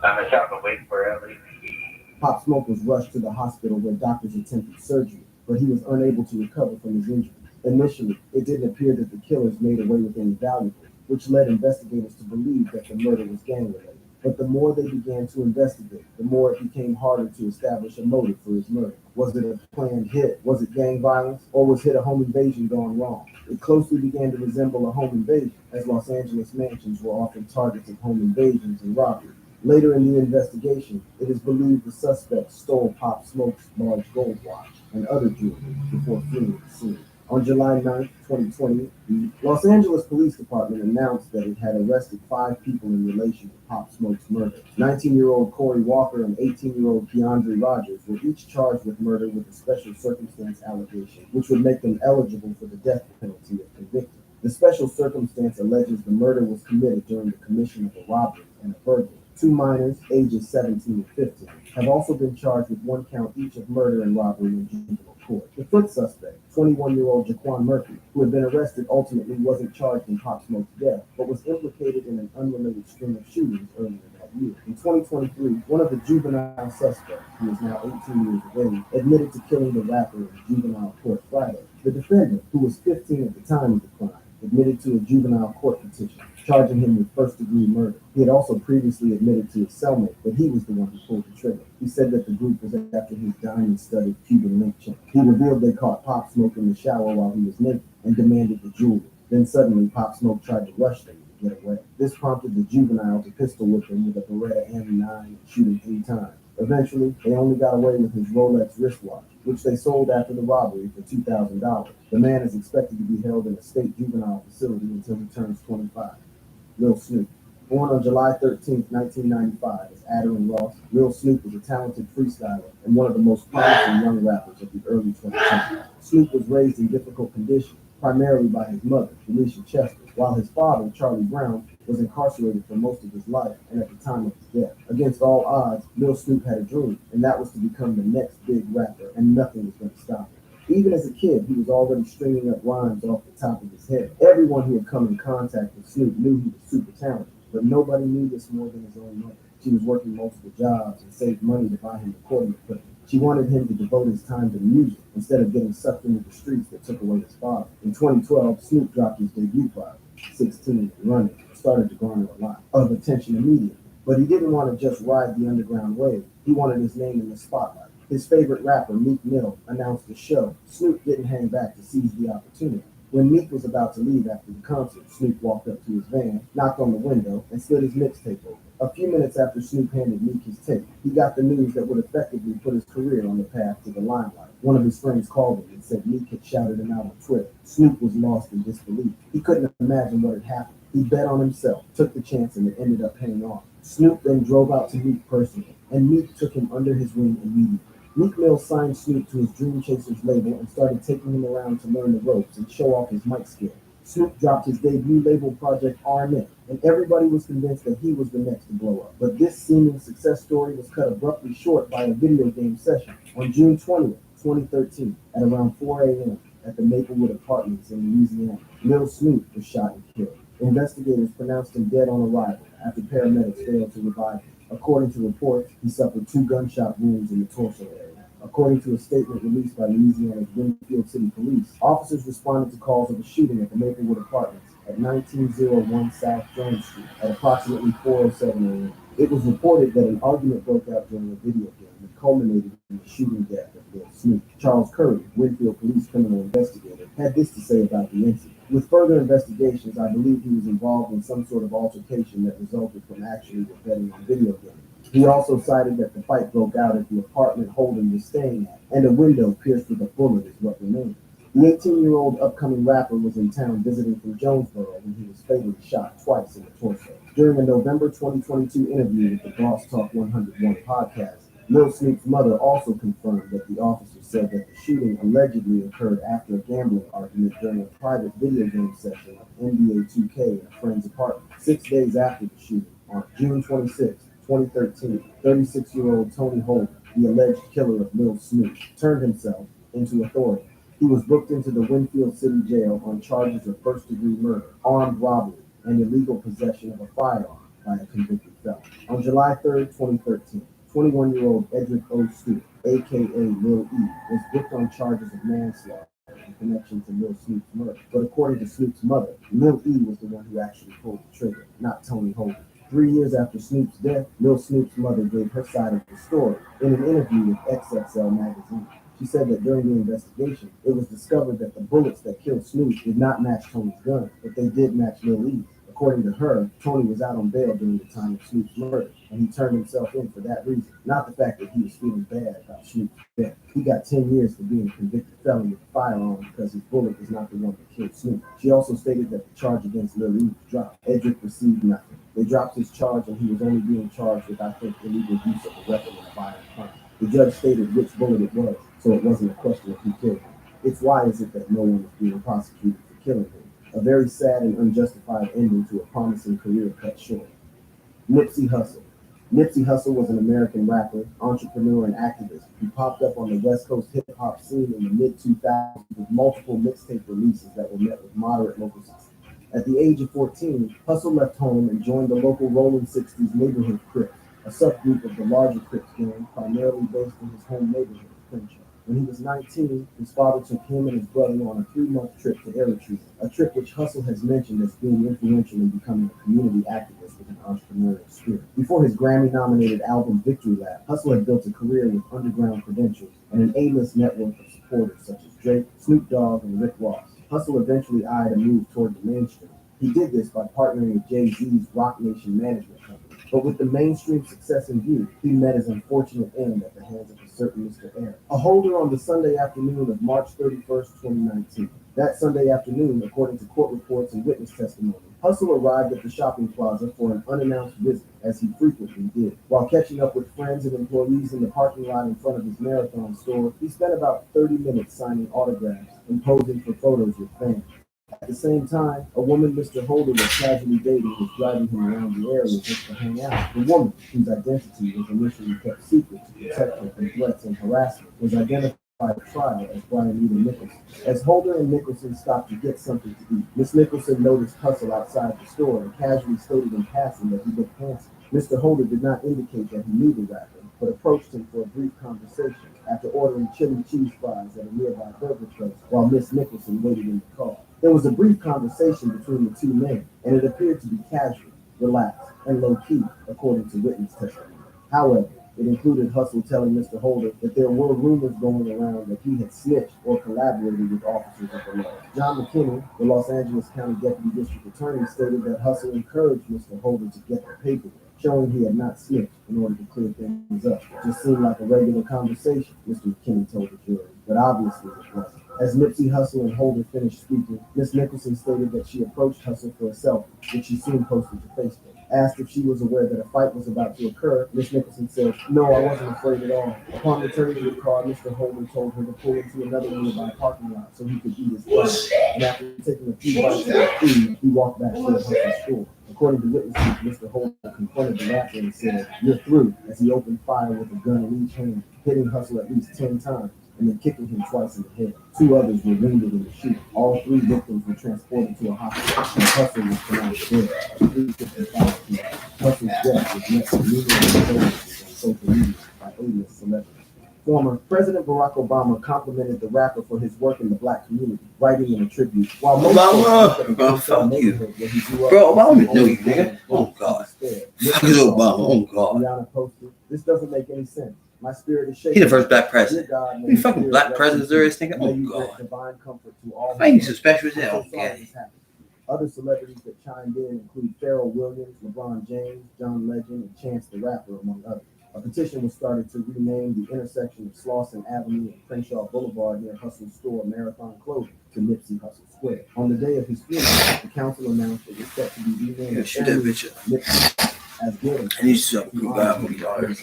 I'm a shop waiting for Ellie. Pop Smoke was rushed to the hospital where doctors attempted surgery, but he was unable to recover from his injuries. Initially, it didn't appear that the killers made away with any valuables, which led investigators to believe that the murder was gang-related. But the more they began to investigate, the more it became harder to establish a motive for his murder. Was it a planned hit? Was it gang violence? Or was it a home invasion gone wrong? It closely began to resemble a home invasion, as Los Angeles mansions were often targets of home invasions and robberies. Later in the investigation, it is believed the suspect stole Pop Smoke's large gold watch and other jewelry before fleeing the scene. On July 9, 2020, the Los Angeles Police Department announced that it had arrested 5 people in relation to Pop Smoke's murder. 19-year-old Corey Walker and 18-year-old Keandre Rogers were each charged with murder with a special circumstance allegation, which would make them eligible for the death penalty if convicted. The special circumstance alleges the murder was committed during the commission of a robbery and a burglary. 2 minors, ages 17 and 15, have also been charged with 1 count each of murder and robbery in juvenile court. The 5th suspect, 21-year-old Jaquan Murphy, who had been arrested, ultimately wasn't charged in Pop Smoke's death, but was implicated in an unrelated string of shootings earlier that year. In 2023, one of the juvenile suspects, who is now 18 years of age, admitted to killing the rapper in juvenile court Friday. The defendant, who was 15 at the time of the crime, admitted to a juvenile court petition, charging him with first-degree murder. He had also previously admitted to his cellmate that he was the one who pulled the trigger. He said that the group was after his diamond-studded Cuban link chain. He revealed they caught Pop Smoke in the shower while he was naked and demanded the jewelry. Then suddenly, Pop Smoke tried to rush them to get away. This prompted the juvenile to pistol whip him with a Beretta M9 and shoot him 3 times. Eventually, they only got away with his Rolex wristwatch, which they sold after the robbery for $2,000. The man is expected to be held in a state juvenile facility until he turns 25. Lil Snoop. Born on July 13, 1995, as Adderley Ross, Lil Snoop is a talented freestyler and one of the most promising young rappers of the early 2010s. Snoop was raised in difficult conditions primarily by his mother, Felicia Chester, while his father, Charlie Brown, was incarcerated for most of his life and at the time of his death. Against all odds, Lil Snoop had a dream, and that was to become the next big rapper, and nothing was going to stop him. Even as a kid, he was already stringing up rhymes off the top of his head. Everyone who had come in contact with Snoop knew he was super talented, but nobody knew this more than his own mother. She was working multiple jobs and saved money to buy him recording equipment. She wanted him to devote his time to music instead of getting sucked into the streets that took away his father. In 2012, Snoop dropped his debut project, 16 and Running, started to garner a lot of attention immediately. But he didn't want to just ride the underground wave. He wanted his name in the spotlight. His favorite rapper, Meek Mill, announced the show. Snoop didn't hang back to seize the opportunity. When Meek was about to leave after the concert, Snoop walked up to his van, knocked on the window, and slid his mixtape over. A few minutes after Snoop handed Meek his tape, he got the news that would effectively put his career on the path to the limelight. One of his friends called him and said Meek had shouted him out on Twitter. Snoop was lost in disbelief. He couldn't imagine what had happened. He bet on himself, took the chance, and it ended up paying off. Snoop then drove out to Meek personally, and Meek took him under his wing immediately. Meek Mill signed Snoop to his Dream Chasers label and started taking him around to learn the ropes and show off his mic skill. Snoop dropped his debut label project RMN, and everybody was convinced that he was the next to blow up. But this seeming success story was cut abruptly short by a video game session on June 20th, 2013, at around 4 a.m. at the Maplewood Apartments in Louisiana. Lil Snoop was shot and killed. Investigators pronounced him dead on arrival after paramedics failed to revive him. According to reports, he suffered 2 gunshot wounds in the torso area. According to a statement released by Louisiana's Winfield City Police, officers responded to calls of a shooting at the Maplewood Apartments at 1901 South Jones Street at approximately 4:07 a.m. It was reported that an argument broke out during a video game that culminated in the shooting death of Lil Snoop. Charles Curry, Winfield Police criminal investigator, had this to say about the incident. With further investigations, I believe he was involved in some sort of altercation that resulted from actually betting on video games. He also cited that the fight broke out at the apartment Holden was staying at, and a window pierced with a bullet is what remained. The 18-year-old upcoming rapper was in town visiting from Jonesboro when he was fatally shot twice in the torso. During a November 2022 interview with the Boss Talk 101 podcast, Lil Snoop's mother also confirmed that the officer said that the shooting allegedly occurred after a gambling argument during a private video game session of NBA 2K in a friend's apartment. 6 days after the shooting, on June 26, 2013, 36-year-old Tony Holden, the alleged killer of Lil Snoop, turned himself into authority. He was booked into the Winfield City Jail on charges of first-degree murder, armed robbery, and illegal possession of a firearm by a convicted felon. On July 3, 2013, 21-year-old Edric O. Stewart, a.k.a. Lil E, was booked on charges of manslaughter in connection to Lil Snoop's murder. But according to Snoop's mother, Lil E was the one who actually pulled the trigger, not Tony Holden. 3 years after Snoop's death, Lil Snoop's mother gave her side of the story in an interview with XXL magazine. She said that during the investigation, it was discovered that the bullets that killed Snoop did not match Tony's gun, but they did match Lil E's. According to her, Tony was out on bail during the time of Snoop's murder, and he turned himself in for that reason, not the fact that he was feeling bad about Snoop's death. He got 10 years for being a convicted felon with a firearm because his bullet was not the one that killed Snoop. She also stated that the charge against Lil E was dropped. Edric received nothing. They dropped his charge, and he was only being charged with, I think, illegal use of a weapon in a violent crime. The judge stated which bullet it was, so it wasn't a question of who killed him. It's why is it that no one is being prosecuted for killing him? A very sad and unjustified ending to a promising career cut short. Nipsey Hussle. Nipsey Hussle was an American rapper, entrepreneur, and activist who popped up on the West Coast hip-hop scene in the mid-2000s with multiple mixtape releases that were met with moderate local success. At the age of 14, Hussle left home and joined the local Rolling 60s neighborhood Crips, a subgroup of the larger Crips gang primarily based in his home neighborhood of Crenshaw. When he was 19, his father took him and his brother on a 3-month trip to Eritrea, a trip which Hussle has mentioned as being influential in becoming a community activist with an entrepreneurial spirit. Before his Grammy-nominated album Victory Lap, Hussle had built a career with underground credentials and an A-list network of supporters such as Drake, Snoop Dogg, and Rick Ross. Hussle eventually eyed a move toward the mainstream. He did this by partnering with Jay-Z's Rock Nation management company. But with the mainstream success in view, he met his unfortunate end at the hands of a certain Mr. Aaron, a holder on the Sunday afternoon of March 31st, 2019. That Sunday afternoon, according to court reports and witness testimony, Hustle arrived at the shopping plaza for an unannounced visit, as he frequently did. While catching up with friends and employees in the parking lot in front of his marathon store, he spent about 30 minutes signing autographs and posing for photos with fans. At the same time, a woman Mr. Holder was casually dating was driving him around the area just to hang out. The woman, whose identity was initially kept secret to protect her from threats and harassment, was identified at trial as Brianita Nicholson. As Holder and Nicholson stopped to get something to eat, Miss Nicholson noticed Hustle outside the store and casually stated in passing that he looked handsome. Mr. Holder did not indicate that he knew the rapper, but approached him for a brief conversation after ordering chili cheese fries at a nearby burger place while Miss Nicholson waited in the car. There was a brief conversation between the two men, and it appeared to be casual, relaxed, and low-key, according to witness testimony. However, it included Hustle telling Mr. Holder that there were rumors going around that he had snitched or collaborated with officers of the law. John McKinney, the Los Angeles County Deputy District Attorney, stated that Hustle encouraged Mr. Holder to get the paperwork, showing he had not snitched in order to clear things up. It just seemed like a regular conversation, Mr. McKinney told the jury, but obviously it wasn't. As Nipsey Hussle and Holder finished speaking, Miss Nicholson stated that she approached Hustle for a selfie, which she soon posted to Facebook. Asked if she was aware that a fight was about to occur, Miss Nicholson said, "No, I wasn't afraid at all." Upon returning to the car, Mr. Holder told her to pull into another nearby parking lot so he could eat his lunch. And after taking a few bites of his food, he walked back to the Hustle's store. According to witnesses, Mr. Holder confronted the rapper and said, "You're through," as he opened fire with a gun in each hand, hitting Hustle at least 10 times. And then kicking him twice in the head. 2 others were wounded in the shooting. All 3 victims were transported to a hospital, and Hustle was pronounced dead at 3:55 p.m. Hustle's death was met with numerous condolences on social media by alias celebrities. Former President Barack Obama complimented the rapper for his work in the black community, writing in a tribute. While most Obama, fuck you. Bro, Obama know you, nigga. Oh, God. Fuck is Obama. Oh, God. Rihanna posted, "This doesn't make any sense. My spirit is shaking." He the first black president. How many fucking black presidents there is, nigga? Oh, God. Divine comfort to all. I ain't so special as that. Oh, God. Other celebrities that chimed in include Pharrell Williams, LeBron James, John Legend, and Chance the Rapper, among others. A petition was started to rename the intersection of Slauson Avenue and Crenshaw Boulevard near Hustle's store Marathon Clothing to Nipsey Hussle Square. On the day of his funeral, the council announced it was set to be renamed Shoot that bitch up. as good. I need something to go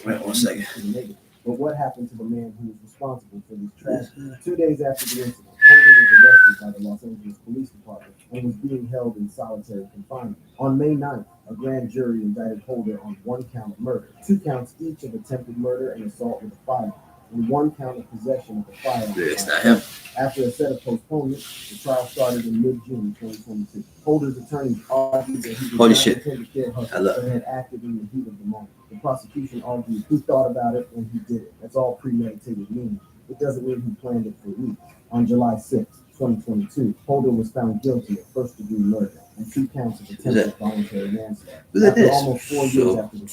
wait 1 second. But what happened to the man who was responsible for this tragedy? 2 days after the incident, Holder was arrested by the Los Angeles Police Department and was being held in solitary confinement. On May 9th, a grand jury indicted Holder on 1 count of murder, 2 counts each of attempted murder and assault with a firearm, and 1 count of possession of a firearm. It's not him. After a set of postponements, the trial started in mid-June 2022. Holder's attorneys argued that he did Holy not shit. intend to kill Hustle, but had acted in the heat of the moment. The prosecution argued he thought about it and he did it. That's all premeditated meaning. It doesn't mean he planned it for weeks. On July 6, 2022, Holder was found guilty of first-degree murder and 2 counts of attempted voluntary manslaughter. After almost 4 years after the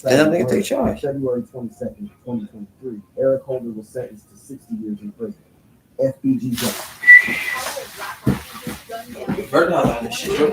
trial, on February 22nd, 2023, Eric Holder was sentenced to 60 years in prison. FBG Justice. Burn out on this shit, bro.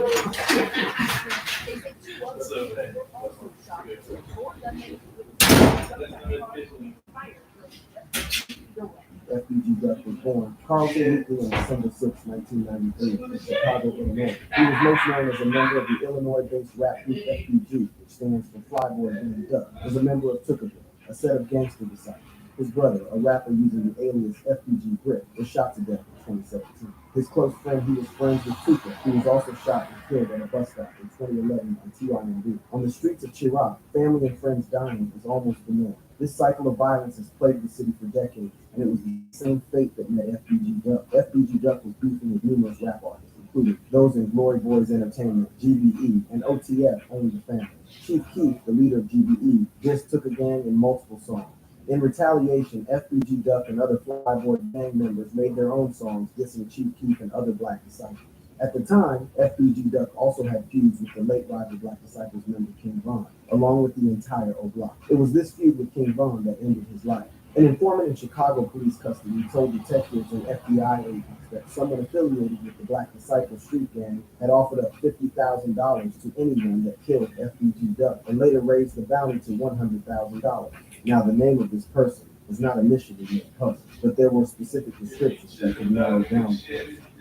FBG Duck was born Carlton Weekly on December 6, 1993 in Chicago, Illinois. He was most known as a member of the Illinois-based rap group FBG, which stands for Flyboy Being Duck, as a member of Tuckerville, a set of gangster disciples. His brother, a rapper using the alias FBG Brick, was shot to death in 2017. His close friend, he was friends with Tuka, who was also shot and killed at a bus stop in 2011 on TIMB. On the streets of Chirac, family and friends dying is almost the norm. This cycle of violence has plagued the city for decades, and it was the same fate that met FBG Duck. FBG Duck was beefing with numerous rap artists, including those in Glory Boys Entertainment, GBE, and OTF, Only the Family. Chief Keef, the leader of GBE, just took a gang in multiple songs. In retaliation, FBG Duck and other Flyboy gang members made their own songs dissing Chief Keef and other Black Disciples. At the time, FBG Duck also had feuds with the late rival Black Disciples member King Von, along with the entire O Block. It was this feud with King Von that ended his life. An informant in Chicago police custody told detectives and FBI agents that someone affiliated with the Black Disciple street gang had offered up $50,000 to anyone that killed FBG Duck and later raised the bounty to $100,000. Now, the name of this person was not initially made public, but there were specific descriptions that could narrow down.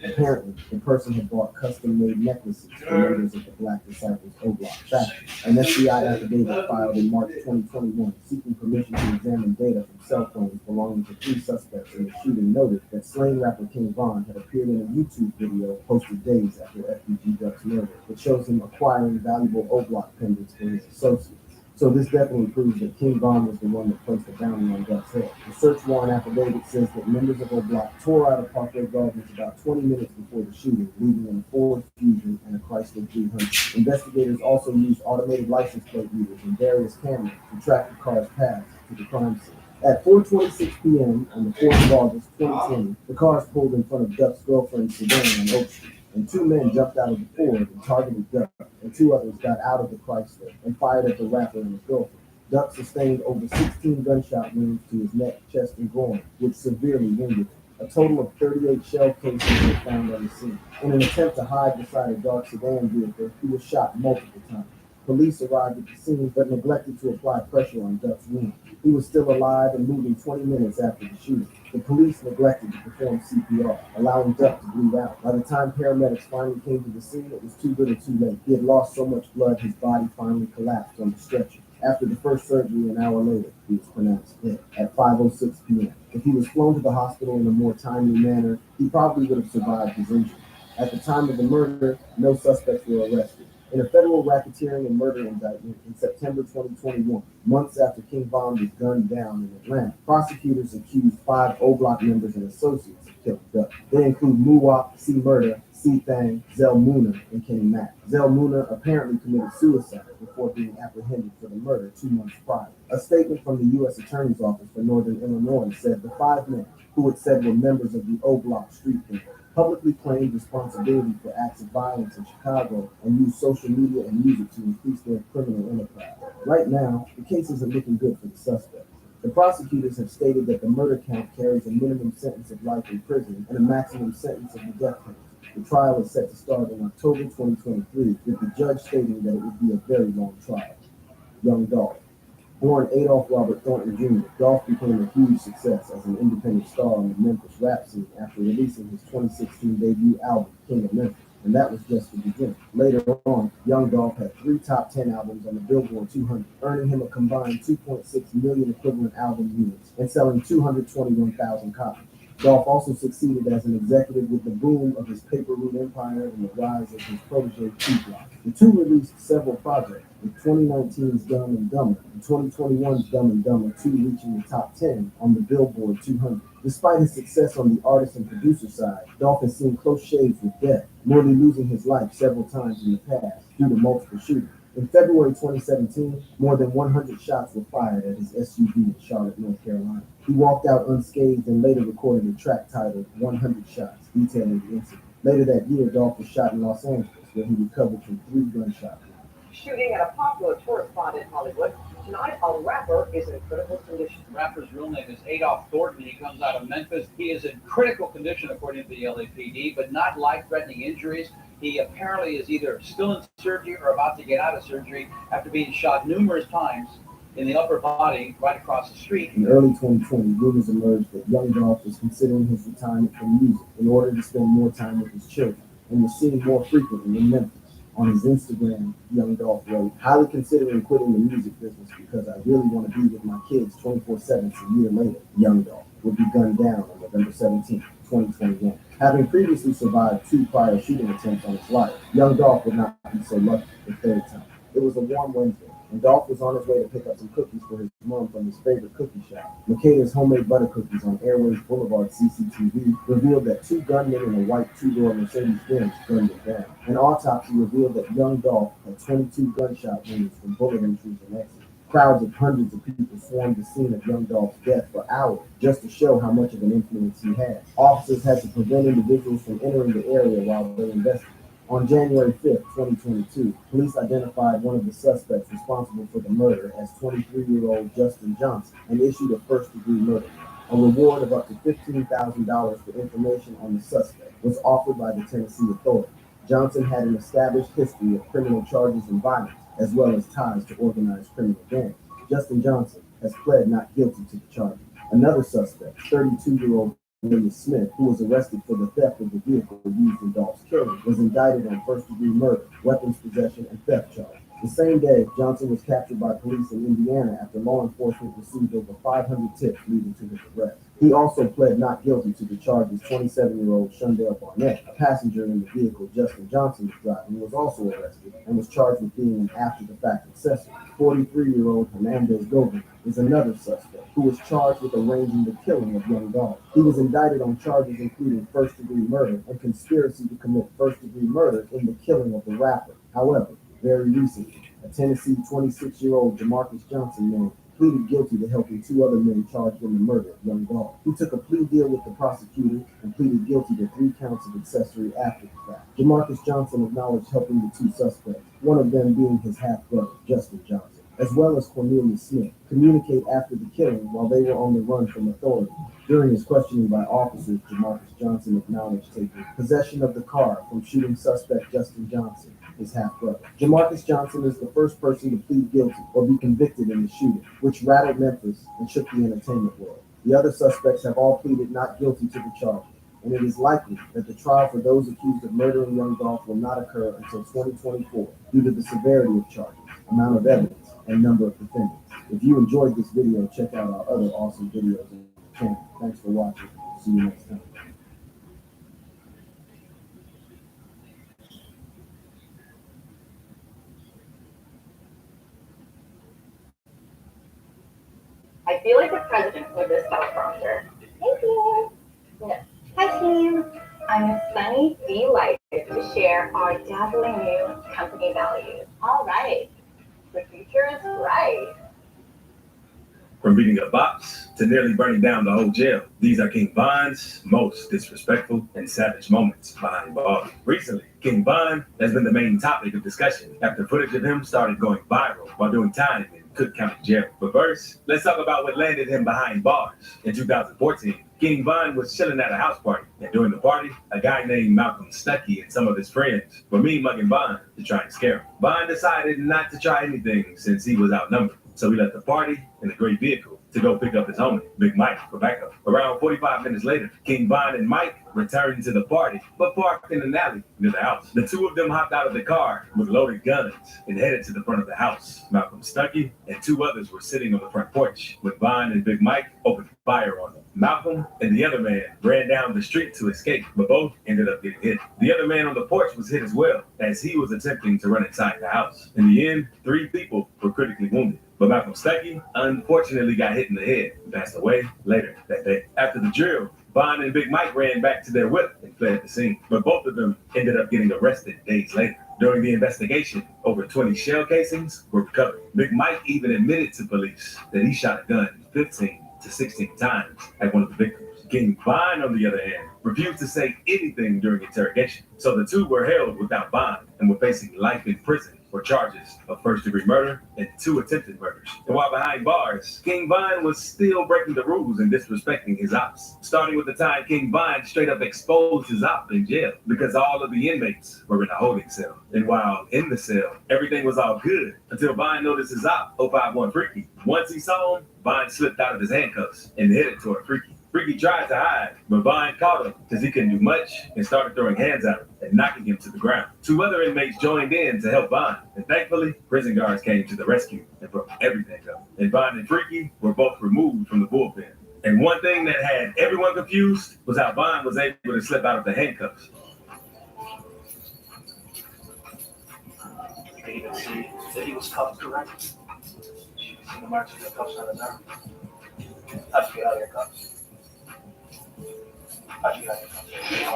Apparently, the person had bought custom-made necklaces for members of the Black Disciples O-Block faction. An FBI affidavit filed in March 2021 seeking permission to examine data from cell phones belonging to 3 suspects in the shooting noted that slain rapper King Von had appeared in a YouTube video posted days after FBG Duck's murder that shows him acquiring valuable O-Block pendants for his associates. So this definitely proves that King Von was the one that placed the bounty on Duck's head. The search warrant affidavit says that members of O-Block tore out of Parkway Gardens about 20 minutes before the shooting, leaving in a Ford Fusion and a Chrysler 300. Investigators also used automated license plate readers and various cameras to track the car's paths to the crime scene. At 4:26 p.m. on the 4th of August, 2020, the cars pulled in front of Duck's girlfriend's sedan on Oak Street, and 2 men jumped out of the Ford and targeted Duck, and 2 others got out of the Chrysler and fired at the rapper and his girlfriend. Duck sustained over 16 gunshot wounds to his neck, chest, and groin, which severely wounded him. A total of 38 shell casings were found on the scene. In an attempt to hide beside a dark sedan vehicle, he was shot multiple times. Police arrived at the scene but neglected to apply pressure on Duck's wound. He was still alive and moving 20 minutes after the shooting. The police neglected to perform CPR, allowing Duck to bleed out. By the time paramedics finally came to the scene, it was too little too late. He had lost so much blood, his body finally collapsed on the stretcher. After the first surgery, an hour later, he was pronounced dead at 5:06 p.m. If he was flown to the hospital in a more timely manner, he probably would have survived his injuries. At the time of the murder, no suspects were arrested. In a federal racketeering and murder indictment in September 2021, months after King Von was gunned down in Atlanta, prosecutors accused 5 O-Block members and associates of killing Duck. They include Muwop, C. Murder, C. Thang, Zell Muna, and Kenny Mack. Zell Muna apparently committed suicide before being apprehended for the murder 2 months prior. A statement from the U.S. Attorney's Office for Northern Illinois said the 5 men, who it said were members of the O-Block street gang, publicly claimed responsibility for acts of violence in Chicago and used social media and music to increase their criminal enterprise. Right now, the case isn't looking good for the suspects. The prosecutors have stated that the murder count carries a minimum sentence of life in prison and a maximum sentence of the death penalty. The trial is set to start in October 2023, with the judge stating that it would be a very long trial. Young Dolph. Born Adolph Robert Thornton Jr., Dolph became a huge success as an independent star on the Memphis rap scene after releasing his 2016 debut album, King of Memphis, and that was just the beginning. Later on, Young Dolph had 3 top 10 albums on the Billboard 200, earning him a combined 2.6 million equivalent album units and selling 221,000 copies. Dolph also succeeded as an executive with the boom of his Paper Route empire and the rise of his protege T-Block. The two released several projects, with 2019's Dumb and Dumber and 2021's Dumb and Dumber 2 reaching the top 10 on the Billboard 200. Despite his success on the artist and producer side, Dolph has seen close shaves with death, nearly losing his life several times in the past due to multiple shootings. In February 2017, more than 100 shots were fired at his SUV in Charlotte, North Carolina. He walked out unscathed and later recorded a track titled 100 Shots, detailing the incident. Later that year, Dolph was shot in Los Angeles, where he recovered from 3 gunshots. Shooting at a popular tourist spot in Hollywood. Tonight, a rapper is in critical condition. The rapper's real name is Adolph Thornton. He comes out of Memphis. He is in critical condition, according to the LAPD, but not life-threatening injuries. He apparently is either still in surgery or about to get out of surgery after being shot numerous times in the upper body right across the street. In early 2020, rumors emerged that Young Dolph was considering his retirement from music in order to spend more time with his children and was seen more frequently in Memphis. On his Instagram, Young Dolph wrote, "Highly considering quitting the music business because I really want to be with my kids 24/7." A year later, Young Dolph would be gunned down on November 17, 2021. Having previously survived 2 prior shooting attempts on his life, Young Dolph would not be so lucky the 3rd time. It was a warm Wednesday, and Dolph was on his way to pick up some cookies for his mom from his favorite cookie shop. Makeda's homemade butter cookies on Airways Boulevard CCTV revealed that 2 gunmen in a white 2-door Mercedes-Benz gunned him down. An autopsy revealed that Young Dolph had 22 gunshot wounds from bullet entries and exits. Crowds of hundreds of people swarmed the scene of Young Dolph's death for hours just to show how much of an influence he had. Officers had to prevent individuals from entering the area while they investigated. On January 5th, 2022, police identified one of the suspects responsible for the murder as 23-year-old Justin Johnson and issued a first-degree murder. A reward of up to $15,000 for information on the suspect was offered by the Tennessee authorities. Johnson had an established history of criminal charges and violence, as well as ties to organized criminal gangs. Justin Johnson has pled not guilty to the charges. Another suspect, 32-year-old Cornelius Smith, who was arrested for the theft of the vehicle used in Dolph's killing, was indicted on first-degree murder, weapons possession, and theft charge. The same day, Johnson was captured by police in Indiana after law enforcement received over 500 tips leading to his arrest. He also pled not guilty to the charges. 27-year-old Shundell Barnett, a passenger in the vehicle Justin Johnson was driving, was also arrested and was charged with being an after-the-fact accessory. 43-year-old Hernandez Govan is another suspect who was charged with arranging the killing of young Dolph. He was indicted on charges including first-degree murder and conspiracy to commit first-degree murder in the killing of the rapper. However, very recently, a Tennessee 26-year-old Jamarcus Johnson man pleaded guilty to helping two other men charged in the murder of young Dolph. He took a plea deal with the prosecutor and pleaded guilty to 3 counts of accessory after the fact. Jamarcus Johnson acknowledged helping the 2 suspects, one of them being his half-brother, Justin Johnson, as well as Cornelius Smith, communicate after the killing while they were on the run from authorities. During his questioning by officers, Jamarcus Johnson acknowledged taking possession of the car from shooting suspect Justin Johnson, his half-brother. Jamarcus Johnson is the first person to plead guilty or be convicted in the shooting, which rattled Memphis and shook the entertainment world. The other suspects have all pleaded not guilty to the charges, and it is likely that the trial for those accused of murdering young Dolph will not occur until 2024 due to the severity of charges, amount of evidence, and number of defendants. If you enjoyed this video, check out our other awesome videos on the channel. Thanks for watching. See you next time. I feel like the president with this teleprompter. Thank you. Yeah. Hi team. I'm Sunny delighted to share our dazzling new company values. All right. The future is bright. From beating up bops to nearly burning down the whole jail, these are King Von's most disrespectful and savage moments behind bars. Recently, King Von has been the main topic of discussion after footage of him started going viral while doing time in Cook County Jail. But first, let's talk about what landed him behind bars. In 2014, King Von was chilling at a house party, and during the party, a guy named Malcolm Stuckey and some of his friends were mugging Von to try and scare him. Von decided not to try anything since he was outnumbered. So he left the party in a great vehicle to go pick up his homie, Big Mike, for backup. Around 45 minutes later, King Von and Mike returned to the party, but parked in an alley near the house. The two of them hopped out of the car with loaded guns and headed to the front of the house. Malcolm Stuckey and 2 others were sitting on the front porch when Von and Big Mike opened fire on them. Malcolm and the other man ran down the street to escape, but both ended up getting hit. The other man on the porch was hit as well, as he was attempting to run inside the house. In the end, 3 people were critically wounded. But Malcolm Stuckey unfortunately got hit in the head and passed away later that day. After the drill, Von and Big Mike ran back to their whip and fled the scene. But both of them ended up getting arrested days later. During the investigation, over 20 shell casings were recovered. Big Mike even admitted to police that he shot a gun 15 to 16 times at one of the victims. King Von, on the other hand, refused to say anything during interrogation. So the two were held without bond and were facing life in prison for charges of first-degree murder and 2 attempted murders. And while behind bars, King Von was still breaking the rules and disrespecting his ops. Starting with the time King Von straight up exposed his op in jail because all of the inmates were in a holding cell. And while in the cell, everything was all good until Von noticed his op, 051 Freaky. Once he saw him, Von slipped out of his handcuffs and headed toward Freaky. Freaky tried to hide, but Von caught him because he couldn't do much and started throwing hands at him and knocking him to the ground. 2 other inmates joined in to help Von, and thankfully, prison guards came to the rescue and broke everything up. And Von and Freaky were both removed from the bullpen. And one thing that had everyone confused was how Von was able to slip out of the handcuffs. You can even see that he was cuffed correctly. You can see the marks of the cuffs on his arm. How'd you get out of your cuffs? How'd you get out of your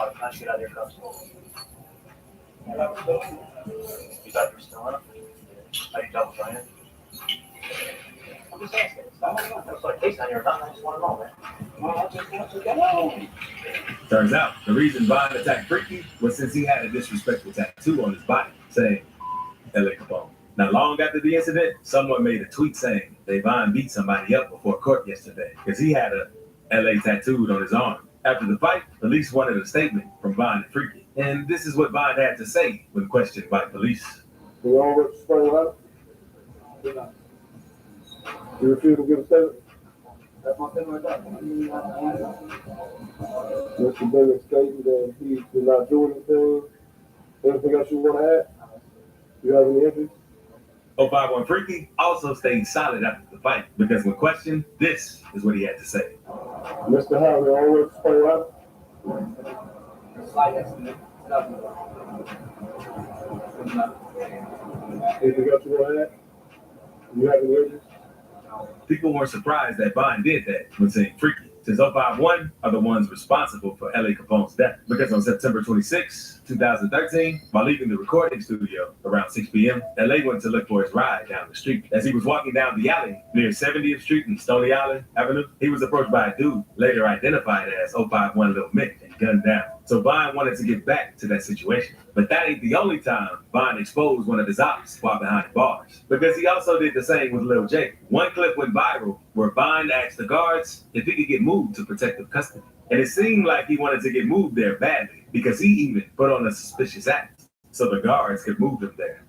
cuffs? How'd you get out of your cuffs? You thought you were still in them? Are you double jointed? I'm just asking. That's like case on your tongue. I just want to know, man. Turns out, the reason Von attacked Freaky was since he had a disrespectful tattoo on his body saying, LA Capone. Not long after the incident, someone made a tweet saying that Von beat somebody up before court yesterday because he had a LA tattooed on his arm. After the fight, police wanted a statement from Von and Freaky. And this is what Von had to say when questioned by police. You all explain that? You refuse to give a statement? That's my thing right there. Mr. Bennett stating that he did not do anything. Anything else you want to add? You have any interest? 051 Freaky also stayed solid after the fight because when questioned, this is what he had to say. Mr. Harvey, always explain out. Anything else you want to add? You have any interest? People weren't surprised that Vine did that when saying Freaky, since 051 are the ones responsible for L.A. Capone's death. Because on September 26, 2013, while leaving the recording studio around 6 p.m., L.A. went to look for his ride down the street. As he was walking down the alley near 70th Street and Stony Island Avenue, he was approached by a dude later identified as 051 Lil Mick and gunned down. So Vine wanted to get back to that situation. But that ain't the only time Vine exposed one of his ops while behind bars, because he also did the same with Lil J. One clip went viral where Vine asked the guards if he could get moved to protective custody. And it seemed like he wanted to get moved there badly, because he even put on a suspicious act so the guards could move him there.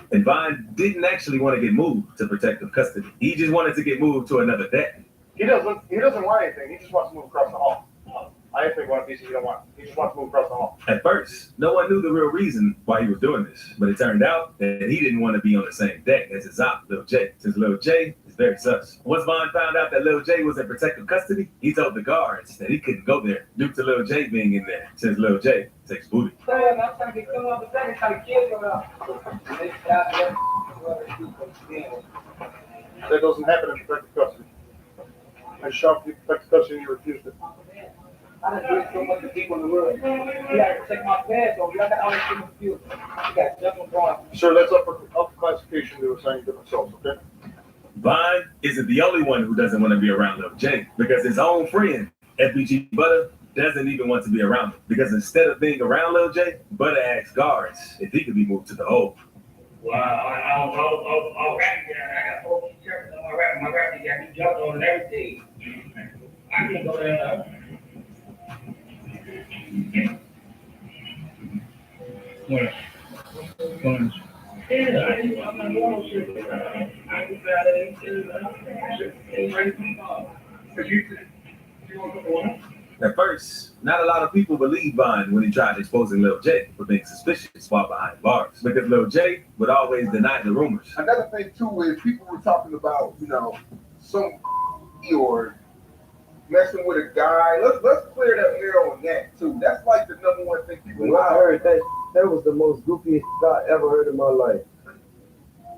And Vine didn't actually want to get moved to protective custody. He just wanted to get moved to another deck. He doesn't want anything. He just wants to move across the hall. I didn't think one piece he don't want. He just wants to move across the hall. At first, no one knew the real reason why he was doing this, but it turned out that he didn't want to be on the same deck as his op, Lil J, since Lil J is very sus. Once Vine found out that Lil J was in protective custody, he told the guards that he couldn't go there due to Lil J being in there, since Lil J takes booty. I'm trying to get come up with that and try to kill you out. That doesn't happen in protective custody. I shot you in protective custody and you refused it. I done did so much to people in the world. You gotta take my pads over. Y'all got all this shit in the field. You got jumping drawing. Sir, that's up for classification to assign different cells, okay? Vine isn't the only one who doesn't want to be around Lil J, because his own friend, FBG Butter, doesn't even want to be around him. Because instead of being around Lil J, Butter asked guards if he could be moved to the hole. Wow, I got 4 shirts on my rap. You got me jumped on and everything. I can't go there now. What? Yeah, I'm not going to I just got it. Ready for you want to go on? At first, not a lot of people believed Vine when he tried exposing Lil J for being suspicious while behind bars, because Lil J would always deny the rumors. Another thing too is people were talking about, some or messing with a guy. Let's clear the air on that too. That's like the number one thing people. When I heard that, that was the most goofiest I ever heard in my life.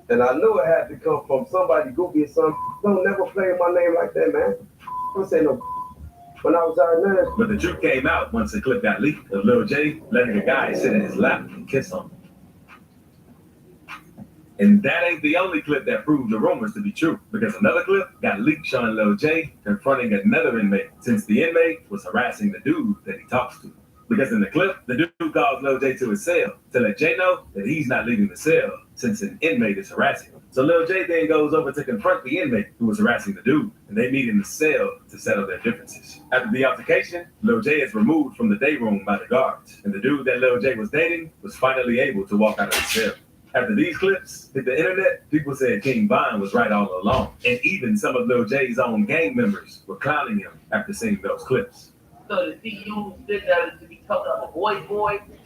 And I knew it had to come from somebody goofy or something. Don't never play my name like that, man. Don't say no. When I was out there. But the truth came out once the clip got leaked of Lil J letting a guy sit in his lap and kiss on him. And that ain't the only clip that proved the rumors to be true, because another clip got leaked showing Lil J confronting another inmate, since the inmate was harassing the dude that he talks to. Because in the clip, the dude calls Lil J to his cell to let J know that he's not leaving the cell since an inmate is harassing him. So Lil J then goes over to confront the inmate who was harassing the dude, and they meet in the cell to settle their differences. After the altercation, Lil J is removed from the day room by the guards, and the dude that Lil J was dating was finally able to walk out of the cell. After these clips hit the internet, people said King Vine was right all along, and even some of Lil J's own gang members were clowning him after seeing those clips. So the CEO did that to be talking about the boy,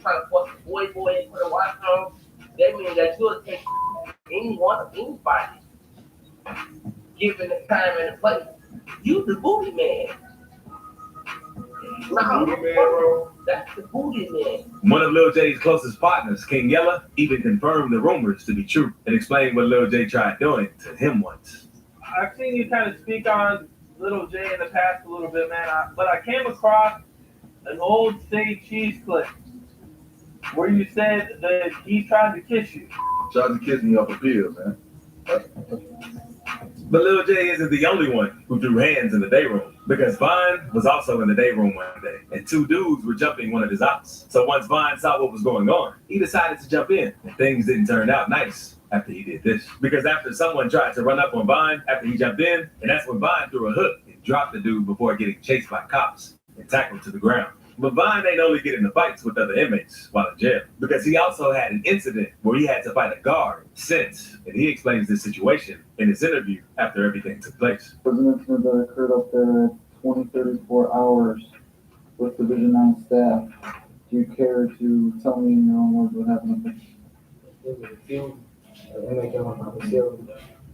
trying to force the boy and put a watch on. That means that you'll take anyone or anybody, given the time and the place. You the booty man. That's the booty man. One of Lil J's closest partners, King Yella, even confirmed the rumors to be true and explained what Lil J tried doing to him once. I've seen you kind of speak on Lil J in the past a little bit, man, but I came across an old Say Cheese clip where you said that he tried to kiss you. Tried to kiss me off a pill, man. But Lil J isn't the only one who threw hands in the day room, because Vine was also in the day room one day, and 2 dudes were jumping one of his ops. So once Vine saw what was going on, he decided to jump in, and things didn't turn out nice after he did this. Because after someone tried to run up on Vine after he jumped in, and that's when Vine threw a hook and dropped the dude before getting chased by cops and tackled to the ground. But Vine ain't only getting into fights with other inmates while in jail, because he also had an incident where he had to fight a guard since, and he explains this situation in his interview after everything took place. There was an incident that occurred up there at 2034 hours with Division 9 staff. Do you care to tell me in your own words what happened up there? There was a few inmate came up on the ceiling.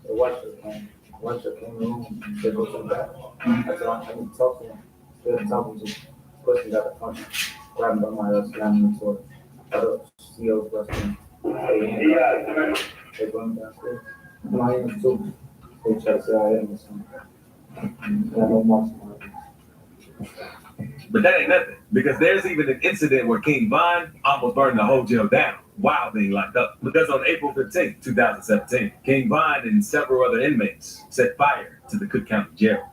The watcher came. The watcher came in the room. Said, go to the bathroom. I said, I need to talk to him. Instead of talking to him, pushing got the front, grabbing by my slamming him toward other CO's restroom. They brought me downstairs. My hands too. They tried to say I am or something. Yeah, no marks on my hands. But that ain't nothing, because there's even an incident where King Von almost burned the whole jail down while being locked up. Because on April 15, 2017, King Von and several other inmates set fire to the Cook County Jail.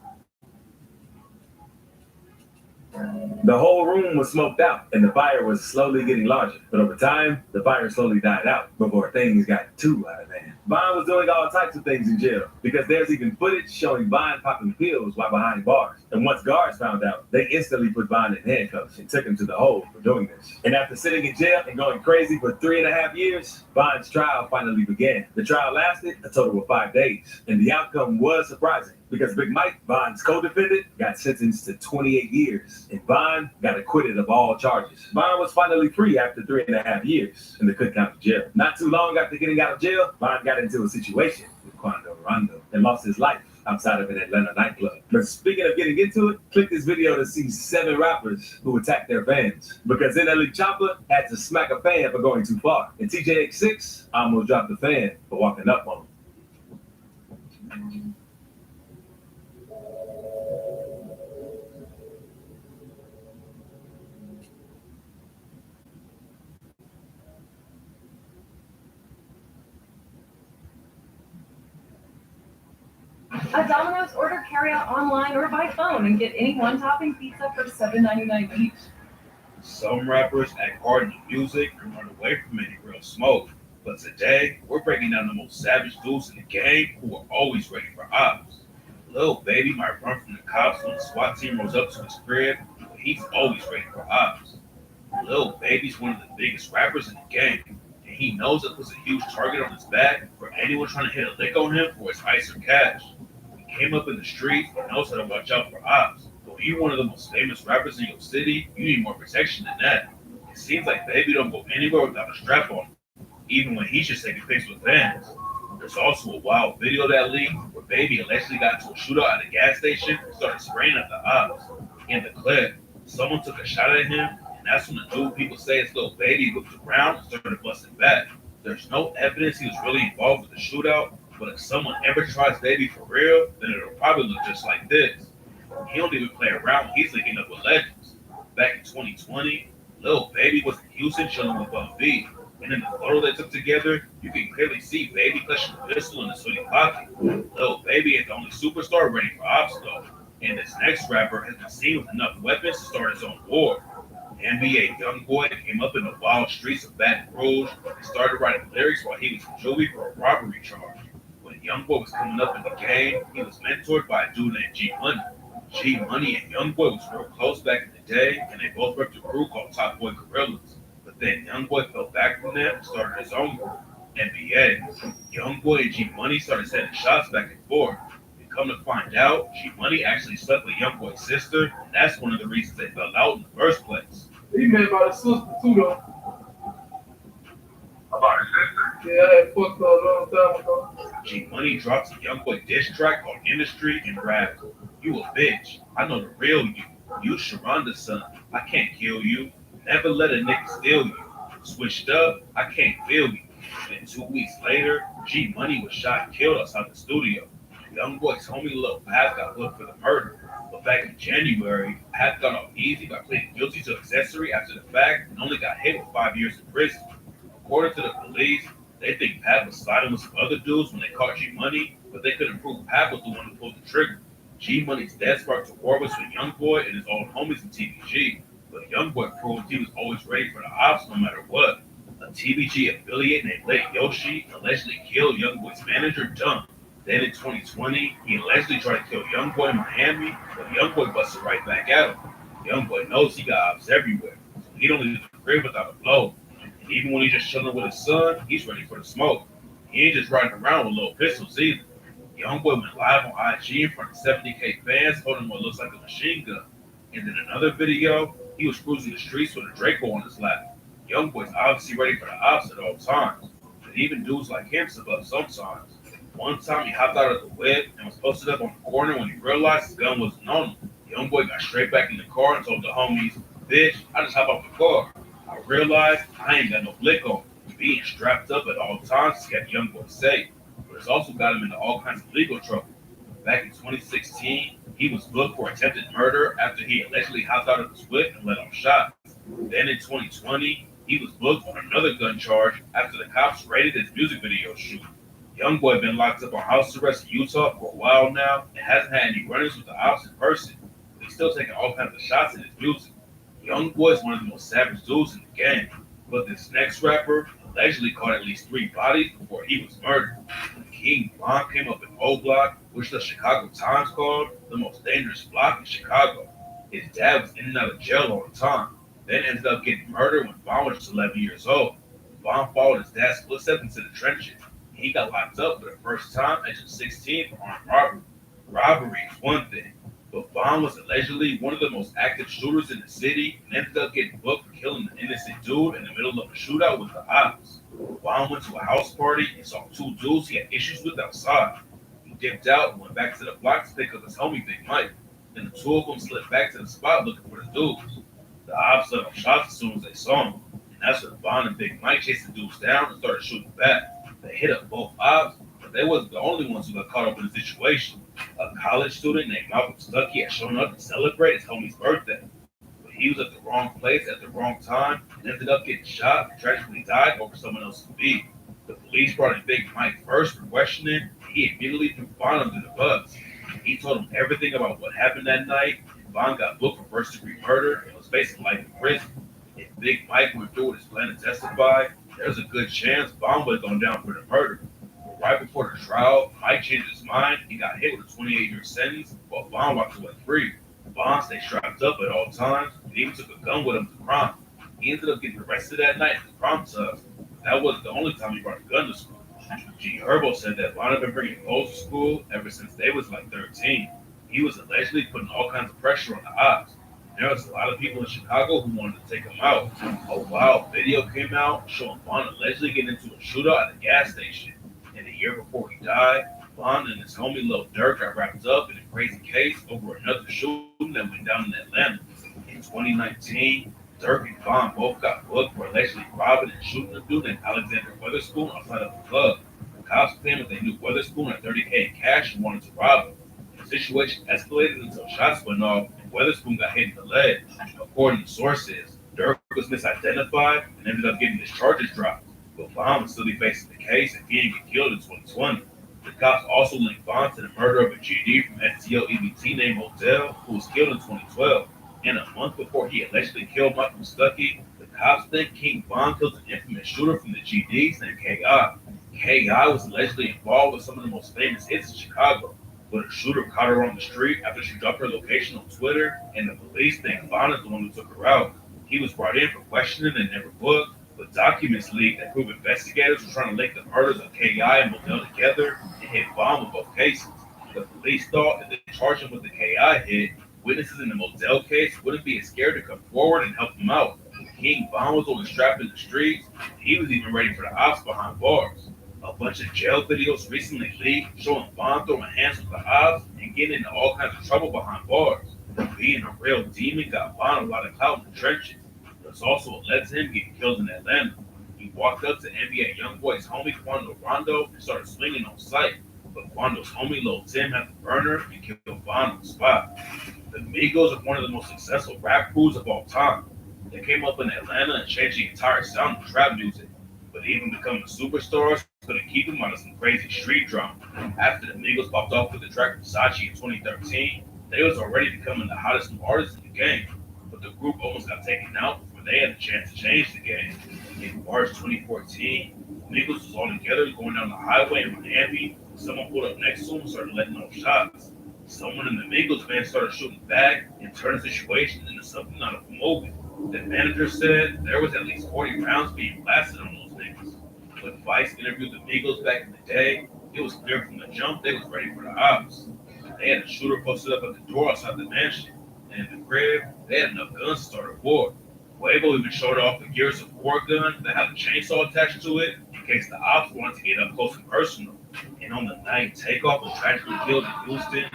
The whole room was smoked out, and the fire was slowly getting larger. But over time, the fire slowly died out before things got too out of hand. Vine was doing all types of things in jail, because there's even footage showing Vine popping pills while behind bars. And once guards found out, they instantly put Vine in handcuffs and took him to the hole for doing this. And after sitting in jail and going crazy for 3.5 years, Vine's trial finally began. The trial lasted a total of 5 days, and the outcome was surprising, because Big Mike, Vine's co-defendant, got sentenced to 28 years, and Vine got acquitted of all charges. Vine was finally free after 3.5 years in the Cook County Jail. Not too long after getting out of jail, Vine got into a situation with Quando Rondo and lost his life outside of an Atlanta nightclub. But speaking of getting into it, click this video to see 7 rappers who attacked their fans, because NLE Chopper had to smack a fan for going too far, and TJX6 almost dropped the fan for walking up on him. A Domino's order carryout online or by phone and get any one-topping pizza for $7.99 each. Some rappers act hard in the music and run away from any real smoke. But today, we're breaking down the most savage dudes in the game who are always ready for ops. Lil Baby might run from the cops when the SWAT team rolls up to his crib, but he's always ready for ops. Lil Baby's one of the biggest rappers in the game, and he knows it puts a huge target on his back for anyone trying to hit a lick on him for his ice or cash. He came up in the streets and knows how to watch out for ops. But when you're one of the most famous rappers in your city, you need more protection than that. It seems like Baby don't go anywhere without a strap on him, even when he's just taking pics with fans. There's also a wild video that leaked where Baby allegedly got into a shootout at a gas station and started spraying at the ops. In the clip, someone took a shot at him, and that's when the dude people say it's Lil Baby whipped around and started busting back. There's no evidence he was really involved with the shootout, but if someone ever tries Baby for real, then it'll probably look just like this. He don't even play around when he's linking up with legends. Back in 2020, Lil Baby was in Houston chilling with Bun B, and in the photo they took together, you can clearly see Baby clutching a pistol in his hoodie pocket. Lil Baby ain't the only superstar ready for ops though, and this next rapper has been seen with enough weapons to start his own war. NBA YoungBoy came up in the wild streets of Baton Rouge and started writing lyrics while he was in juvie for a robbery charge. When YoungBoy was coming up in the game, he was mentored by a dude named G Money. G Money and YoungBoy was real close back in the day, and they both repped a crew called Top Boy Gorillas. But then YoungBoy fell back from them and started his own group, NBA. YoungBoy and G Money started sending shots back and forth. And come to find out, G Money actually slept with YoungBoy's sister, and that's one of the reasons they fell out in the first place. He made by the sister too, though. About his sister? Yeah, I had fucked her a long time ago. G Money drops a YoungBoy diss track called Industry and raps, "You a bitch. I know the real you. You Sharonda's son. I can't kill you. Never let a nigga steal you. Switched up. I can't feel you." And 2 weeks later, G Money was shot and killed outside the studio. YoungBoy's homie Lil Path got hooked for the murder. But back in January, Path got off easy by pleading guilty to accessory after the fact and only got hit with 5 years in prison. According to the police, they think Pat was sliding with some other dudes when they caught G Money, but they couldn't prove Pat was the one who pulled the trigger. G Money's death sparked a war between YoungBoy and his old homies in TBG, but YoungBoy proved he was always ready for the ops no matter what. A TBG affiliate named Lady Yoshi allegedly killed YoungBoy's manager, Dumb. Then in 2020, he allegedly tried to kill YoungBoy in Miami, but YoungBoy busted right back at him. YoungBoy knows he got ops everywhere, so he don't leave the crib without a blow. And even when he's just chilling with his son, he's ready for the smoke. He ain't just riding around with little pistols either. YoungBoy went live on IG in front of 70K fans, holding what looks like a machine gun. And in another video, he was cruising the streets with a Draco on his lap. YoungBoy's obviously ready for the ops at all times, but even dudes like him slip up sometimes. One time he hopped out of the whip and was posted up on the corner when he realized his gun wasn't on him. YoungBoy got straight back in the car and told the homies, "Bitch, I just hop out the car. I realized I ain't got no blick on." Being strapped up at all times has kept YoungBoy safe, but it's also got him into all kinds of legal trouble. Back in 2016, he was booked for attempted murder after he allegedly hopped out of his whip and let off shots. Then in 2020, he was booked on another gun charge after the cops raided his music video shoot. YoungBoy been locked up on house arrest in Utah for a while now and hasn't had any run-ins with the ops in person, but he's still taking all kinds of shots in his music. YoungBoy is one of the most savage dudes in the game, but this next rapper allegedly caught at least 3 bodies before he was murdered. King Von came up in O Block, which the Chicago Times called the most dangerous block in Chicago. His dad was in and out of jail all the time, then ended up getting murdered when Von was just 11 years old. Von followed his dad's footsteps into the trenches. He got locked up for the first time at just 16 for armed robbery. Robbery is one thing, but Von was allegedly one of the most active shooters in the city and ended up getting booked for killing an innocent dude in the middle of a shootout with the ops. Von went to a house party and saw 2 dudes he had issues with outside. He dipped out and went back to the block to pick up his homie Big Mike. Then the 2 of them slipped back to the spot looking for the dudes. The ops let off shots as soon as they saw him, and that's when Von and Big Mike chased the dudes down and started shooting back. They hit up both ops, but they wasn't the only ones who got caught up in the situation. A college student named Malcolm Stuckey had shown up to celebrate his homie's birthday, but he was at the wrong place at the wrong time and ended up getting shot and tragically died over someone else's beat. The police brought in Big Mike first for questioning, and he immediately threw Von under the bus. He told him everything about what happened that night, and Von got booked for first-degree murder and was facing life in prison. If Big Mike went through with his plan to testify, there's a good chance Von would have gone down for the murder. But right before the trial, Mike changed his mind and got hit with a 28-year sentence while Von walked away free. Von stayed strapped up at all times and even took a gun with him to crime. He ended up getting arrested that night at the prom tub. That wasn't the only time he brought a gun to school. G. Herbo said that Von had been bringing clothes to school ever since they was like 13. He was allegedly putting all kinds of pressure on the ops. There was a lot of people in Chicago who wanted to take him out. A wild video came out showing Von allegedly getting into a shootout at a gas station. And a year before he died, Von and his homie Lil Durk got wrapped up in a crazy case over another shooting that went down in Atlanta. In 2019, Durk and Von both got booked for allegedly robbing and shooting a dude named Alexander Weatherspoon outside of a club. The cops claimed that they knew Weatherspoon had $30K in cash and wanted to rob him. The situation escalated until shots went off and Weatherspoon got hit in the leg. According to sources, Durk was misidentified and ended up getting his charges dropped, but Von would still be facing the case if he didn't get killed in 2020. The cops also linked Von to the murder of a GD from STL EBT named Odell, who was killed in 2012. And a month before he allegedly killed Michael Stuckey, the cops think King Von killed an infamous shooter from the GDs named K.I. K.I. was allegedly involved with some of the most famous hits in Chicago, but a shooter caught her on the street after she dropped her location on Twitter, and the police think Von is the one who took her out. He was brought in for questioning and never booked, but documents leaked that prove investigators were trying to link the murders of K.I. and Odell together and hit Von with both cases. The police thought that they charged him with the K.I. hit, witnesses in the Odell case wouldn't be as scared to come forward and help him out. King Von was only strapped in the streets, and he was even ready for the ops behind bars. A bunch of jail videos recently leaked showing Von throwing hands with the ops and getting into all kinds of trouble behind bars. Being a real demon got Von a lot of clout in the trenches. There's also what led to him getting killed in Atlanta. He walked up to NBA YoungBoy's homie Quando Rondo and started swinging on sight, but Quando's homie Lil Tim had the burner and killed Von on the spot. The Migos are one of the most successful rap crews of all time. They came up in Atlanta and changed the entire sound of trap music, but even becoming superstars couldn't keep them out of some crazy street drama. After the Migos popped off with the track Versace in 2013, they was already becoming the hottest new artists in the game, but the group almost got taken out before they had a chance to change the game. In March 2014, Migos was all together going down the highway in Miami Someone pulled up next to him and started letting off shots. Someone in the Migos van started shooting back and turned the situation into something out of a movie. The manager said there was at least 40 rounds being blasted on those niggas. When Vice interviewed the Migos back in the day, it was clear from the jump they was ready for the ops. They had a shooter posted up at the door outside the mansion, and in the crib, they had enough guns to start a war. Quavo even showed off the Gears of War gun that had a chainsaw attached to it in case the ops wanted to get up close and personal. And on the night Takeoff was tragically killed in Houston,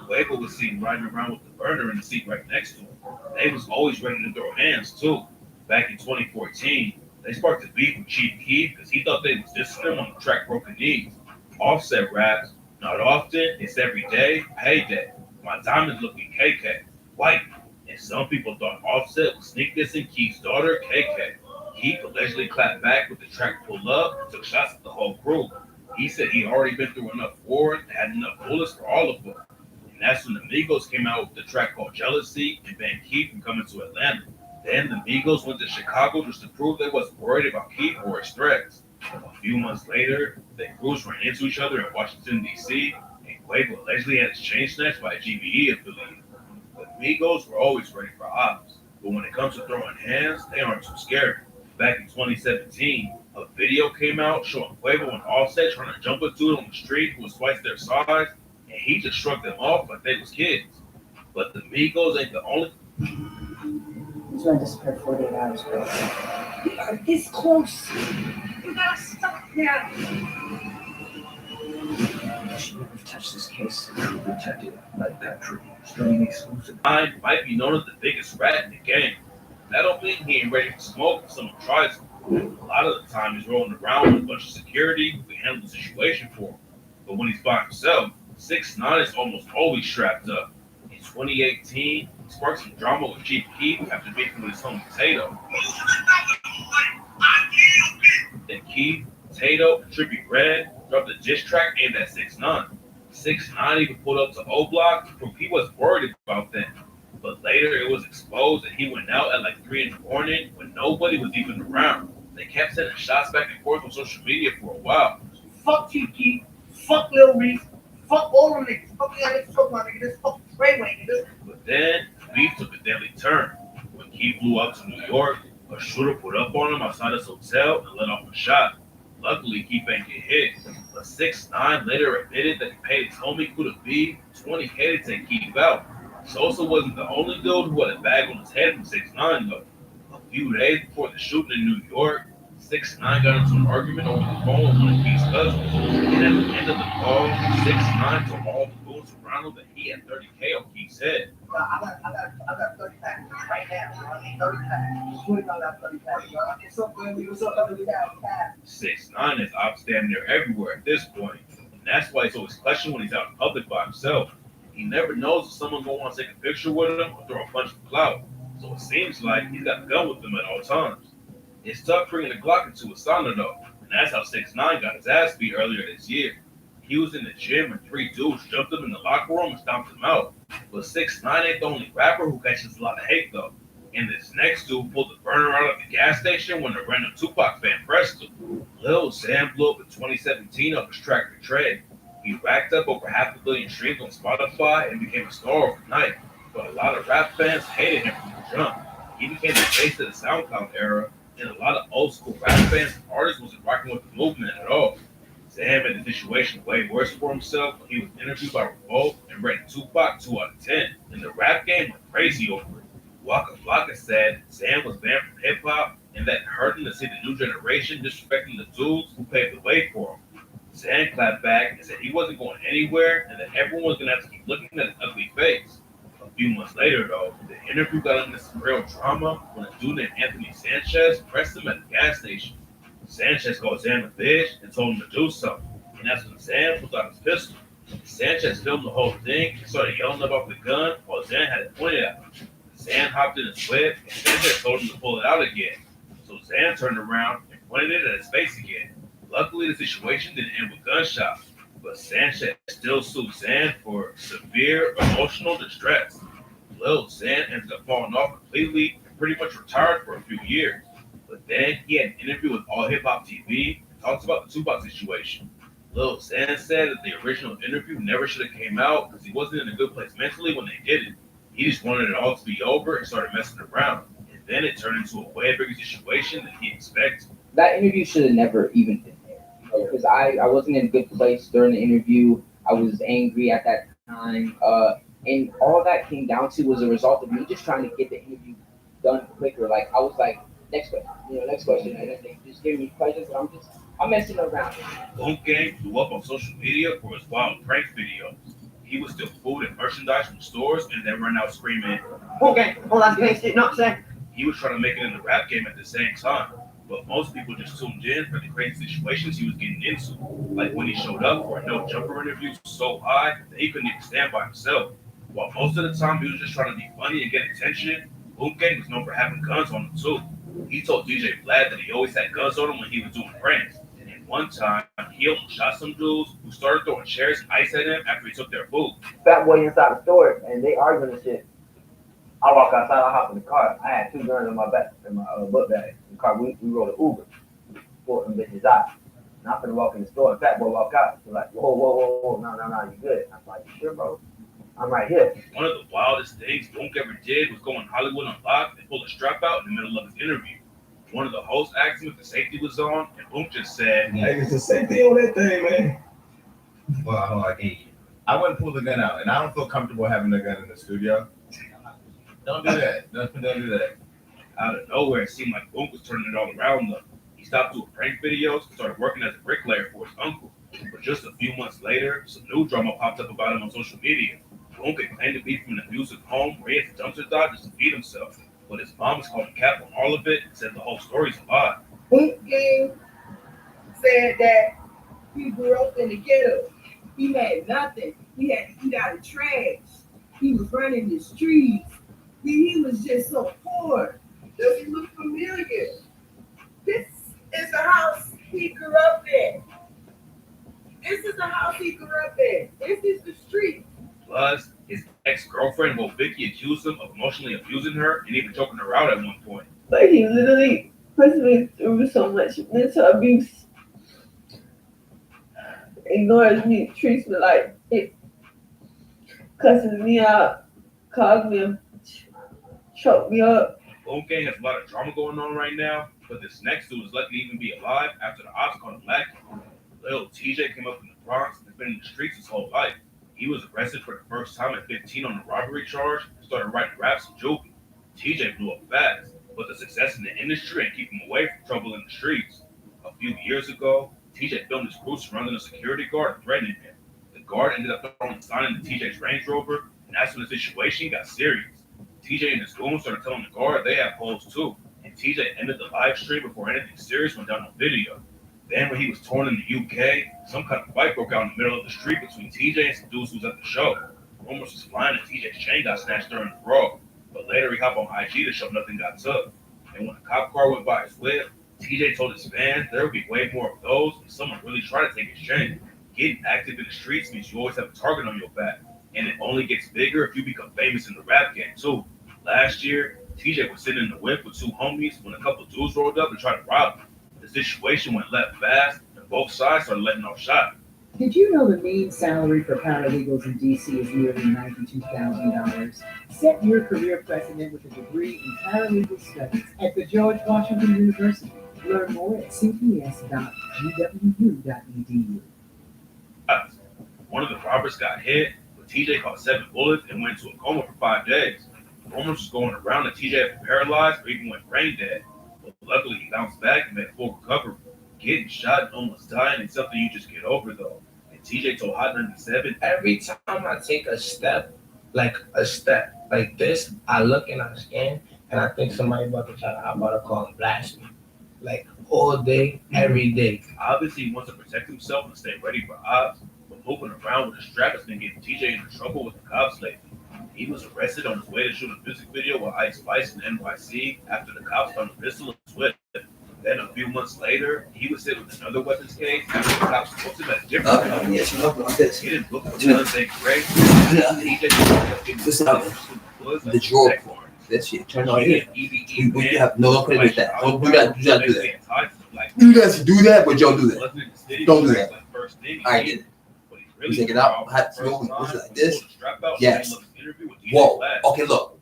Quavo was seen riding around with the burner in the seat right next to him. They was always ready to throw hands too. Back in 2014, they sparked a beef with Cheatinq because he thought they was dissing him on the track Broken Knees. Offset raps, not often, it's every day, payday. My diamonds looking KK, white. And some people thought Offset was sneak dissing Keith's daughter, KK. Keith allegedly clapped back with the track Pull Up and took shots at the whole crew. He said he'd already been through enough wars and had enough bullets for all of them. And that's when the Migos came out with the track called Jealousy and banned Keith from coming to Atlanta. Then the Migos went to Chicago just to prove they wasn't worried about Keith or his threats. A few months later, the crews ran into each other in Washington, D.C., and Quavo allegedly had his chain snatched by a GBE affiliate. The Migos were always ready for ops, but when it comes to throwing hands, they aren't too scared. Back in 2017, a video came out showing Quavo and Offset trying to jump a dude on the street who was twice their size, and he just shrugged them off like they was kids. But the Migos ain't the only. He's going to disappear 48 hours, bro. We are this close. You gotta stop now. I should never have touched this case. True detective like Patrick, staying exclusive. I might be known as the biggest rat in the game. That don't mean he ain't ready to smoke if someone tries him. A lot of the time he's rolling around with a bunch of security who can handle the situation for him. But when he's by himself, 6ix9ine is almost always strapped up. In 2018, he sparked some drama with Cheatinq after beefing with his homie Tato. Then Keith, Tato, and Trippie Redd dropped a diss track aimed at 6ix9ine. 6ix9ine even pulled up to O Block to prove he wasn't worried about that. But later it was exposed that he went out at like 3 in the morning when nobody was even around. They kept sending shots back and forth on social media for a while. Fuck Cheatinq. Fuck Lil Reese. Fuck all them niggas. Fuck y'all niggas. Fuck my niggas. This fuck Rayway niggas. But then beef took a deadly turn. When Keith flew up to New York, a shooter put up on him outside his hotel and let off a shot. Luckily, Keith ain't get hit. But 6ix9ine later admitted that he paid his homie Kuda B $20K to take Keith out. Sosa wasn't the only dude who had a bag on his head from 6ix9ine though. A few days before the shooting in New York, 6ix9ine got into an argument over the phone with one of Keith's cousins. And at the end of the call, 6ix9ine told all the goons around him that he had 30K on Keith's head. I got 30 packs right now. I need 30 packs. I got 30 packs. What's up, family? What's up, family? 6ix9ine is out standing there everywhere at this point. And that's why he's always clutching when he's out in public by himself. He never knows if someone gonna want to take a picture with him or throw a punch of clout. So it seems like he's got a gun with him at all times. It's tough bringing a Glock into a sauna though, and that's how 6ix9ine got his ass beat earlier this year. He was in the gym and 3 dudes jumped him in the locker room and stomped him out. But 6ix9ine ain't the only rapper who catches a lot of hate though. And this next dude pulled the burner out of the gas station when a random Tupac fan pressed him. Lil Sam blew up in 2017 off his track Betray. He racked up over 500 million streams on Spotify and became a star overnight. But a lot of rap fans hated him from the jump. He became the face of the SoundCloud era, and a lot of old school rap fans and artists wasn't rocking with the movement at all. Sam made the situation way worse for himself when he was interviewed by Revolt and rated Tupac 2 out of 10, and the rap game went crazy over it. Waka Flocka said Sam was banned from hip hop and that hurt him to see the new generation disrespecting the dudes who paved the way for him. Sam clapped back and said he wasn't going anywhere and that everyone was going to have to keep looking at his ugly face. A few months later, though, the interview got into some real drama when a dude named Anthony Sanchez pressed him at a gas station. Sanchez called Sam a bitch and told him to do something, and that's when Sam pulled out his pistol. Sanchez filmed the whole thing and started yelling about the gun while Sam had it pointed at him. Sam hopped in his whip and Sanchez told him to pull it out again. So Sam turned around and pointed it at his face again. Luckily, the situation didn't end with gunshots, but Sanchez still sued Sam for severe emotional distress. Lil Sam ended up falling off completely and pretty much retired for a few years. But then he had an interview with All Hip Hop TV and talked about the Tupac situation. Lil Xan said that the original interview never should have came out because he wasn't in a good place mentally when they did it. He just wanted it all to be over and started messing around. And then it turned into a way bigger situation than he expected. That interview should have never even been there. Because I wasn't in a good place during the interview. I was angry at that time. And all that came down to was a result of me just trying to get the interview done quicker. Like, I was like, next question. And then they just give me questions and I'm messing around. Boom Gang blew up on social media for his wild prank videos. He would steal food and merchandise from stores and then run out screaming, Boom Gang, hold on, gang shit, not saying. He was trying to make it in the rap game at the same time. But most people just tuned in for the crazy situations he was getting into. Like when he showed up for a no jumper interview so high that he couldn't even stand by himself. While most of the time he was just trying to be funny and get attention, Boom Gang was known for having guns on him too. He told DJ Vlad that he always had guns on him when he was doing pranks. And one time, he almost shot some dudes who started throwing chairs and ice at him after he took their food. Fat boy inside the store and they arguing and shit. I walk outside, I hop in the car. I had 2 guns in my back, in my book bag. In the car, we rode an Uber. Bought them bitches out. And I'm finna walk in the store and Fat boy walk out. He's like, whoa, no, you good. I'm like, you sure, bro? I'm right here. One of the wildest things Boom ever did was go in Hollywood Unlocked and pull a strap out in the middle of his interview. One of the hosts asked him if the safety was on, and Boom just said, "Hey, it's the safety on that thing, man." Well, I wouldn't pull the gun out, and I don't feel comfortable having the gun in the studio. Don't do that. Don't do that. Out of nowhere, it seemed like Boom was turning it all around though. He stopped doing prank videos and started working as a bricklayer for his uncle. But just a few months later, some new drama popped up about him on social media. Boom claimed to be from an abusive home where he had to dumpster dive just to feed himself. But his mom was calling cap on all of it and said the whole story's a lie. Boom Gang said that he grew up in the ghetto. He had nothing. He had to eat out of trash. He was running the streets. He was just so poor. Does he look familiar? This is the house he grew up in. This is the house he grew up in. This is the street. Plus, his ex-girlfriend, Vicky, accused him of emotionally abusing her and even choking her out at one point. Like, he literally puts me through so much mental abuse. Ignores me, treats me like it, cusses me out, calls me, choke me up. Boom Gang has a lot of drama going on right now, but this next dude is lucky to even be alive after the ops caught him lacking. Little TJ came up from the Bronx and has been in the streets his whole life. He was arrested for the first time at 15 on a robbery charge and started writing raps and joking. TJ blew up fast, but the success in the industry and keep him away from trouble in the streets. A few years ago, TJ filmed his crew surrounding a security guard and threatening him. The guard ended up throwing a sign into TJ's Range Rover, and that's when the situation got serious. TJ and his goons started telling the guard they have holes too, and TJ ended the live stream before anything serious went down on video. Then when he was torn in the UK, some kind of fight broke out in the middle of the street between TJ and some dudes who was at the show. Rumors was flying that TJ's chain got snatched during the brawl, but later he hopped on IG to show nothing got took. And when a cop car went by his whip, TJ told his fans there would be way more of those if someone really tried to take his chain. Getting active in the streets means you always have a target on your back, and it only gets bigger if you become famous in the rap game too. Last year, TJ was sitting in the whip with 2 homies when a couple dudes rolled up and tried to rob him. The situation went left fast, and both sides started letting off shots. Did you know the mean salary for paralegals in DC is nearly $92,000? Set your career precedent with a degree in paralegal studies at the George Washington University. Learn more at cps.gwu.edu. One of the robbers got hit, but TJ caught 7 bullets and went into a coma for 5 days. Rumors was going around that TJ had been paralyzed or even went brain dead. But luckily, he bounced back and made a full recovery. Getting shot and almost dying is something you just get over, though. And TJ told Hot 97, every time I take a step like this, I look and I scan, and I think somebody about to try to hop out a car and blast me. Like, all day, every day. Obviously, he wants to protect himself and stay ready for ops, but moving around with a strap has been getting TJ into trouble with the cops lately. He was arrested on his way to shoot a music video with Ice Spice in NYC after the cops found a pistol in his whip. Then a few months later, he was hit with another weapons case after the cops booked him as different. He didn't look at the guns they great. He just the drawer. That shit. Turn on here. You have no play with that. Don't do that. Do not do that. You guys do that, but don't do that. Don't do that. first thing. I did. But he You really take it out, hot smoke, was it like this? strap out. Yes. Whoa. Okay, look.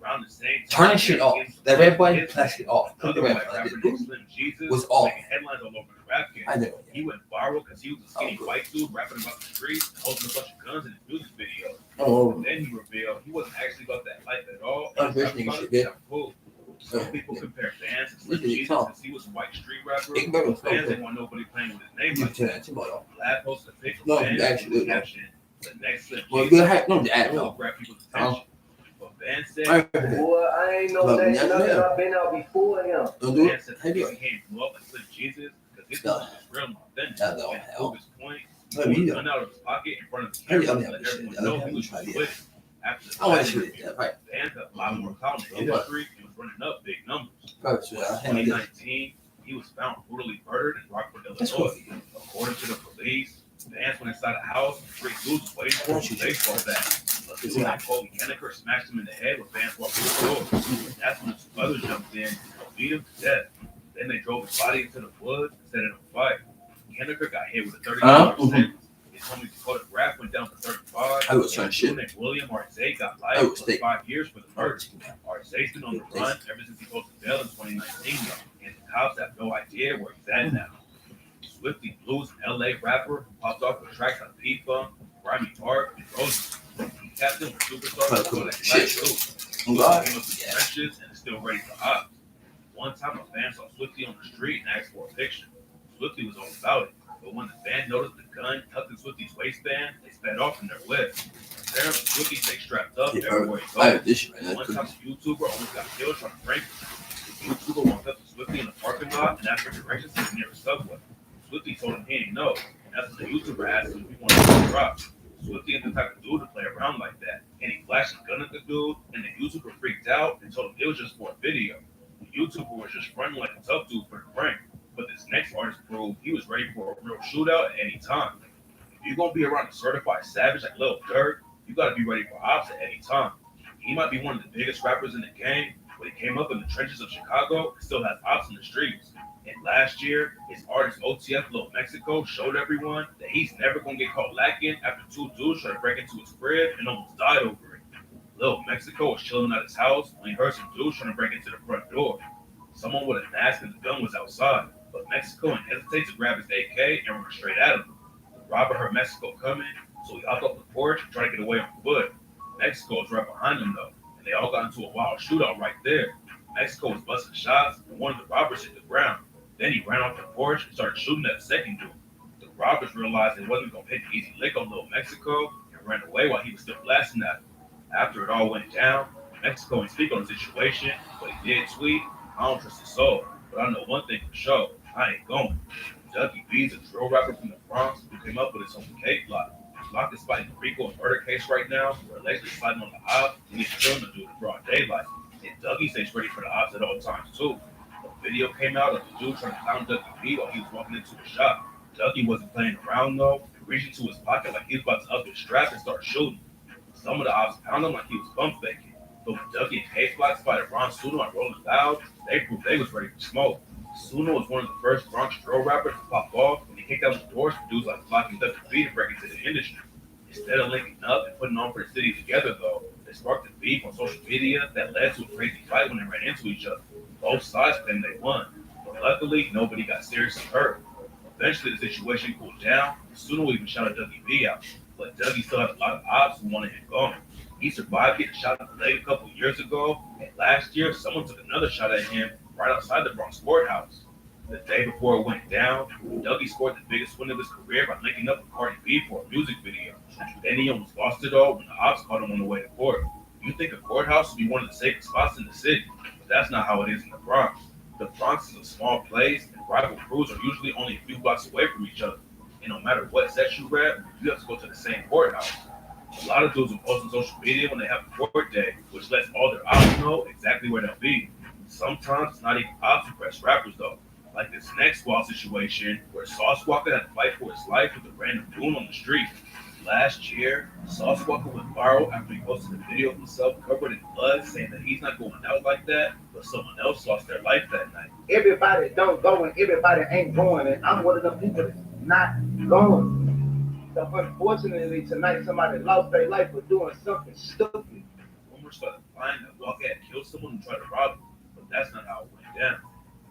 Turn the shit off. That red button, that shit off. Put the red button. Was off. Headlines all over the rap game. I know. He went viral because he was a skinny white dude rapping about the streets, holding a bunch of guns in his music video. Oh. And then he revealed he wasn't actually about that life at all. Rich nigga shit, yeah. Some people compare Vance to Slim Jesus because he was a white street rapper. Vance didn't want nobody playing with his name like that. Lad posted a pic of Vance with the caption, "The next Slim Jesus." No. Grab people's attention. But Vance said, "Boy, I ain't know that. I've been out before him." Vance said he came up like Slim Jesus because this was real authentic. And to prove his point, he pulled a gun out of his pocket in front of the camera to let everyone know he was with it. After the Vance had a lot more clout in the industry and was running up big numbers. In 2019, he was found brutally murdered in Rockford, Illinois. According to the police, Vance went inside a house and 3 dudes waiting for him with a baseball bat. A dude named Kobe Cheatinq smashed him in the head when Vance walked through the door. That's when his others jumped in and beat him to death. Then they drove his body into the woods and set it on fire. Cheatinq got hit with a 30-year sentence. His homie Dakota Graff went down to 35. I was trying shit. And William Arze got life for 5 years for the murder. Arze's been on the run ever since he posted bail in 2019, and the cops have no idea where he's at now. Swifty Blues, LA rapper, popped off with tracks like P-Funk, Grimy Park, and Roses. He tapped in with superstars like Black Truth. He came up to the trenches and is still ready for ops. One time a fan saw Swifty on the street and asked for a picture. Swifty was all about it. But when the fan noticed the gun tucked in Swifty's waistband, they sped off in their whip. Apparently, Swifty stayed strapped up everywhere he goes. One time, a YouTuber almost got killed trying to prank him. The YouTuber walked up to Swifty in the parking lot and asked for directions to the nearest subway. Swifty told him he ain't know, and that's when the YouTuber asked him if he wanted to drop. Swifty ain't the type of dude to play around like that, and he flashed a gun at the dude, and the YouTuber freaked out and told him it was just for a video. The YouTuber was just running like a tough dude for the prank. But this next artist proved he was ready for a real shootout at any time. If you're gonna be around a certified savage like Lil Durk, you gotta be ready for ops at any time. He might be one of the biggest rappers in the game, but he came up in the trenches of Chicago and still has ops in the streets. And last year, his artist OTF Lil Mexico showed everyone that he's never gonna get caught lacking after 2 dudes tried to break into his crib and almost died over it. Lil Mexico was chilling at his house when he heard some dudes trying to break into the front door. Someone with a mask and the gun was outside. But Mexico didn't hesitate to grab his AK and run straight at him. The robber heard Mexico coming, so he hopped off the porch and tried to get away on foot. Mexico was right behind him though, and they all got into a wild shootout right there. Mexico was busting shots, and one of the robbers hit the ground. Then he ran off the porch and started shooting at the second dude. The robbers realized they wasn't gonna hit the easy lick on Little Mexico and ran away while he was still blasting at him. After it all went down, Mexico didn't speak on the situation, but he did tweet, "I don't trust his soul, but I know one thing for sure. I ain't going." Dougie B's a drill rapper from the Bronx who came up with his own cake block. He's locked in fighting a RICO and murder case right now, where allegedly sliding on the ops and he's killing the dude in broad daylight. And Dougie stays ready for the ops at all times too. A video came out of the dude trying to clown Dougie B while he was walking into the shop. Dougie wasn't playing around though, reaching to his pocket like he was about to up his strap and start shooting. Some of the ops pound him like he was bump faking. But when Dougie and K-Flock spotted Ron Suno and Rolling Loud, they proved they was ready for smoke. Suno was one of the first Bronx drill rappers to pop off, and he kicked down the doors for dudes like Flock and Dr. B to break into the industry. Instead of linking up and putting on for the city together, though, they sparked a beef on social media that led to a crazy fight when they ran into each other. Both sides claimed they won, but luckily, nobody got seriously hurt. Eventually, the situation cooled down, and Suno even shouted Dougie B out, but Dougie still had a lot of ops who wanted him gone. He survived getting shot in the leg a couple years ago, and last year, someone took another shot at him right outside the Bronx courthouse. The day before it went down, Dougie scored the biggest win of his career by linking up with Cardi B for a music video. Then he almost lost it all when the ops caught him on the way to court. You think a courthouse would be one of the safest spots in the city, but that's not how it is in the Bronx. The Bronx is a small place, and rival crews are usually only a few blocks away from each other. And no matter what set you rep, you have to go to the same courthouse. A lot of dudes will post on social media when they have a court day, which lets all their ops know exactly where they'll be. Sometimes it's not even ops who press rappers though. Like this next wild situation where Sauce Walker had to fight for his life with a random goon on the street. Last year, Sauce Walker went viral after he posted a video of himself covered in blood saying that he's not going out like that, but someone else lost their life that night. Everybody don't go and everybody ain't going, and I'm one of the people that's not going. Unfortunately, tonight somebody lost their life for doing something stupid. Rumors started flying that Walker had killed someone and tried to rob him, but that's not how it went down.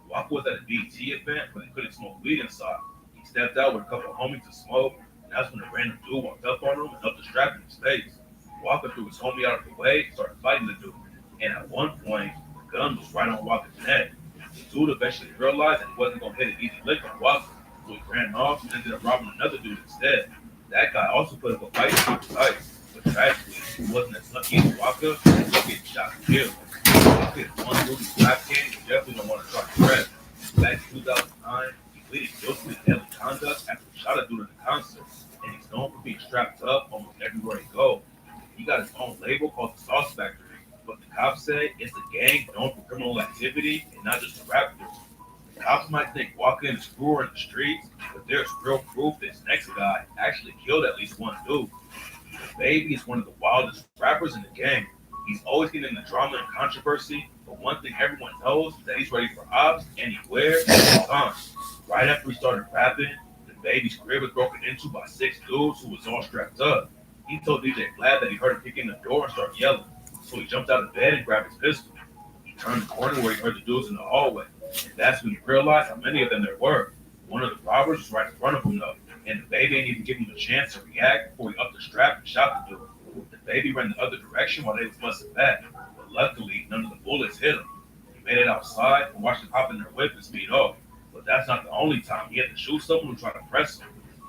Walker was at a BT event where they couldn't smoke weed inside. He stepped out with a couple of homies to smoke, and that's when a random dude walked up on him and helped the strap in his face. Walker threw his homie out of the way and started fighting the dude, and at one point, the gun was right on Walker's neck. The dude eventually realized that he wasn't going to hit an easy lick on Walker, so he ran off and ended up robbing another dude instead. That guy also put up a fight to his life, but tragically, he wasn't as lucky as Walker and ended up getting shot and killed. Walker is one movie rap game you definitely don't want to try to press. Back in 2009, he pleaded guilty to deadly conduct after he shot a dude at a concert, and he's known for being strapped up almost everywhere he goes. He got his own label called the Sauce Factory, but the cops say it's a gang known for criminal activity and not just a rap group. The cops might think Walker and his crew are in the streets, but there's real proof this next guy actually killed at least one dude. The Baby is one of the wildest rappers in the game. He's always getting into drama and controversy, but one thing everyone knows is that he's ready for ops anywhere, anytime. Right after he started rapping, the Baby's crib was broken into by 6 dudes who was all strapped up. He told DJ Vlad that he heard him kicking the door and start yelling, so he jumped out of bed and grabbed his pistol. He turned the corner where he heard the dudes in the hallway, and that's when he realized how many of them there were. One of the robbers was right in front of him though, and the Baby didn't even give him a chance to react before he upped the strap and shot the dude. The Baby ran the other direction while they was busting back, but luckily none of the bullets hit him. He made it outside and watched them hop in their whip and speed off, but that's not the only time he had to shoot someone who tried to press him.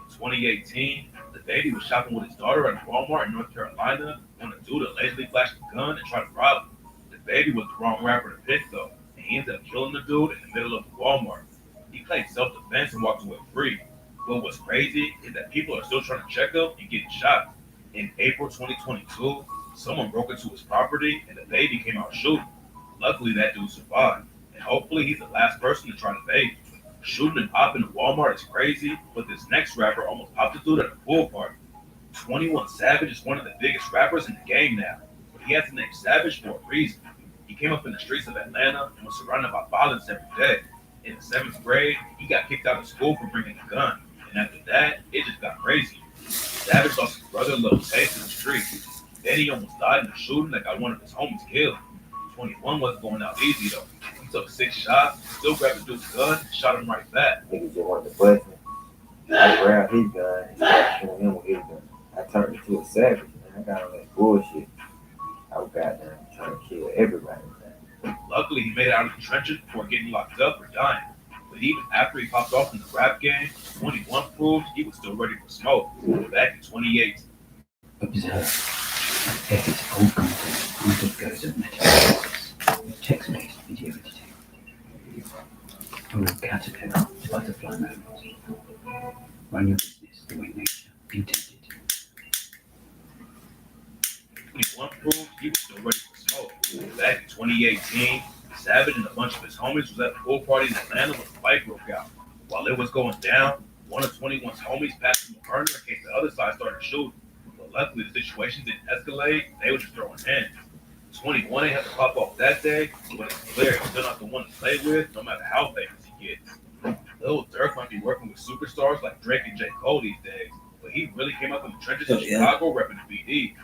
In 2018, the Baby was shopping with his daughter at a Walmart in North Carolina when a dude allegedly flashed a gun and tried to rob him. The Baby was the wrong rapper to pick though, and he ended up killing the dude in the middle of the Walmart. He claimed self-defense and walked away free. What was crazy is that people are still trying to check him and getting shot. In April 2022, someone broke into his property and the Baby came out shooting. Luckily, that dude survived, and hopefully he's the last person to try the Baby. Shooting and popping in Walmart is crazy, but this next rapper almost popped a dude at a pool party. 21 Savage is one of the biggest rappers in the game now, but he has the name Savage for a reason. He came up in the streets of Atlanta and was surrounded by violence every day. In the 7th grade, he got kicked out of school for bringing a gun, and after that, it just got crazy. Savage lost his brother Lil Taste in the streets. Then he almost died in a shooting that got one of his homies killed. 21 wasn't going out easy though. He took 6 shots, still grabbed the dude's gun, and shot him right back. Niggas just wanted to bust me. I grabbed his gun and started shooting him with his gun. I turned into a savage, man. I got on that bullshit. I was goddamn trying to kill everybody. Luckily, he made it out of the trenches before getting locked up or dying. But even after he popped off in the rap game, 21 proved he was still ready for smoke. Back in 2018. Observe. Edit all content until it goes at meta. Text-based video editing. Or caterpillar, butterfly mode. Run your business the way nature intended. 21 proved he was still ready for smoke. Back in 2018, Savage and a bunch of his homies was at a pool party in Atlanta when a fight broke out. While it was going down, one of 21's homies passed him a burner in case the other side started shooting. But luckily, the situation didn't escalate. They were just throwing hands. 21 ain't have to pop off that day, but it's clear he's still not the one to play with, no matter how famous he gets. Lil Durk might be working with superstars like Drake and J. Cole these days, but he really came up in the trenches in Chicago repping the BD.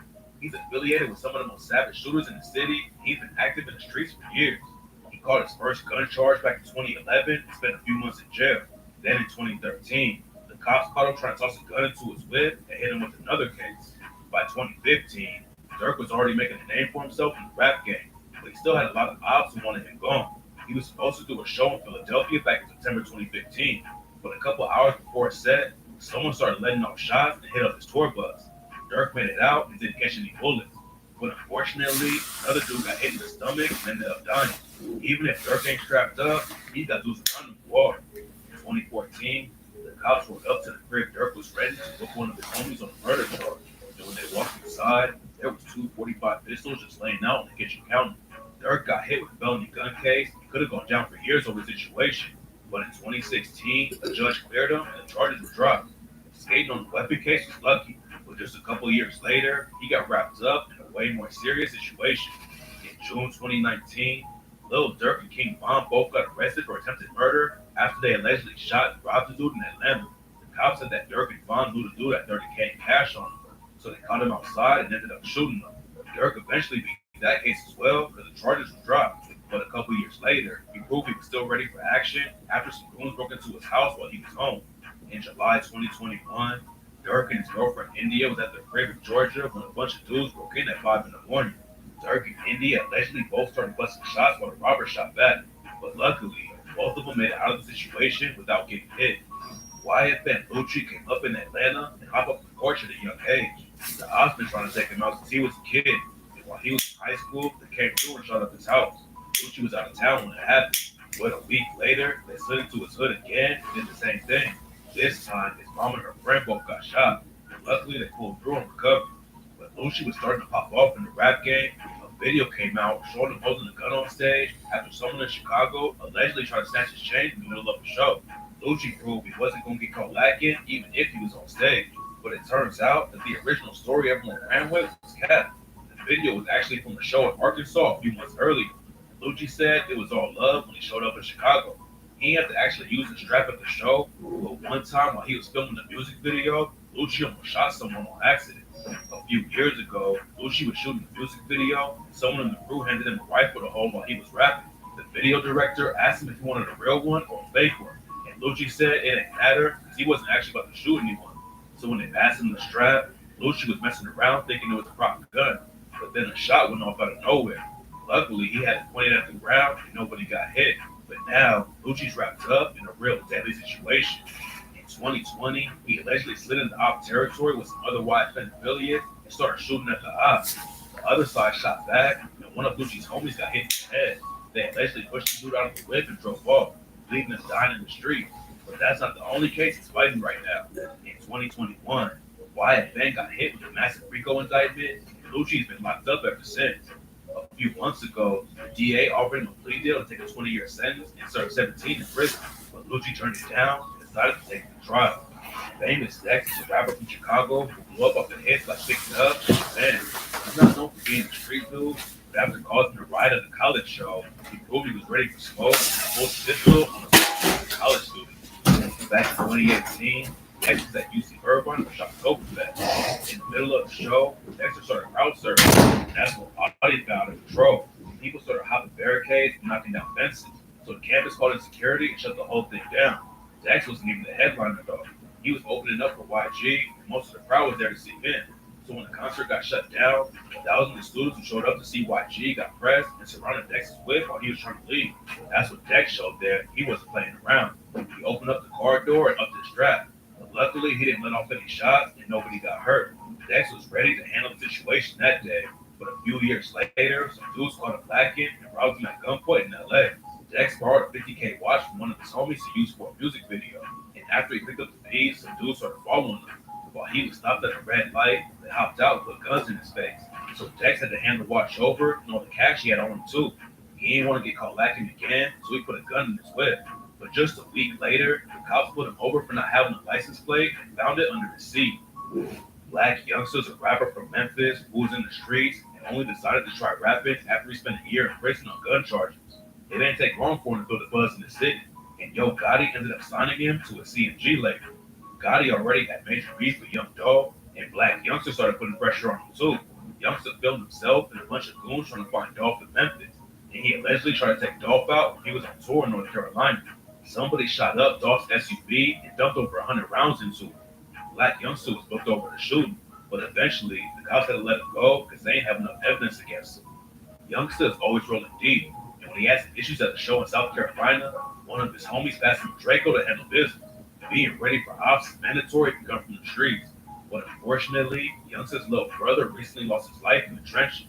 He's affiliated with some of the most savage shooters in the city. He's been active in the streets for years. He caught his first gun charge back in 2011 and spent a few months in jail. Then in 2013, the cops caught him trying to toss a gun into his whip and hit him with another case. By 2015, Durk was already making a name for himself in the rap game, but he still had a lot of ops who wanted him gone. He was supposed to do a show in Philadelphia back in September 2015, but a couple hours before it set, someone started letting off shots and hit up his tour bus. Durk made it out and didn't catch any bullets, but unfortunately, another dude got hit in the stomach and ended up dying. Even if Durk ain't strapped up, he got dudes around him for water. In 2014, the cops rolled up to the crib Durk was ready to book one of his homies on a murder charge. And when they walked inside, there was 2 45 pistols just laying out on the kitchen counter. Durk got hit with a felony gun case and could have gone down for years over the situation. But in 2016, a judge cleared him and the charges were dropped. Skating on the weapon case was lucky, but just a couple years later, he got wrapped up in a way more serious situation. In June 2019, Lil Durk and King Von both got arrested for attempted murder after they allegedly shot and robbed a dude in Atlanta. The cops said that Dirk and Von knew the dude had 30K in cash on him, so they caught him outside and ended up shooting him. Dirk eventually beat that case as well because the charges were dropped. But a couple years later, he proved he was still ready for action after some goons broke into his house while he was home. In July 2021, Dirk and his girlfriend India was at their crib in Georgia when a bunch of dudes broke in at 5 in the morning. Dirk and India allegedly both started busting shots while the robbers shot back, but luckily, both of them made it out of the situation without getting hit. Wyatt and Lucci came up in Atlanta and hopped up the porch at a young age. The ops been trying to take him out since he was a kid, and while he was in high school, they came through and shot up his house. Lucci was out of town when it happened, but a week later, they slid into his hood again and did the same thing. This time, his mom and her friend both got shot, and luckily they pulled through and recovered. But Lucci was starting to pop off in the rap game. A video came out showing him holding a gun on stage after someone in Chicago allegedly tried to snatch his chain in the middle of the show. Lucci proved he wasn't going to get caught lacking even if he was on stage. But it turns out that the original story everyone ran with was capped. The video was actually from the show in Arkansas a few months earlier. Lucci said it was all love when he showed up in Chicago. He had to actually use the strap at the show, but one time while he was filming the music video, Lucci almost shot someone on accident. A few years ago, Lucci was shooting the music video, and someone in the crew handed him a rifle to hold while he was rapping. The video director asked him if he wanted a real one or a fake one, and Lucci said it didn't matter because he wasn't actually about to shoot anyone. So when they passed him the strap, Lucci was messing around thinking it was a proper gun, but then a shot went off out of nowhere. Luckily, he had it pointed at the ground and nobody got hit. But now, Lucci's wrapped up in a real deadly situation. In 2020, he allegedly slid into op territory with some other Wyatt affiliates and started shooting at the ops. The other side shot back, and one of Lucci's homies got hit in the head. They allegedly pushed the dude out of the whip and drove off, leaving him dying in the street. But that's not the only case he's fighting right now. In 2021, Wyatt then got hit with a massive RICO indictment, and Lucci's been locked up ever since. A few months ago, the DA offered him a plea deal to take a 20-year sentence and serve 17 in prison, but Lucci turned it down and decided to take the trial. Famous Dex is a rapper from Chicago who blew up off the hits like Pick It Up and Man. He's not known for being a street dude, but after causing a riot at the college show, he proved he was ready for smoke and pulled a pistol on a college student. Back in 2018, Dex was at UC Irvine for Oktoberfest. In the middle of the show, Dexter started crowd surfing, and that's when audience got out of control. People started hopping barricades and knocking down fences. So the campus called in security and shut the whole thing down. Dex wasn't even the headliner though. He was opening up for YG, and most of the crowd was there to see him. So when the concert got shut down, thousands of students who showed up to see YG got pressed and surrounded Dex's whip while he was trying to leave. That's what Dex showed there. He wasn't playing around. He opened up the car door and upped his strap. Luckily, he didn't let off any shots and nobody got hurt. Dex was ready to handle the situation that day, but a few years later, some dudes caught him lacking and robbed him at gunpoint in LA. Dex borrowed a 50K watch from one of his homies to use for a music video, and after he picked up the piece, some dudes started following him. While he was stopped at a red light, they hopped out and put guns in his face. So Dex had to hand the watch over and all the cash he had on him too. He didn't want to get caught lacking again, so he put a gun in his whip. But just a week later, the cops put him over for not having a license plate and found it under his seat. Black Youngster's a rapper from Memphis who was in the streets and only decided to try rapping after he spent a year in prison on gun charges. It didn't take long for him to build a buzz in the city, and Yo Gotti ended up signing him to a CMG label. Gotti already had major beef with Young Dog, and Black Youngster started putting pressure on him too. Youngster filmed himself and a bunch of goons trying to find Dolph in Memphis, and he allegedly tried to take Dolph out when he was on tour in North Carolina. Somebody shot up Dolph's SUV and dumped over 100 rounds into it. Black Youngster was booked over the shooting, but eventually the cops had to let him go because they didn't have enough evidence against him. Youngster is always rolling deep, and when he had some issues at the show in South Carolina, one of his homies passed him Draco to handle business. Being ready for ops is mandatory if you come from the streets, but unfortunately, Youngster's little brother recently lost his life in the trenches.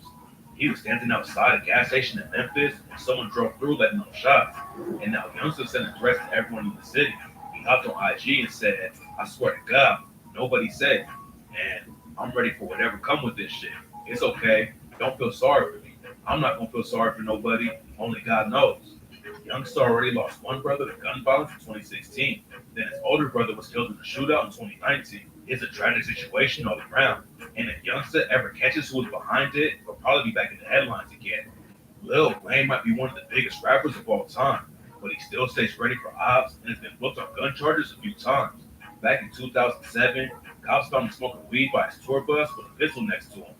He was standing outside a gas station in Memphis and someone drove through letting off shots. And now Youngster sending threats to everyone in the city. He hopped on IG and said, "I swear to God, nobody said, and I'm ready for whatever come with this shit. It's okay. Don't feel sorry for me. I'm not gonna feel sorry for nobody. Only God knows." Youngster already lost one brother to gun violence in 2016. Then his older brother was killed in a shootout in 2019. It's a tragic situation all around. And if Youngster ever catches who was behind it, he'll probably be back in the headlines again. Lil Wayne might be one of the biggest rappers of all time, but he still stays ready for ops and has been booked on gun charges a few times. Back in 2007, cops found him smoking weed by his tour bus with a pistol next to him.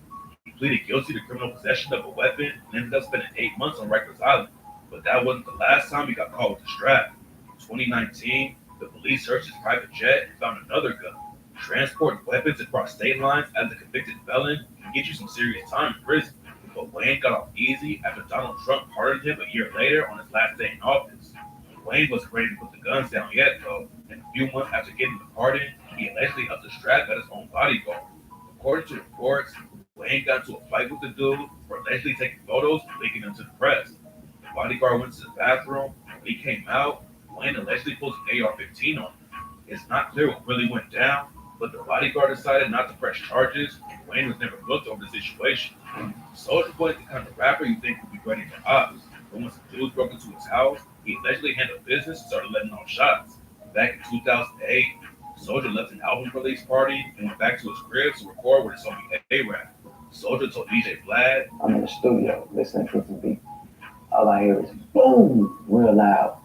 He pleaded guilty to criminal possession of a weapon and ended up spending 8 months on Rikers Island. But that wasn't the last time he got caught with a strap. In 2019, the police searched his private jet and found another gun. Transporting weapons across state lines as a convicted felon can get you some serious time in prison. But Wayne got off easy after Donald Trump pardoned him a year later on his last day in office. Wayne wasn't ready to put the guns down yet, though, and a few months after getting the pardon, he allegedly upped the strap at his own bodyguard. According to reports, Wayne got into a fight with the dude for allegedly taking photos and leaking them to the press. The bodyguard went to the bathroom. When he came out, Wayne allegedly pulled an AR-15 on him. It's not clear what really went down, but the bodyguard decided not to press charges, and Wayne was never booked over the situation. Soulja Boy is the kind of rapper you think would be ready for ops, but once the dudes broke into his house, he allegedly handled business and started letting off shots. Back in 2008, Soulja left an album release party and went back to his crib to record with his homie A-Rap. Soulja told DJ Vlad, I'm in the studio listening to the beat. All I hear is boom, real loud.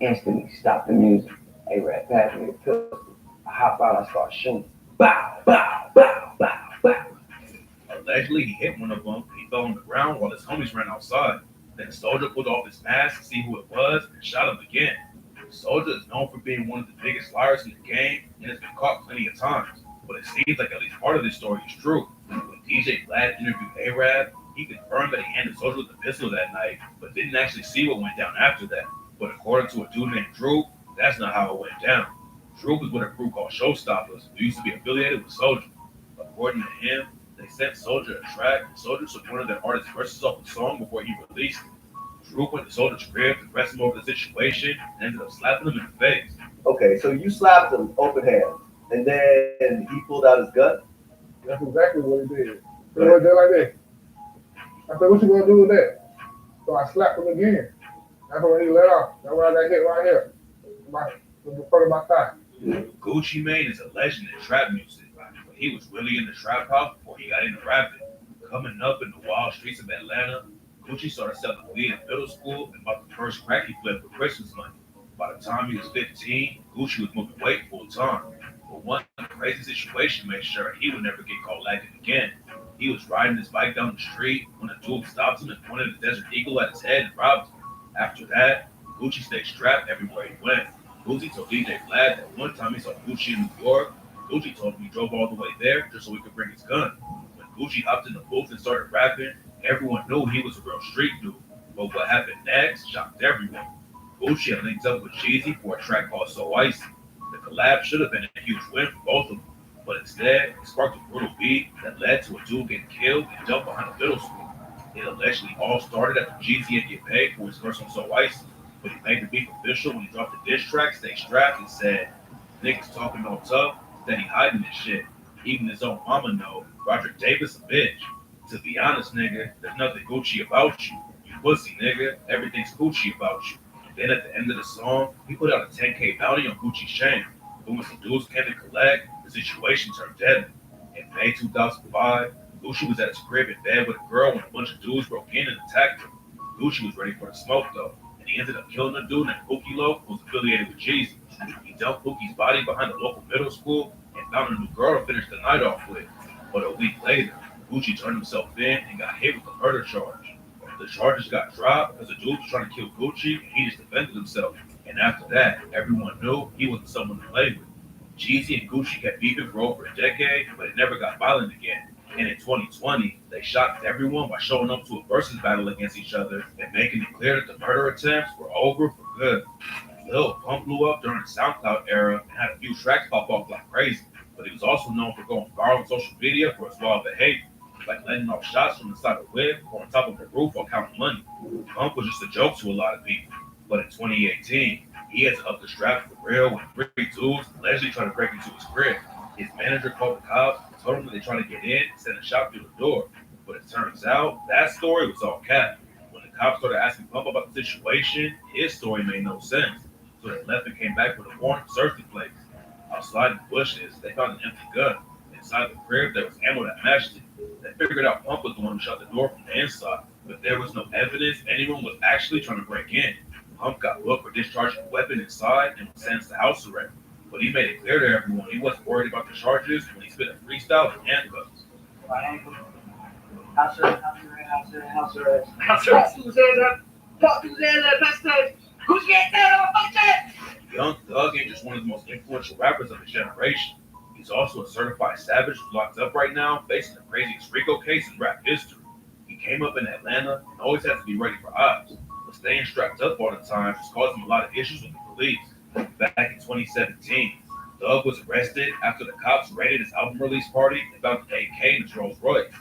Instantly stop the music. A-Rap passed me the pistol. I hop out, I start shooting. Bow, bow, bow, bow, bow. Allegedly, he hit one of them and he fell on the ground while his homies ran outside. Then Soulja pulled off his mask to see who it was and shot him again. Soulja is known for being one of the biggest liars in the game and has been caught plenty of times. But it seems like at least part of this story is true. When DJ Vlad interviewed A-Rap, he confirmed that he handed Soulja with the pistol that night, but didn't actually see what went down after that. But according to a dude named Drew, that's not how it went down. Drew was with a crew called Showstoppers, who used to be affiliated with Soulja. According to him, they sent Soulja a track, and Soulja took one of their artists' verses off the song before he released it. Drew went to Soulja's crib to press him over the situation and ended up slapping him in the face. Okay, so you slapped him open hand, and then he pulled out his gun? That's exactly what he did. He was just like that. I said, what you gonna do with that? So I slapped him again. That's when he let off. That's when I got hit right here. In the front of my thigh. Gucci Mane is a legend in trap music, but he was really in the trap house before he got into rapping. Coming up in the wild streets of Atlanta, Gucci started selling weed in middle school and bought the first crack he flipped for Christmas money. By the time he was 15, Gucci was moving weight full time. But one crazy situation made sure he would never get caught lagging again. He was riding his bike down the street when a dude stopped him and pointed a Desert Eagle at his head and robbed him. After that, Gucci stayed strapped everywhere he went. Gucci told DJ Vlad that one time he saw Gucci in New York. Gucci told him he drove all the way there just so he could bring his gun. When Gucci hopped in the booth and started rapping, everyone knew he was a real street dude. But what happened next shocked everyone. Gucci had linked up with Jeezy for a track called So Icy. The collab should have been a huge win for both of them, but instead, it sparked a brutal beat that led to a dude getting killed and dumped behind a middle school. It allegedly all started after Jeezy didn't get paid for his verse on So Icy, but he made the beef official when he dropped the diss track, Stay Strapped, and said, niggas talking all tough, then he hiding this shit. Even his own mama know, Roderick Davis a bitch. To be honest, nigga, there's nothing Gucci about you. You pussy, nigga. Everything's Gucci about you. Then at the end of the song, he put out a 10K bounty on Gucci's chain. But when some dudes came to collect, the situation turned deadly. In May 2005, Gucci was at his crib in bed with a girl when a bunch of dudes broke in and attacked him. Gucci was ready for the smoke though, and he ended up killing a dude named Pookie Loc who was affiliated with Jeezy. He dumped Pookie's body behind a local middle school and found a new girl to finish the night off with. But a week later, Gucci turned himself in and got hit with a murder charge. The charges got dropped because the dude was trying to kill Gucci and he just defended himself. And after that, everyone knew he wasn't someone to play with. Jeezy and Gucci kept beefing for over a decade, but it never got violent again. And in 2020, they shocked everyone by showing up to a versus battle against each other and making it clear that the murder attempts were over for good. Lil Pump blew up during the SoundCloud era and had a few tracks pop off like crazy, but he was also known for going viral on social media for his wild behavior, like letting off shots from the side of a whip or on top of a roof while counting money. Pump was just a joke to a lot of people, but in 2018, he had to up the strap for real when 3 dudes allegedly tried to break into his crib. His manager called the cops and told him that they tried to get in and send a shot through the door. But it turns out that story was all cap. When the cops started asking Pump about the situation, his story made no sense. So they left and came back with a warrant to search the place. Outside in the bushes, they found an empty gun. Inside the crib, there was ammo that matched it. They figured out Pump was the one who shot the door from the inside, but there was no evidence anyone was actually trying to break in. Pump got booked for discharging a weapon inside and was sentenced to house arrest. But he made it clear to everyone he wasn't worried about the charges when he spit a freestyle in handcuffs. Young Thug ain't just one of the most influential rappers of his generation. He's also a certified savage who's locked up right now, facing the craziest RICO case in rap history. He came up in Atlanta and always had to be ready for ops, but staying strapped up all the time just caused him a lot of issues with the police. Back in 2017, Thug was arrested after the cops raided his album release party and found an AK in his Rolls Royce.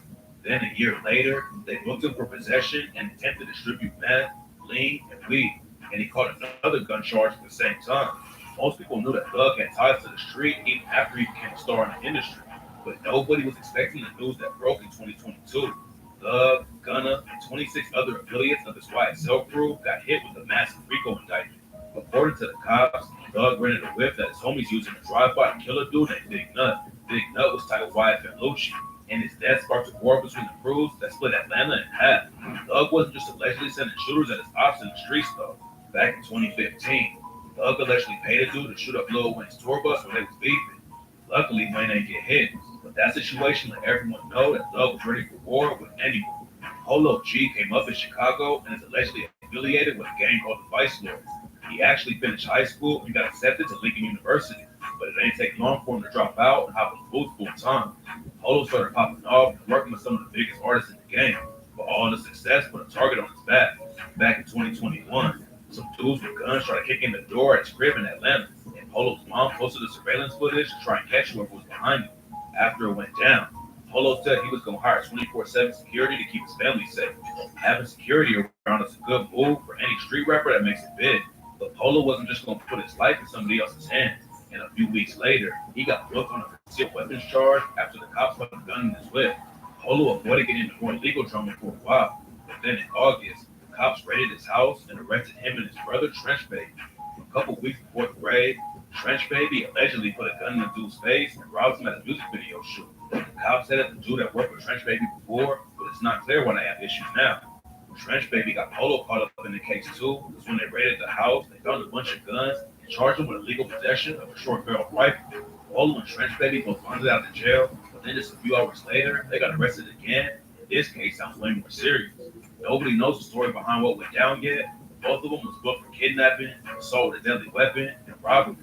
Then a year later, they booked him for possession and intent to distribute meth, lean, and weed, and he caught another gun charge at the same time. Most people knew that Thug had ties to the street even after he became a star in the industry, but nobody was expecting the news that broke in 2022. Thug, Gunna, and 26 other affiliates of his YSL crew got hit with a massive RICO indictment. According to the cops, Thug rented a whip that his homies used in a drive-by to kill a dude named Big Nut. Big Nut was titled Wyatt and Lucci, and his death sparked a war between the crews that split Atlanta in half. Thug wasn't just allegedly sending shooters at his ops in the streets though. Back in 2015, Thug allegedly paid a dude to shoot up Lil Wayne's tour bus when they was beefing. Luckily, Wayne ain't get hit, but that situation let everyone know that Thug was ready for war with anyone. Polo G came up in Chicago and is allegedly affiliated with a gang called the Vice Lords. He actually finished high school and got accepted to Lincoln University, but it ain't take long for him to drop out and hop in the booth full time. Polo started popping off and working with some of the biggest artists in the game, but all the success put a target on his back. Back in 2021, some dudes with guns tried kicking the door at his crib in Atlanta, and Polo's mom posted the surveillance footage to try and catch whoever was behind him. After it went down, Polo said he was going to hire 24/7 security to keep his family safe. Having security around is a good move for any street rapper that makes it big, but Polo wasn't just going to put his life in somebody else's hands. And a few weeks later, he got booked on a concealed weapons charge after the cops found a gun in his whip. Polo avoided getting into more legal trouble for a while, but then in August, the cops raided his house and arrested him and his brother, Trench Baby. A couple weeks before the raid, Trench Baby allegedly put a gun in the dude's face and robbed him at a music video shoot. The cops said that the dude had worked with Trench Baby before, but it's not clear why they have issues now. Trench Baby got Polo caught up in the case too, because when they raided the house, they found a bunch of guns and charged him with illegal possession of a short-barreled rifle. Polo and Trench Baby both bonded out of jail, but then just a few hours later, they got arrested again. This case sounds way more serious. Nobody knows the story behind what went down yet. Both of them was booked for kidnapping, assault with a deadly weapon, and robbery.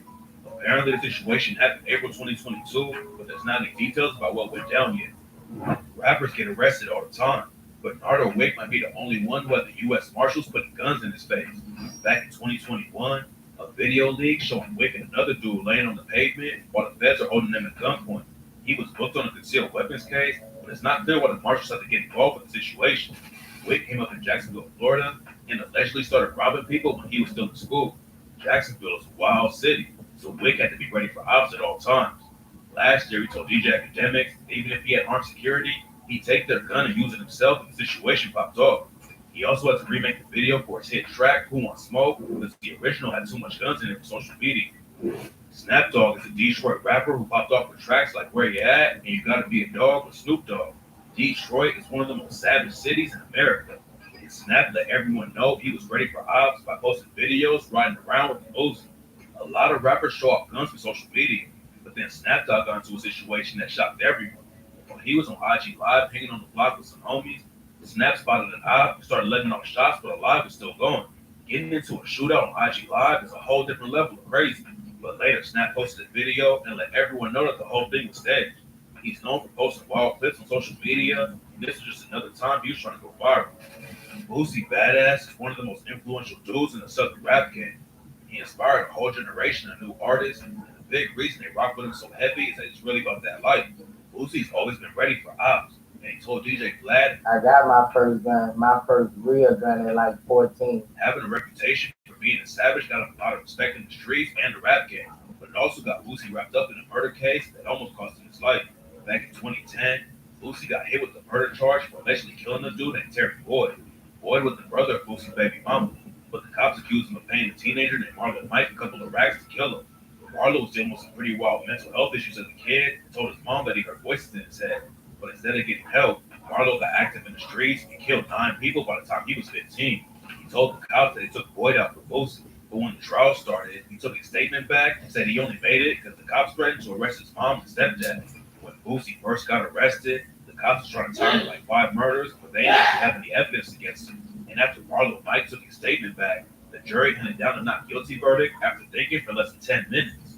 Apparently, the situation happened April 2022, but there's not any details about what went down yet. Rappers get arrested all the time, but Nardo Wick might be the only one who had the U.S. Marshals putting guns in his face. Back in 2021, a video leak showing Wick and another dude laying on the pavement while the feds are holding them at gunpoint. He was booked on a concealed weapons case, but it's not clear why the Marshals had to get involved with the situation. Wick came up in Jacksonville, Florida, and allegedly started robbing people when he was still in school. Jacksonville is a wild city, so Wick had to be ready for ops at all times. Last year, he told DJ Academics that even if he had armed security, he'd take their gun and use it himself if the situation popped off. He also had to remake the video for his hit track, Who Wants Smoke, because the original had too much guns in it for social media. Snap Dogg is a Detroit rapper who popped off with tracks like Where You At and You Gotta Be a Dog with Snoop Dogg. Detroit is one of the most savage cities in America. And Snap let everyone know he was ready for ops by posting videos riding around with the Uzi. A lot of rappers show off guns for social media, but then Snap Dogg got into a situation that shocked everyone. When he was on IG Live hanging on the block with some homies, Snap spotted an op and started letting off shots, but the live was still going. Getting into a shootout on IG Live is a whole different level of crazy. But later, Snap posted a video and let everyone know that the whole thing was staged. He's known for posting wild clips on social media, and this was just another time he was trying to go viral. Boosie Badass is one of the most influential dudes in the Southern rap game. He inspired a whole generation of new artists, and the big reason they rock with him so heavy is that he's really about that life. Boosie's always been ready for ops, and he told DJ Vlad, I got my first gun, my first real gun at like 14. having a reputation for being a savage got him a lot of respect in the streets and the rap game, but it also got Boosie wrapped up in a murder case that almost cost him his life. Back in 2010, Boosie got hit with the murder charge for allegedly killing a dude named Terry Boyd. Boyd was the brother of Boosie's baby mama, but the cops accused him of paying a teenager named Marlo Mike a couple of racks to kill him. Marlo was dealing with some pretty wild mental health issues as a kid and told his mom that he heard voices in his head. But instead of getting help, Marlo got active in the streets and killed 9 people by the time he was 15. He told the cops that he took Boyd out for Boosie. But when the trial started, he took his statement back and said he only made it because the cops threatened to arrest his mom and stepdad. When Boosie first got arrested, the cops was trying to target like 5 murders, but they didn't have any evidence against him. And after Marlo Mike took his statement back, the jury handed down a not guilty verdict after thinking for less than 10 minutes.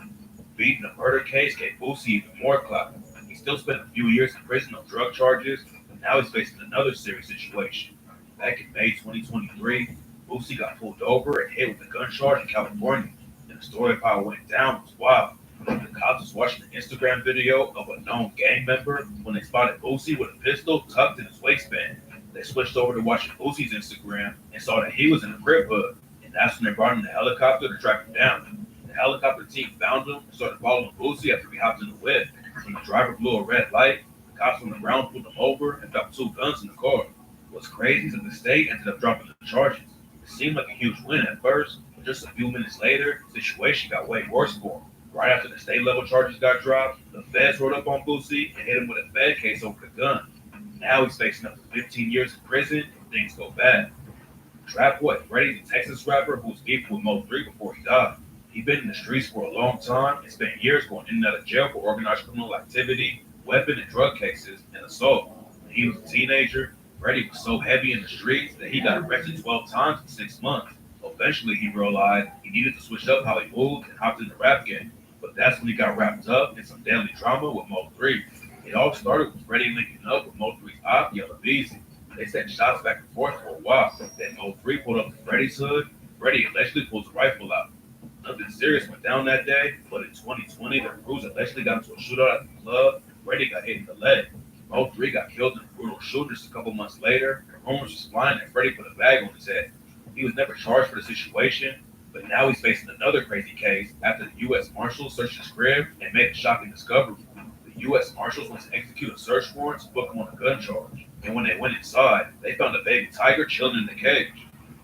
Beating a murder case gave Boosie even more clout. He still spent a few years in prison on drug charges, but now he's facing another serious situation. Back in May 2023, Boosie got pulled over and hit with a gun charge in California, and the story of how it went down was wild. The cops was watching an Instagram video of a known gang member when they spotted Boosie with a pistol tucked in his waistband. They switched over to watching Boosie's Instagram and saw that he was in a crib hood, and that's when they brought in the helicopter to track him down. The helicopter team found him and started following Boosie after he hopped in the whip. When the driver blew a red light, the cops on the ground pulled him over and found 2 guns in the car. What's crazy is that the state ended up dropping the charges. It seemed like a huge win at first, but just a few minutes later, the situation got way worse for him. Right after the state level charges got dropped, the feds rolled up on Boosie and hit him with a Fed case over the gun. Now he's facing up to 15 years in prison if things go bad. Trap Boy Freddy's a Texas rapper who was beefing with Mo3 before he died. He'd been in the streets for a long time and spent years going in and out of jail for organized criminal activity, weapon and drug cases, and assault. When he was a teenager, Freddy was so heavy in the streets that he got arrested 12 times in 6 months. Eventually, he realized he needed to switch up how he moved and hopped in the rap game. But that's when he got wrapped up in some deadly drama with Mo3. It all started with Freddy linking up with Mo3's op, Yella Beezy. They sent shots back and forth for a while. Then Mo3 pulled up to Freddy's hood. Freddy allegedly pulls a rifle out. Nothing serious went down that day, but in 2020, the crews allegedly got into a shootout at the club. Freddy got hit in the leg. Mo3 got killed in a brutal shooting just a couple months later. The rumors was flying that Freddy put a bag on his head. He was never charged for the situation, but now he's facing another crazy case after the U.S. Marshals searched his crib and made a shocking discovery. The U.S. Marshals went to execute a search warrant to book him on a gun charge. And when they went inside, they found a baby tiger chilling in the cage.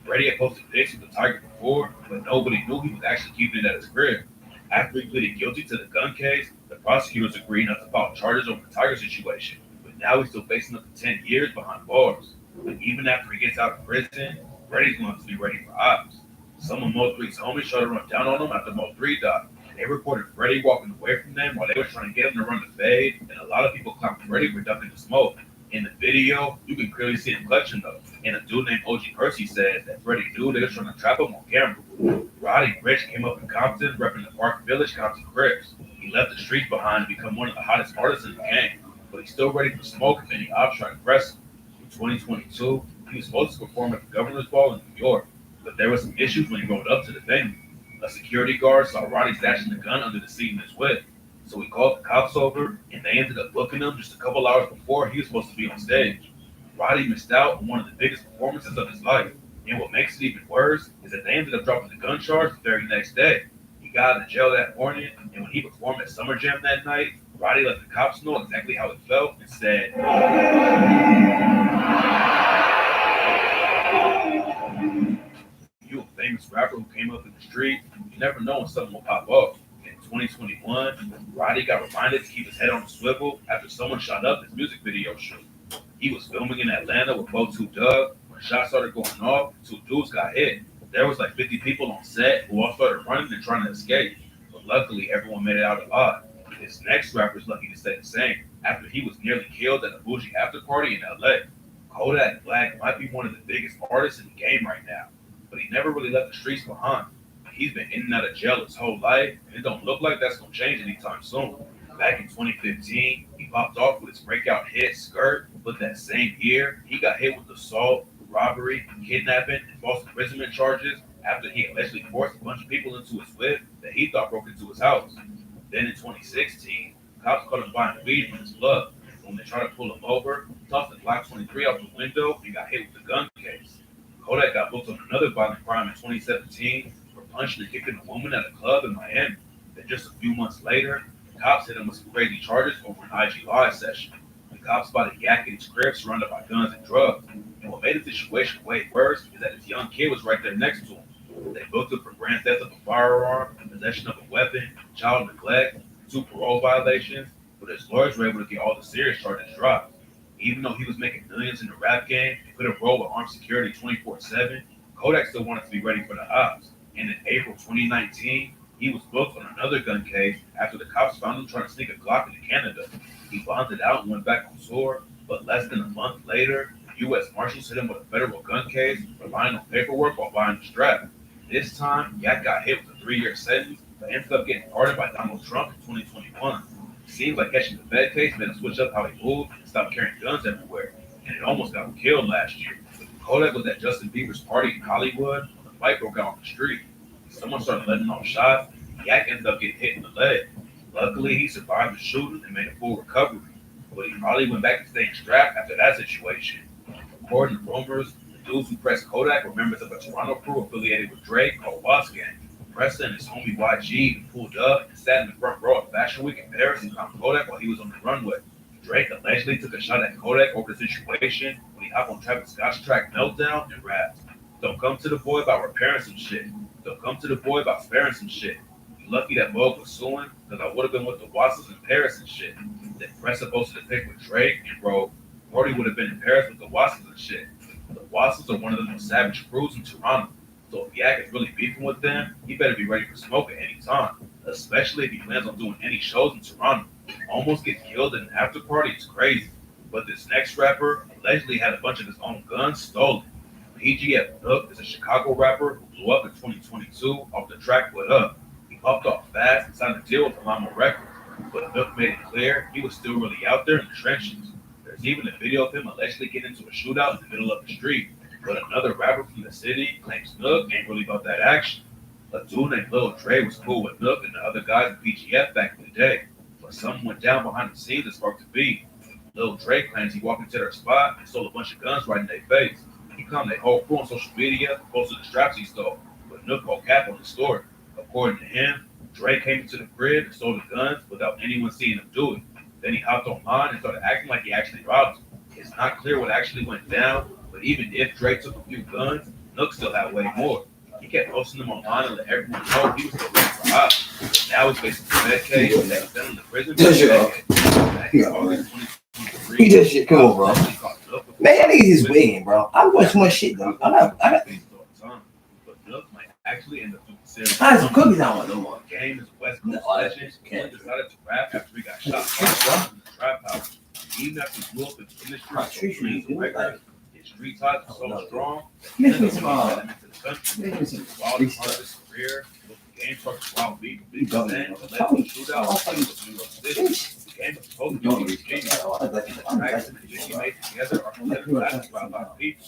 Freddy had posted pics of the tiger before, but nobody knew he was actually keeping it at his crib. After he pleaded guilty to the gun case, the prosecutors agreed not to file charges over the tiger situation. But now he's still facing up to 10 years behind bars. But even after he gets out of prison, Freddy's going to be ready for ops. Some of Mo3's homies tried to run down on him after Mo3 died. They reported Freddy walking away from them while they were trying to get him to run the fade, and a lot of people clapped Freddy for ducking the smoke. In the video, you can clearly see him clutching though, and a dude named OG Percy said that Freddy knew they were trying to trap him on camera. Roddy Ricch came up in Compton, repping the Park Village Compton Crips. He left the streets behind to become one of the hottest artists in the game, but he's still ready for smoke if any ops try to press him. In 2022, he was supposed to perform at the Governor's Ball in New York, but there were some issues when he rolled up to the venue. A security guard saw Roddy stashing the gun under the seat in his whip, so he called the cops over, and they ended up booking him just a couple hours before he was supposed to be on stage. Roddy missed out on one of the biggest performances of his life, and what makes it even worse is that they ended up dropping the gun charge the very next day. He got out of jail that morning, and when he performed at Summer Jam that night, Roddy let the cops know exactly how it felt and said, "You a famous rapper who came up in the street, you never know when something will pop off." In 2021, Roddy got reminded to keep his head on the swivel after someone shot up his music video shoot. He was filming in Atlanta with Bo2 Doug. When shots started going off, 2 dudes got hit. There was like 50 people on set who all started running and trying to escape, but luckily everyone made it out alive. This next rapper is lucky to say the same after he was nearly killed at a bougie after party in LA. Kodak Black might be one of the biggest artists in the game right now, but he never really left the streets behind. He's been in and out of jail his whole life, and it don't look like that's going to change anytime soon. Back in 2015, he popped off with his breakout hit, Skirt, but that same year, he got hit with assault, robbery, kidnapping, and false imprisonment charges after he allegedly forced a bunch of people into his whip that he thought broke into his house. Then in 2016, cops caught him buying weed from his plug. When they tried to pull him over, he tossed a Glock 23 out the window and got hit with the gun case. Kodak got booked on another violent crime in 2017 for punching and kicking a woman at a club in Miami. Then just a few months later, the cops hit him with some crazy charges over an IG Live session. The cops spotted Yak in his crib surrounded by guns and drugs. And what made the situation way worse is that his young kid was right there next to him. They booked him for grand theft of a firearm, possession of a weapon, child neglect, 2 parole violations, but his lawyers were able to get all the serious charges dropped. Even though he was making millions in the rap game and could have rolled with armed security 24/7, Kodak still wanted to be ready for the ops. And in April 2019, he was booked on another gun case after the cops found him trying to sneak a Glock into Canada. He bonded out and went back on tour, but less than a month later, U.S. Marshals hit him with a federal gun case for lying on paperwork while buying the strap. This time, Yak got hit with a 3-year sentence, but ended up getting pardoned by Donald Trump in 2021. It seems like catching the Fed case made him switch up how he moved and stop carrying guns everywhere, and it almost got him killed last year. Kodak was at Justin Bieber's party in Hollywood when a fight broke out on the street. Someone started letting off shots. Yak ended up getting hit in the leg. Luckily, he survived the shooting and made a full recovery, but he probably went back to staying strapped after that situation. According to rumors, the dudes who pressed Kodak were members of a Toronto crew affiliated with Drake called Boss Gang. Preston and his homie YG pulled up and sat in the front row of Fashion Week in Paris and found Kodak while he was on the runway. Drake allegedly took a shot at Kodak over the situation when he hopped on Travis Scott's track Meltdown and rapped, "Don't come to the boy about repairing some shit. Don't come to the boy about sparing some shit. You lucky that Vogue was suing, because I would have been with the Wassels in Paris and shit." Then Pressa posted a pic with Drake and wrote, "Brody would have been in Paris with the Wassels and shit." The Wassels are one of the most savage crews in Toronto, so if Yak is really beefing with them, he better be ready for smoke at any time, especially if he plans on doing any shows in Toronto. Almost get killed in an after party is crazy, but this next rapper allegedly had a bunch of his own guns stolen. PGF Niqqa is a Chicago rapper who blew up in 2022 off the track What Up. He popped off fast and signed a deal with Alamo Records, but Niqqa made it clear he was still really out there in the trenches. There's even a video of him allegedly getting into a shootout in the middle of the street, but another rapper from the city claims Niqqa ain't really about that action. A dude named Lil Dre was cool with Niqqa and the other guys in PGF back in the day, but something went down behind the scenes that sparked the beef. Lil Dre claims he walked into their spot and stole a bunch of guns right in their face. He claimed their whole crew on social media, posted the straps he stole, but Niqqa called cap on the story. According to him, Dre came into the crib and stole the guns without anyone seeing him do it. Then he hopped online and started acting like he actually robbed him. It's not clear what actually went down, but even if Dre took a few guns, Niqqa still had way more. He kept posting them online and let everyone know he was still ready for ops. Now he's facing a bad case and he's been in the prison for a decade. Back in August 2023, He does shit. Come on, bro. Man, that nigga is waiting, bro. I watch too much shit, though. I got. But Niqqa might actually end up doing serious. I had some cookies I don't want no more. Game is West Coast legend. He decided to rap after he got shot in the trap house. Even after he blew up in the industry, his street ties are so strong. Make me some. Make me some. While he part of his career, the game struck wild beat from Big Bang and led to a shootout in New York City. The game was supposed to be Virginia. Jackson and Jiggy made together are considered classics by a lot of people.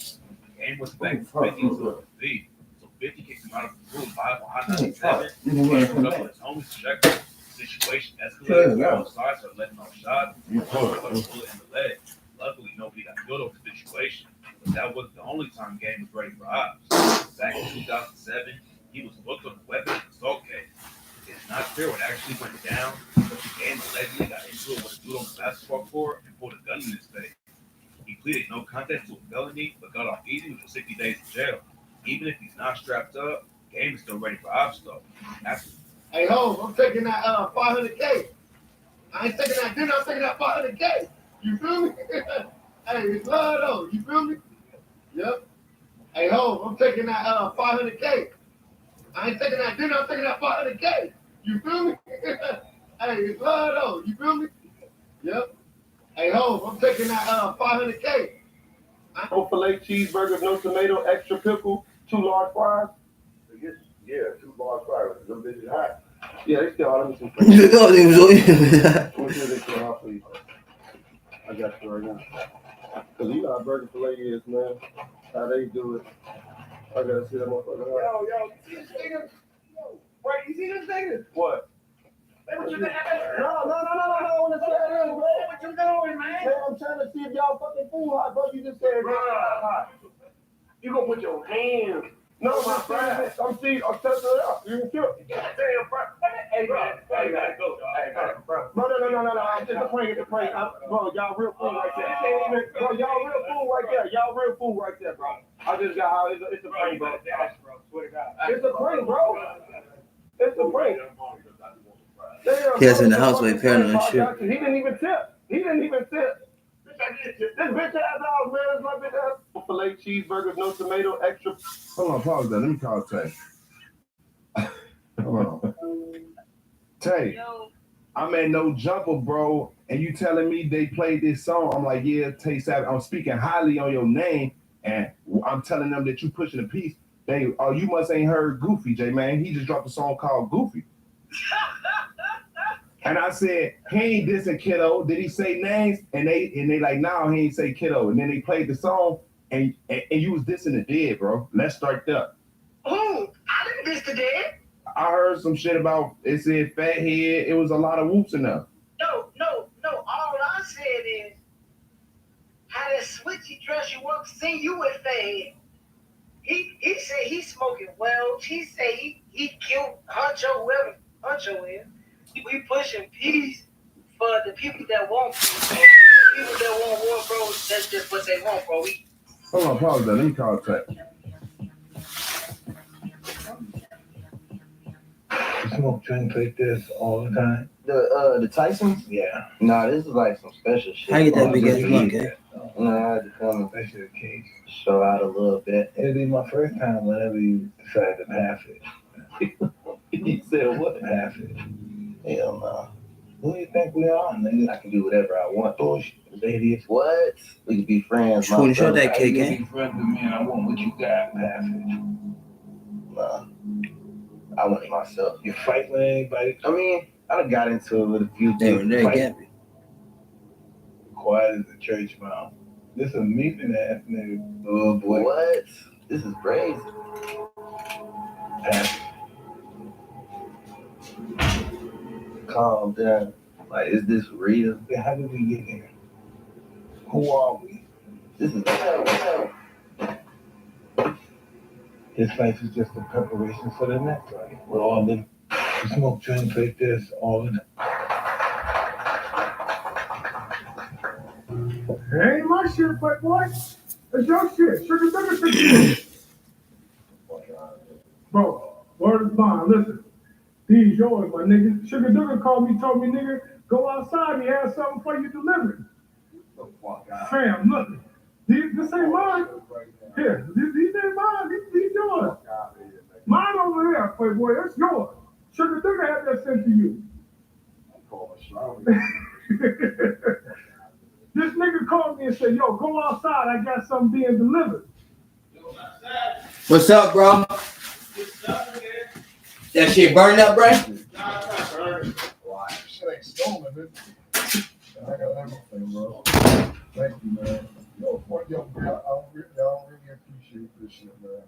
The game was back to 50 to the so 50 kicked him out of the room live on Hot 97. He broke up with his homies to check him. The situation escalated. Both sides started letting off shots. He put a bullet in the leg. Luckily, nobody got killed over the situation. But that wasn't the only time Game was ready for ops. Back in 2007, he was booked on a weapons and assault case. It's not clear what actually went down, but the Game allegedly got into it with a dude on the basketball court and pulled a gun in his face. He pleaded no contest to a felony, but got off easy, which was 60 days in jail. Even if he's not strapped up, Game is still ready for ops though. Hey, Holmes, I'm taking that 500K. I ain't taking that dinner, I'm taking that 500K. You feel me? Hey, it's love though. You feel me? Yep. Hey, Holmes, I'm taking that 500K. I ain't taking that dinner, I'm taking that 500K. You feel me? Hey, it's love though. You feel me? Yep. Hey, Holmes, I'm taking that 500K. No filet cheeseburgers, no tomato, extra pickle, 2 large fries. Yeah, 2 large fries. Them bitches hot. Yeah, they still all them some. No, they was What do they still hot for you? I got you right now. Cause you know how burger filet is, man. How they do it. I gotta see that motherfucker. Yo, see this nigga? Yo, right, you see this nigga? What? Hey, what you doing? No, I want to say that, bro. What you doing, man? Hey, I'm trying to see if y'all fucking food hot, bro. You just said hot. You gonna put your hands. No, my friend. I'm testing it out. You can kill it. Goddamn, bro. Hey, bro. Hey, go. Hey, bro. No. It's a prank. Bro, y'all real fool right there. Bro, y'all real fool right there. Y'all real fool right there, bro. I just got how it's a prank, bro. Swear to God. It's a prank, bro. It's a prank. He has in the house with paranoid shit. He didn't even tip. This bitch ass house, man. It's my bitch ass. Filet cheeseburgers, no tomato, extra. Hold on, pause that. Let me call Tay. Tay, I'm at No Jumper, bro, and you telling me they played this song. I'm like, yeah, Tay Savage, I'm speaking highly on your name, and I'm telling them that you pushing a piece. They, oh, you must ain't heard Goofy, J man. He just dropped a song called Goofy. And I said, he ain't dissing Kiddo. Did he say names? And they like, no, he ain't say Kiddo. And then they played the song, and you was dissing the Dead, bro. Let's start there. Oh, I didn't diss the Dead. I heard some shit about, it said fat head. It was a lot of whoops in there. No. All I said is, how that switchy dress you up, see you with fade. He said he's smoking Welch. He said he killed Huncho, whoever Huncho is. We pushing peace for the people that want peace. The people that want war, bro, that's just what they want, bro. Hold on, pause that. Let me call Tay. You smoke drinks like this all the time? The Tysons? Yeah. Nah, this is like some special shit. How you get that big ass blunt, okay? Nah, I had to come Special case. show out a little bit. It'll be my first time whenever you decide to pass it. You said what? Pass it. Hell no. Who do you think we are, nigga? I can do whatever I want. Bullshit. Ladies. What? We can be friends. Shoot, show that I cake, can eh? be friends with me and I want what you got. Pass it. Nah. I want it myself. You fight with anybody? I mean, I done got into it with a few They people. get me. Quiet as a church mouse. This a meeting ass nigga. Oh boy. What? This is crazy. Pass it. Calm down. Like, is this real? Yeah, how did we get here? Who are we? This is This life is just a preparation for the next life. We're all living. You smoke drinks like this all the time. Hey, my shit, playboy. It's your shit. Sugar Sugar shit. Bro, word is mine. Listen, these yours, my nigga. Sugar Duggar called me, told me, nigga, go outside. He has something for you delivered. Fam, look. This ain't mine. Here, these ain't mine. These yours. Mine over there, playboy. That's yours. Sugar Duggar had that sent to you. This nigga called me and said, yo, go outside. I got something being delivered. What's up, bro? That shit burned up, bro? Shit ain't stolen, man. I got everything, bro. Thank you, man. Yo, bro, I don't really appreciate this shit, man.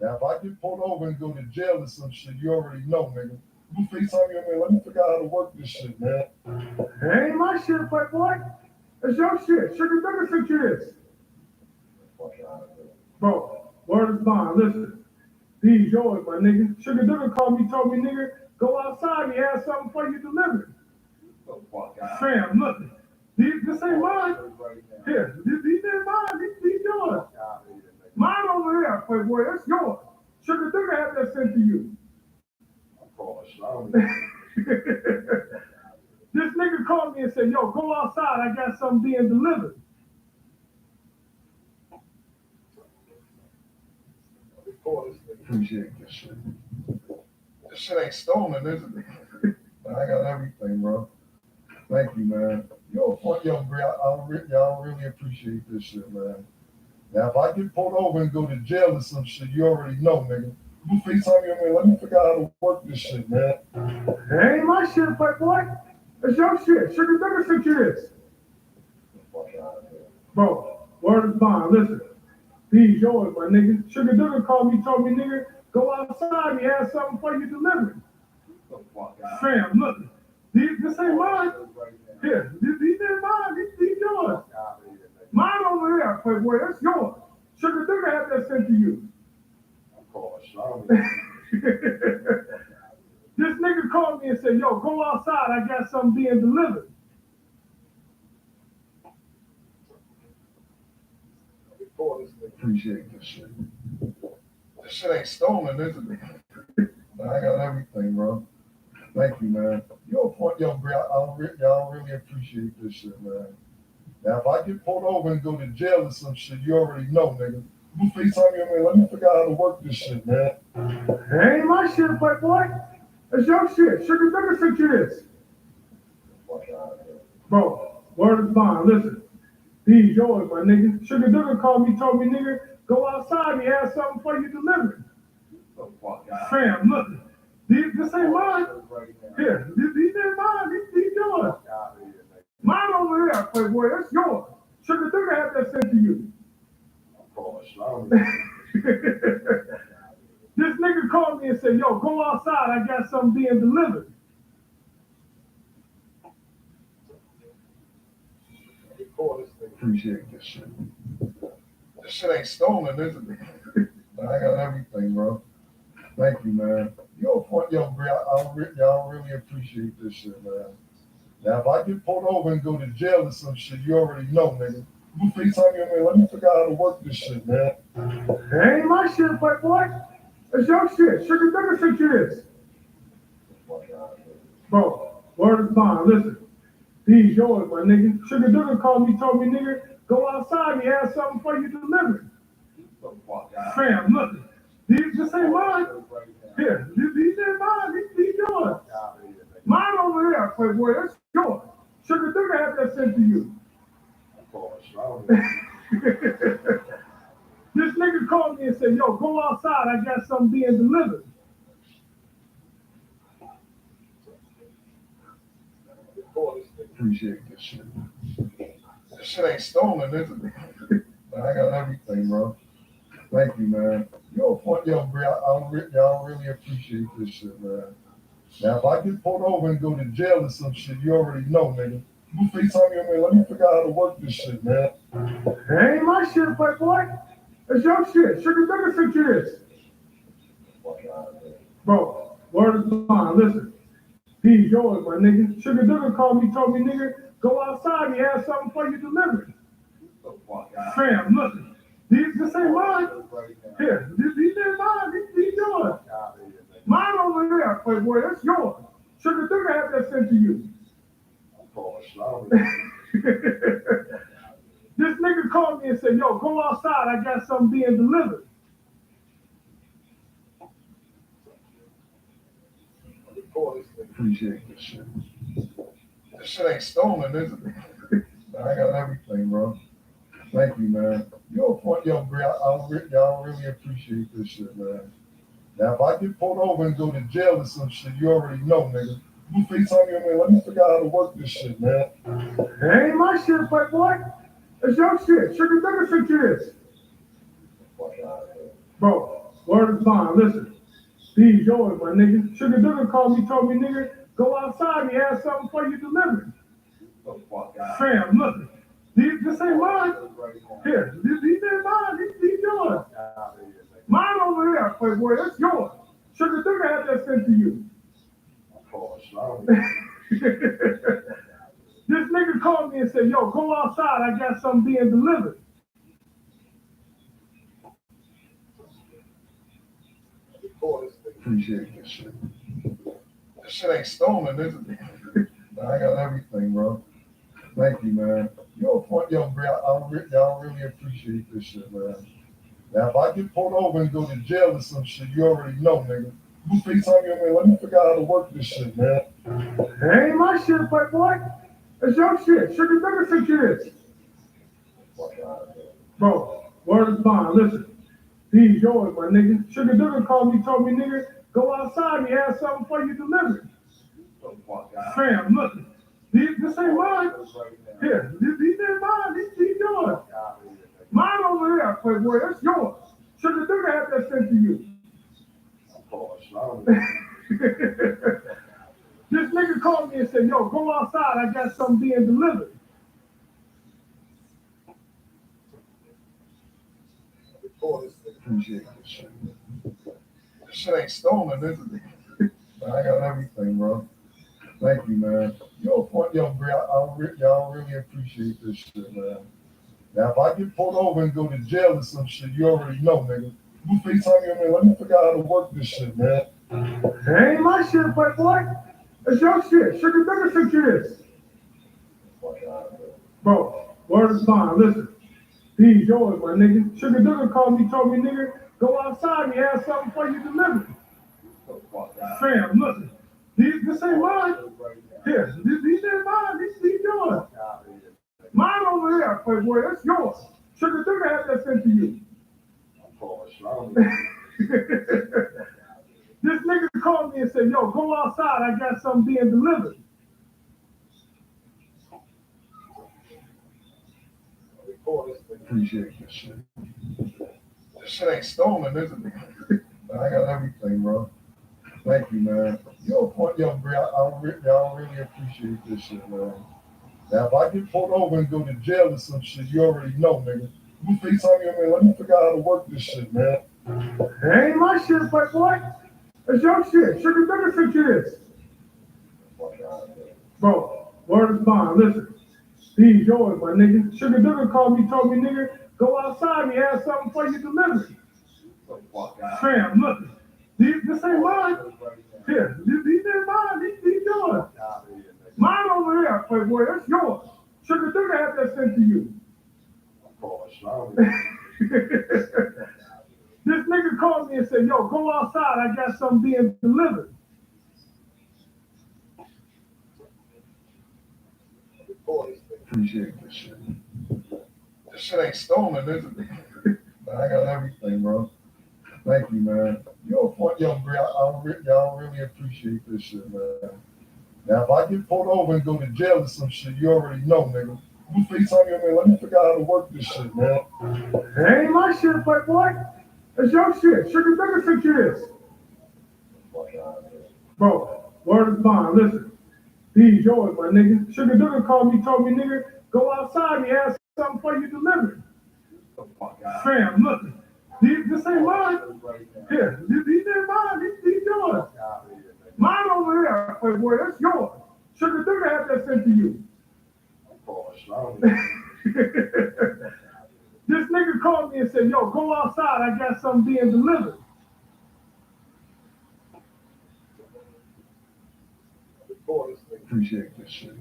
Now, if I get pulled over and go to jail or some shit, you already know, nigga. You FaceTime me, man. Let me figure out how to work this shit, man. It ain't my shit, playboy. It's your shit. Sugar Duggar sent you this. Bro, word is mine. Listen, these yours, my nigga. Sugar Duggar called me, told me, nigga, go outside. He has something for you delivered. Fam, look. This ain't mine. Here, these ain't mine. These yours. Mine over there, playboy. That's yours. Sugar Duggar had that sent to you. This nigga called me and said, yo, go outside. I got something being delivered. Appreciate this shit. This shit ain't stolen, is it? I got everything, bro. Thank you, man. Yo, bro, y'all really appreciate this shit, man. Now, if I get pulled over and go to jail or some shit, you already know, nigga. You FaceTime me, man. Let me figure out how to work this shit, man. It ain't my shit, playboy. It's your shit. Sugar Duggar sent you this. Bro, word is mine. Listen, these yours, my nigga. Sugar Duggar called me, told me, nigga, go outside. He has something for you delivered. Fam, look. This ain't mine. Here, these ain't mine. These yours. Mine over there, playboy. That's yours. Sugar Duggar had that sent to you. This nigga called me and said, yo, go outside. I got something being delivered. Appreciate this shit. This shit ain't stolen, is it? I got everything, bro. Thank you, man. Yo, bro, y'all really appreciate this shit, man. Now, if I get pulled over and go to jail or some shit, you already know, nigga. You FaceTime me, man. Let me figure out how to work this shit, man. It ain't my shit, playboy. That's your shit. Sugar Duggar sent you this. Bro, word is bond. Listen, these yours, my nigga. Sugar Duggar called me, told me, nigga, go outside. He has something for you delivered. Fam, look, this ain't mine. Here, these ain't mine. These yours. Mine over there, Playboy. That's yours. Sugar Duggar had that sent to you. This nigga called me and said, yo, go outside. I got something being delivered. Appreciate this shit. This shit ain't stolen, is it? I got everything, bro. Thank you, man. Y'all really appreciate this shit, man. Now, if I get pulled over and go to jail or some shit, you already know, nigga. You FaceTime me, man. Let me figure out how to work this shit, man. That ain't my shit, Playboy. That's your shit. Sugar Duggar sent you this. Bro, word is bond. Listen, these yours, my nigga. Sugar Duggar called me, told me, nigga, go outside. He has something for you delivered. Fam, look, this ain't mine. Here, these ain't mine. These yours. Mine over there, Playboy. That's yours. Sugar Duggar had that sent to you. This nigga called me and said, yo, go outside. I got something being delivered. Appreciate this shit. This shit ain't stolen, is it? I got everything, bro. Thank you, man. Y'all really appreciate this shit, man. Now, if I get pulled over and go to jail or some shit, you already know, nigga. You FaceTime me, man. Let me figure out how to work this shit, man. That ain't my shit, Playboy. That's your shit. Sugar Duggar sent you this. Bro, word is bond. Listen, these yours, my nigga. Sugar Duggar called me, told me, nigga, go outside. He has something for you delivered. Fam, look, this ain't mine. Here, these ain't mine. These yours. Mine over there, Playboy. That's yours. Sugar Duggar had that sent to you. This nigga called me and said, yo, go outside. I got something being delivered. Appreciate this shit. This shit ain't stolen, is it? I got everything, bro. Thank you, man. Y'all really appreciate this shit, man. Now, if I get pulled over and go to jail or some shit, you already know, nigga. You FaceTime me, man. Let me figure out how to work this shit, man. That ain't my shit, Playboy. That's your shit. Sugar Duggar sent you this. Bro, word is bond. Listen, these yours, my nigga. Sugar Duggar called me, told me, nigga, go outside. He has something for you delivered. Fam, look, this ain't mine. Here, these ain't mine. These yours. Mine over there, Playboy. That's yours. Sugar Duggar had that sent to you. This nigga called me and said, yo, go outside. I got something being delivered. Appreciate this shit. This shit ain't stolen, is it? I got everything, bro. Thank you, man. Y'all really appreciate this shit, man. Now, if I get pulled over and go to jail or some shit, you already know, nigga. You FaceTime me, man. Let me figure out how to work this shit, man. That ain't my shit, Playboy. That's your shit. Sugar Duggar sent you this. Bro, word is bond. Listen, these yours, my nigga. Sugar Duggar called me, told me, nigga, go outside. He has something for you delivered. Fam, look, this ain't mine. Here, these ain't mine. These yours. Mine over there, Playboy. That's yours. Sugar Duggar had that sent to you. This nigga called me and said, yo, go outside. I got something being delivered. Appreciate this shit. This shit ain't stolen, is it? I got everything, bro. Thank you, man. Y'all really appreciate this shit, man. Now, if I get pulled over and go to jail or some shit, you already know, nigga. You FaceTime me, man. Let me figure out how to work this shit, man. That ain't my shit, Playboy. That's your shit. Sugar Duggar sent you this. Bro, word is bond. Listen, these yours, my nigga. Sugar Duggar called me, told me, nigga, go outside. He has something for you delivered. Fam, look, This ain't mine. Here, these ain't mine. These yours. Mine over there, Playboy. That's yours. Sugar Duga had that sent to you. This nigga called me and said, yo, go outside. I got something being delivered. Appreciate this shit. This shit ain't stolen, is it? I got everything, bro. Thank you, man. Yo, bro, I really appreciate this shit, man. Now, if I get pulled over and go to jail or some shit, you already know, nigga. You FaceTime me, man. Let me figure out how to work this shit, man. It ain't my shit, Playboy. It's your shit. Sugar Duga sent you this. Bro, word is bond. Listen. These yours, my nigga. Sugar Duga called me, told me, nigga, go outside. He has something for you delivered. Fam, look. This ain't mine. Here, these ain't mine. These yours. Mine over there, Playboy. That's yours. Sugar Duga had that sent to you. This nigga called me and said, yo, go outside. I got something being delivered. Appreciate this shit. This shit ain't stolen, is it? I got everything, bro. Thank you, man. Bro, I really appreciate this shit, man. Now, if I get pulled over and go to jail or some shit, you already know, nigga. You FaceTime me, man. Let me figure out how to work this shit, man. It ain't my shit, Playboy. It's your shit. Sugar Duga sent you this. Bro, word is bond. Listen. These yours, my nigga. Sugar Duga called me, told me, nigga, go outside. He has something for you delivered. Fam, look. This ain't mine. Here, these ain't mine. These yours. Mine over there, Playboy. That's yours. Sugar Duga had that sent to you. This nigga called me and said, yo, go outside. I got something being delivered. Appreciate this shit.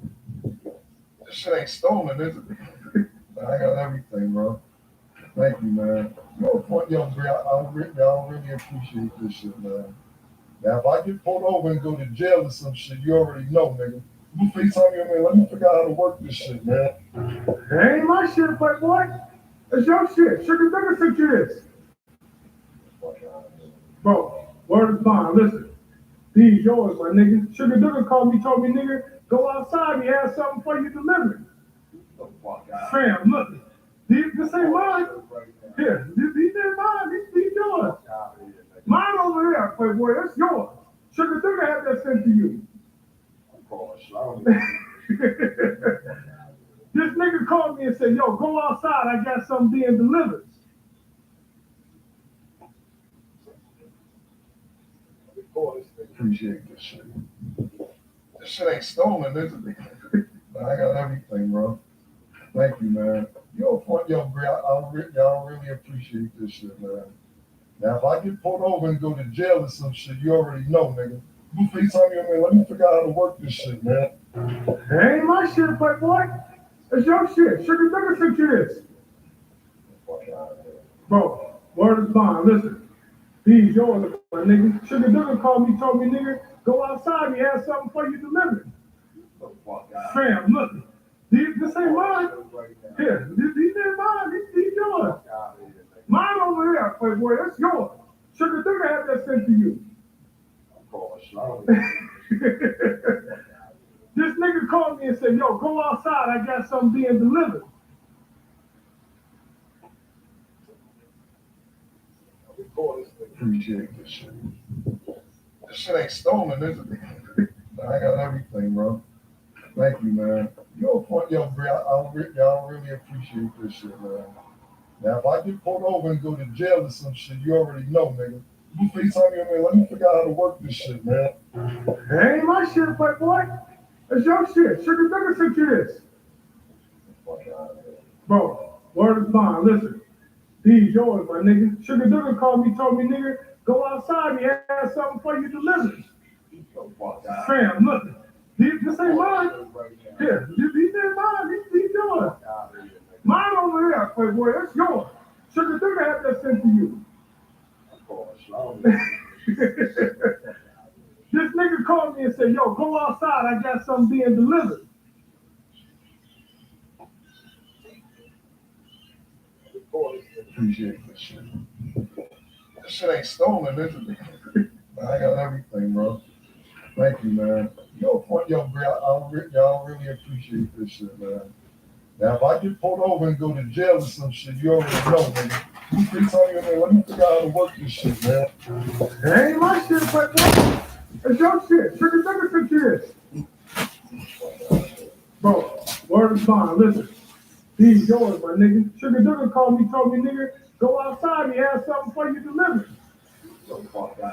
This shit ain't stolen, is it? I got everything, bro. Thank you, man. Bro, I really appreciate this shit, man. Now, if I get pulled over and go to jail or some shit, you already know, nigga. You FaceTime me, man. Let me figure out how to work this shit, man. It ain't my shit, Playboy. It's your shit. Sugar Duga sent you this. Bro, word is bond. Listen. These yours, my nigga. Sugar Duga called me, told me, nigga, go outside. He has something for you delivered. Fam, look. This ain't mine. Here, these ain't mine. These yours. Mine over there, Playboy. That's yours. Sugar Duga had that sent to you. This nigga called me and said, yo, go outside. I got something being delivered. Appreciate this shit. This shit ain't stolen, is it? I got everything, bro. Thank you, man. Bro, I really appreciate this shit, man. Now, if I get pulled over and go to jail or some shit, you already know, nigga. You FaceTime me, man. Let me figure out how to work this shit, man. It ain't my shit, Playboy. It's your shit. Sugar Duga sent you this. Bro, word is bond. Listen. These yours, my nigga. Sugar Duga called me, told me, nigga, go outside. He has something for you delivered. Fam, look. This ain't mine. Here, these ain't mine. These yours. Mine over there, Playboy. That's yours. Sugar Duga had that sent to you. This nigga called me and said, yo, go outside. I got something being delivered. Appreciate this shit. This shit ain't stolen, is it? I got everything, bro. Thank you, man. I really appreciate this shit, man. Now, if I get pulled over and go to jail or some shit, you already know, nigga. You FaceTime me, man. Let me figure out how to work this shit, man. It ain't my shit, Playboy. It's your shit. Sugar Duga sent you this. Bro, word is bond. Listen. These yours, my nigga. Sugar Duga called me, told me, nigga, go outside. He has something for you delivered. Fam, look. This ain't mine. Here, these ain't mine. These yours. Mine over there, Playboy. That's yours. Sugar Duga had that sent to you. This nigga called me and said, yo, go outside. I got something being delivered. Appreciate this shit. This shit ain't stolen, is it? I got everything, bro. Thank you, man. Y'all really appreciate this shit, man. Now, if I get pulled over and go to jail or some shit, you already know, nigga. You free Tony, man. Let me figure out how to work this shit, man. It ain't my shit, but it's your shit. Trigger Nigga shit. Bro, word is bond. Listen, these yours, my nigga. Trigger Nigga called me, told me, nigga, go outside. He has something for you delivered.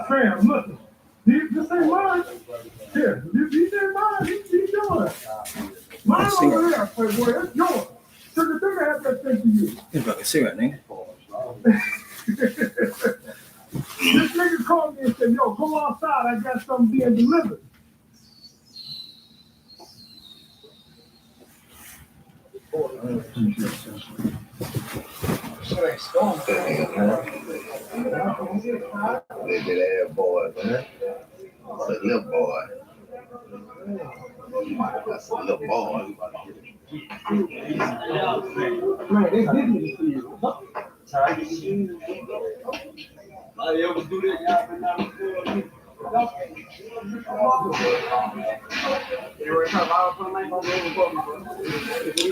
Fam, listen. This ain't mine. Here, these ain't mine. These yours. Mine over there, Playboy. That's yours. Trigger Nigga has that thing to you. It's like a cigarette, nigga. This nigga called me and said, yo, go outside. I got something being delivered. Shit ain't stolen. Baby, that boy, man. That's a little boy. That's a little boy. Man, they did me for you. I ever do that, y'all been out of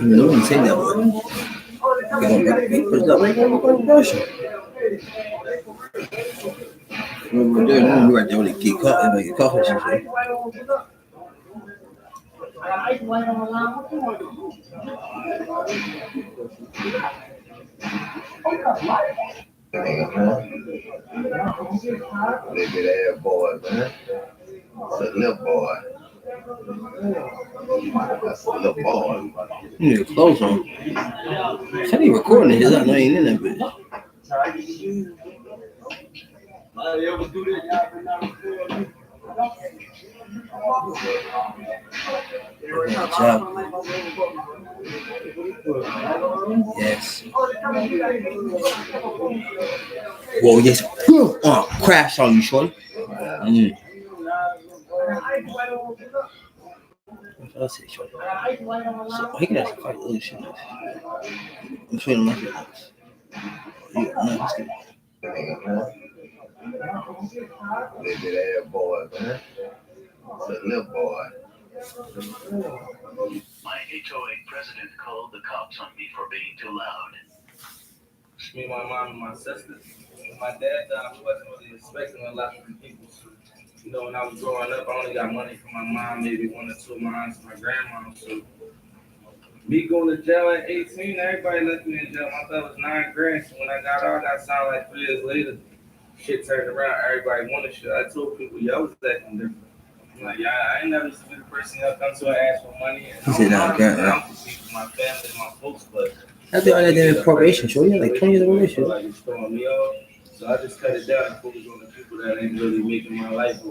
No one say that word. Put it up right there on brushing. We're right there with the key cup and make a coffee shit. Baby, that boy, man. That's a little boy. That's a little boy. You need to close on. How you recording this? I know you ain't in that bitch. I ever do that, y'all been out of Yes. Whoa, yes. Oh, crash on you, shorty. I'll say shorty. So he can actually fight little shit. I'm showing him my shit. Yeah, no, just kidding. Baby, that boy, man. That's a little boy. My HOA president called the cops on me for being too loud. Me, my mom, and my sister. My dad, I wasn't really expecting a lot from people. So, you know, when I was growing up, I only got money from my mom, maybe one or two of my aunts and my grandma. So, me going to jail at 18, everybody left me in jail. My thought was $9,000. So when I got out, that sounded like 3 years later. Shit turned around. Everybody wanted shit. I told people, yo, I was acting different. I'm like, yeah, I ain't never seen a person else come to and ask for money. And He said, I'm for my family and my folks, but I do all that damn probation, shorty. You like 20 years of probation. like it's throwing me off. So I just cut it down and focus on the people that ain't really making my life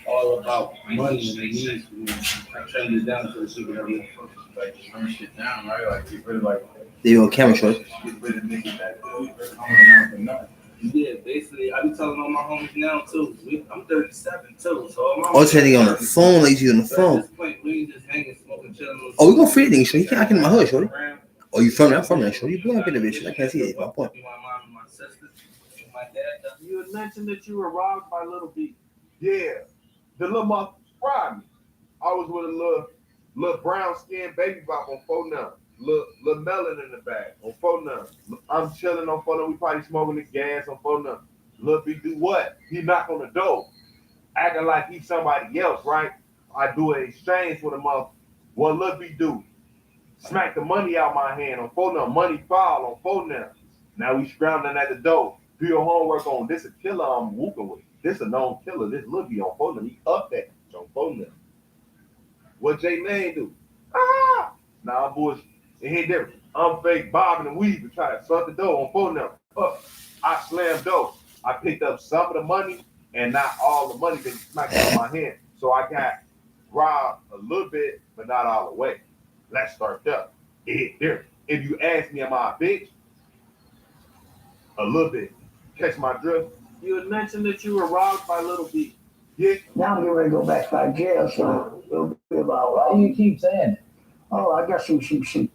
all about money and the needs for me. I turned it down to the people that really like turn shit down, right? Like get rid of like. They on camera, shorty. Get rid of niggas that coming around for nothing. Yeah, basically, I be telling all my homies now too. I'm 37 too, so all my Oh, said he on the phone, lazy on the phone. at this point, we just hanging, smoking, chilling. Oh, we gonna free things, shorty. You can't get in my hood, shorty. Oh, you from there? I'm from there, shorty. You blow up in the bitch. I can't see it. My point. You had mentioned that you were robbed by Little B. Yeah, the little mother robbed me. I was with a little brown skinned baby bop on 4-9. Little melon in the bag on 4-9. I'm chilling on 4-9. We probably smoking the gas on 4-9. Lil B do what? He knock on the door, acting like he's somebody else, right? I do an exchange with him up. What Lil B do? Smack the money out my hand on 4-9. Money file on 4-9. Now we scrambling at the door. Do your homework on this a killer I'm whooping with. This a known killer. This Lil B on 4-9. He up that on 4-9. What J Name do? Ah! Nah, I'm bullshit. It ain't different. I'm fake bobbing and weaving, trying to shut the door on 4-9. I slammed door. I picked up some of the money and not all the money that he smacked out of my hand. So I got robbed a little bit, but not all the way. Let's start there. It hit different. If you ask me, am I a bitch? A little bit. Catch my drift? You had mentioned that you were robbed by Little B. Yeah. Now I'm getting ready to go back to jail, so it'll be about. Why do you keep saying it? Oh, I got some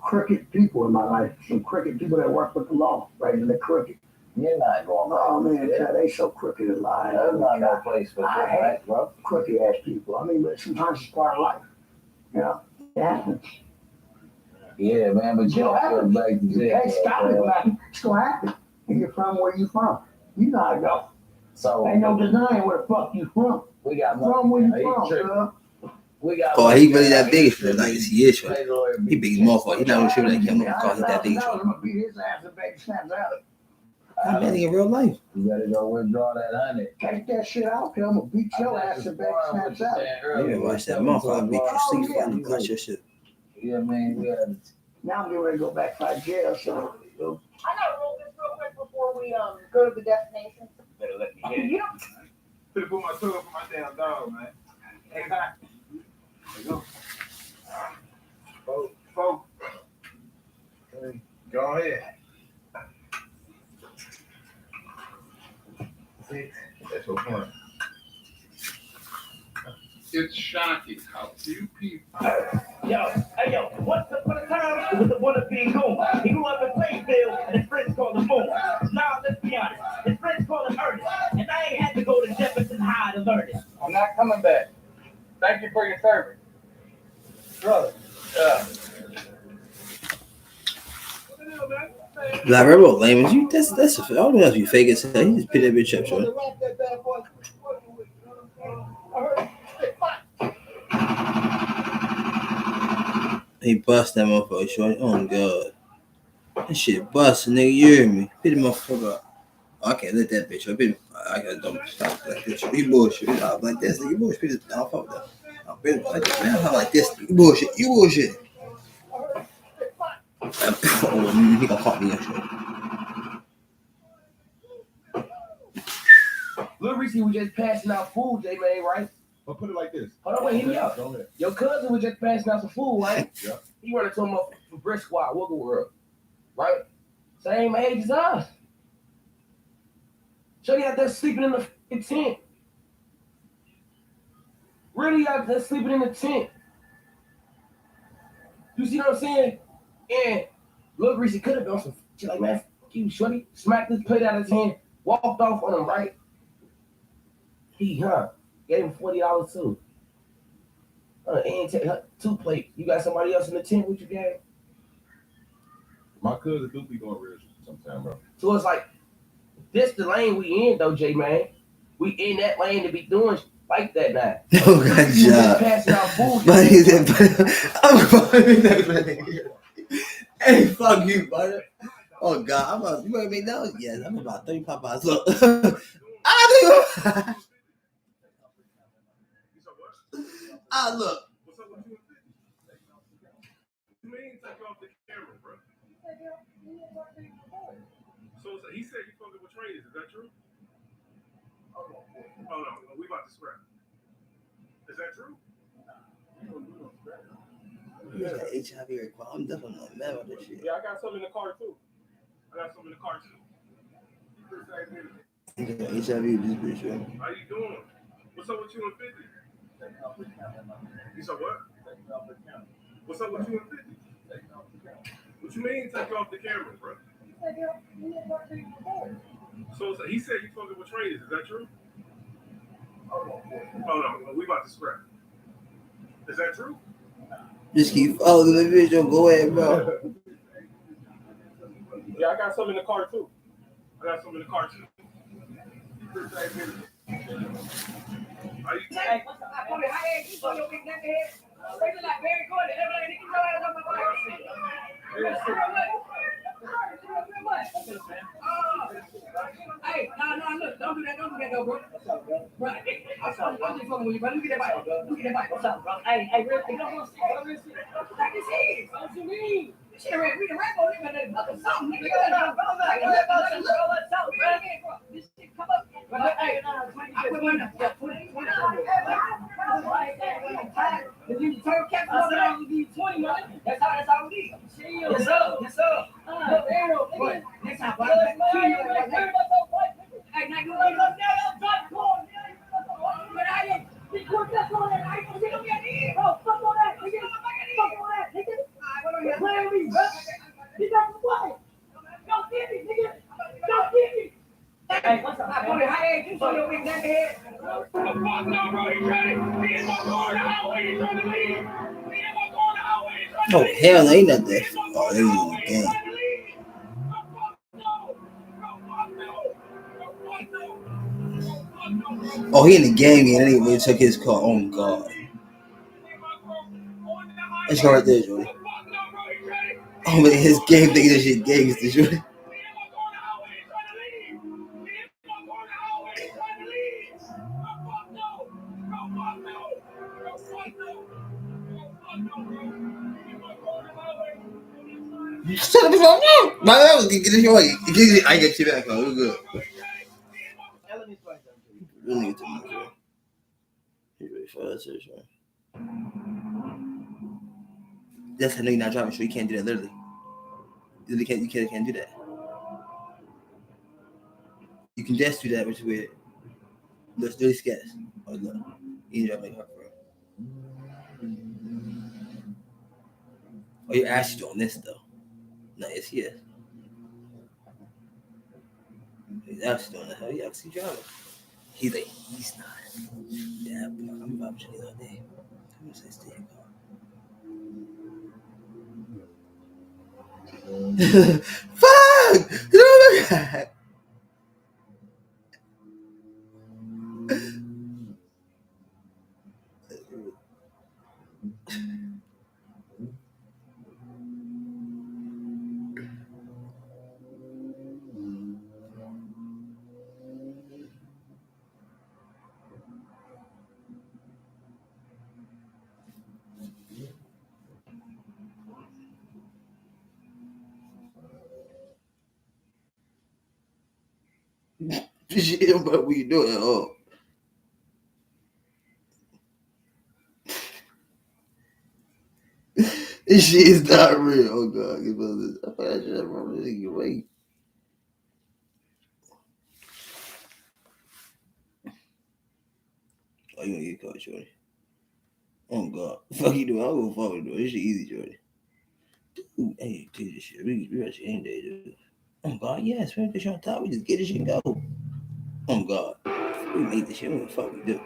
crooked people in my life. Some crooked people that work with the law, right? And they're crooked. You're not going back. Oh man, they so crooked and lying. There's not no place for I that, hate bro. crooked ass people. I mean, but sometimes it's part of life. You know, it happens. Yeah, man, but you don't feel back to You jail. can't stop it, man. It's gonna happen. And you're from where you from. You know how to go. So ain't no denying where the fuck you from. We got from where you He from, tripping. girl. We got Oh, he really that big for like he is for he big as motherfucker. He not even sure that camera call he that big as I'm gonna beat his ass and baby snaps out. I'm in real life. You better go withdraw that 100. Take that shit out, cause I'm gonna beat your ass and baby snaps out. You better watch that motherfucker make you sleep for you watch your shit. Yeah, man, we had Now I'm getting ready to go back to jail, so I gotta roll this real quick before we go to the destination. Better let me You know, Could put my toe up for my damn dog, man. Hey, hi. There you go. Folk. Hey, go ahead. That's your point. It's shocking how few people. Yo, what's up for the time with the wanna be goon? He grew up in Plainfield and his friends called him Boom. Now, let's be honest, his friends call him Ernest. And I ain't had to go to Jefferson High to learn it. I'm not coming back. Thank you for your service. Brother. Like Rebel lame as you. That's I don't know if you fake it. So he just pick that bitch up, shorty. He bust that motherfucker, shorty. Oh my god, that shit busting, nigga. You hear me? Pick the motherfucker up. Oh, I can't let that bitch up. I gotta don't stop like this. You bullshit. You talk like this. You bullshit. I don't fuck with that. I'm really like this. Man, I talk like this. You bullshit. You bullshit. Oh, he gonna call me that shit. Little Reese was just passing out food, J man, right? But put it like this. Hold on, wait, hear me out. Go ahead. Your cousin was just passing out some food, right? Yeah. He running to him up from Brick Squad, Wiggle World, right? Same age as us. Shorty out there sleeping in the tent. Really out there sleeping in the tent. You see what I'm saying? And Lil Reese could have done some shit like, man, fuck you, shorty. Smacked his plate out of his hand, walked off on him, right? Gave him $40 too. And take her 2 plates. You got somebody else in the tent with you, gang? My cousin do be going real sometimes, bro. So it's like, this the lane we in though, J man. We in that lane to be doing like that now. Oh god, job. Passing out food. I'm going that. Hey, fuck you, brother. Oh god, I'm about. You want me now? Yes, I'm about 30 Popeyes. Look, look. So he said you fucking with traders. Is that true? Hold on. We about to scrap. Is that true? You got HIV requirement. I'm definitely not mad about this shit. Yeah, I got some in the car too. You got HIV with this bitch, right? How you doing? What's up with you and 50? You said what? What's up with you and 50? What you mean take off the camera, bro? So he said you fucking with traders. Is that true? Hold on. We about to scrap. Is that true? Just keep following the video. Go ahead, bro. Yeah, I got some in the car too. hey, you saw your big neck ahead? They look like very good. Everybody, you know how to my Hey, no, look, don't do that, no, bro. Right, I'm just fucking with you, bro. Look at that bike. What's up, bro? Hey, real quick, don't see. Like this is. What you mean? This shit, we the rap on it, but there's something, nigga. This shit come up. Hey, I put one up. If you turn cap up, I'll give you 20 money. That's how we need. Yes, sir. That's how I Hey, now you Hey, what's up? I put it high you saw your big neck head. The fuck no, bro. He ready. Me and my car in the highway. He's trying to leave. Me and my car in the highway. He's trying to Oh leave. hell, no, ain't not that. Oh, they was in the game. Oh, he in the game, and anyway, took his car. Oh god. Let's go right there, Jordy. Oh man, his game thinking that shit gangster, Jordy. Shut up, no! My man was get this Jordy. I get you back, man. We're good. Really need to move here. He's ready for that search, man. That's how I know you're not driving, so you can't do that literally. You can't do that. You can just do that, which is weird. Let's do this, guys. Oh look, you need to make her bro. Oh, you're actually doing this though. No, yes, he is. He's actually doing that. How you actually driving? He's like, he's not. Yeah, bro, I'm about to do that day. I'm gonna say stay in car. Fuck! No, no. Shit, but we do it all. This shit is not real. Oh god, give us this. I thought that shit from this wait. Oh, you gonna get caught, Jordy? Oh god, fuck you doing? I'm gonna fuck with you. This shit easy, Jordy. Dude, hey, do this shit. We actually ain't day, dude. Oh god, yes, we this shit on top. We just get this shit and go. Oh god, we made this shit. What the fuck we do?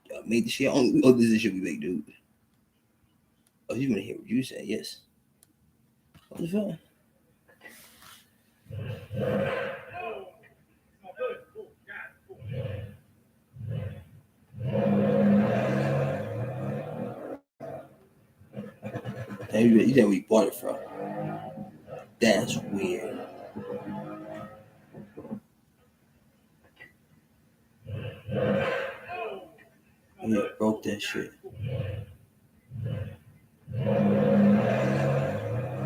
Y'all made this shit. Oh, this is the shit we make, dude. Oh, you gonna hear what you say? Yes. What the fuck? Hey, you know where you bought it from. That's weird. Yeah, broke that shit.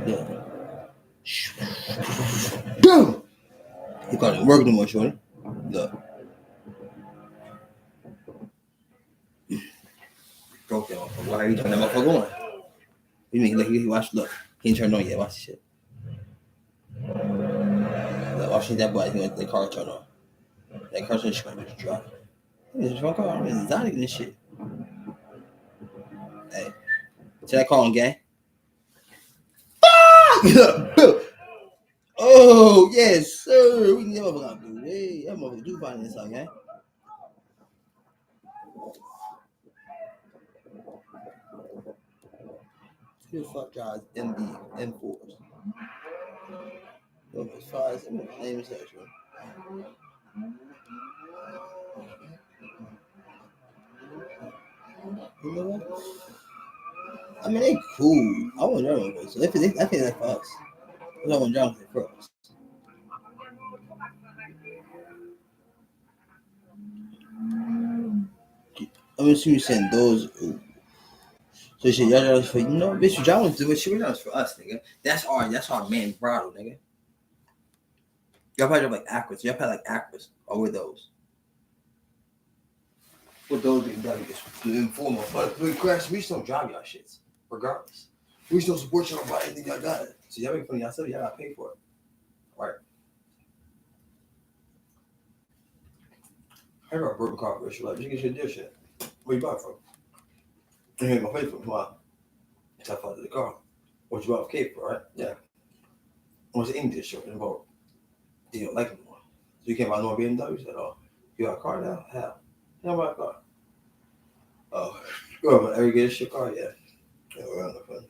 Yeah. Boom! He called it work no more, shorty. Look. Broke that motherfucker. Why are you turning that motherfucker on? You mean like he watch? Look, he ain't turned on yet. Watch the shit. Look, watch that boy. He let the car turn on. That car just gonna just drop. It's just one car. I'm exotic in this shit. Hey, see that call on gang? Oh yes, sir. We never got to do. Hey, that motherfucker do find this out, gang. Who the fuck drives MD M4s? What was five? What name is that, bro? You know what? I mean, they cool. I want to drive one, so I think that's for us. I want to drive it for us. I'm assuming you're saying those. So shit, y'all drive for bitch. Y'all want to do it. Shit, we're for us, nigga. That's our man Brado, nigga. Y'all probably drive like Aquas. Y'all probably like Aquas. Or with those. With those, you can probably get informal. But we crash. We just don't drive y'all shits, regardless. We just don't support y'all by anything y'all got it. So y'all make fun of yourself. Y'all gotta pay for it. All right. I got a broken car, bitch. Like, you can shit this shit. Where you buy it from? You ain't gonna pay for it. Why? Tough out of the car. What you bought for Cape, right? Yeah. What's the English shirt involved? You don't like it more. you can't buy no BMWs at all. You got a car now? How? You don't buy a car. Oh, girl, ever get a shit car? Yeah. Yeah, we're on the phone.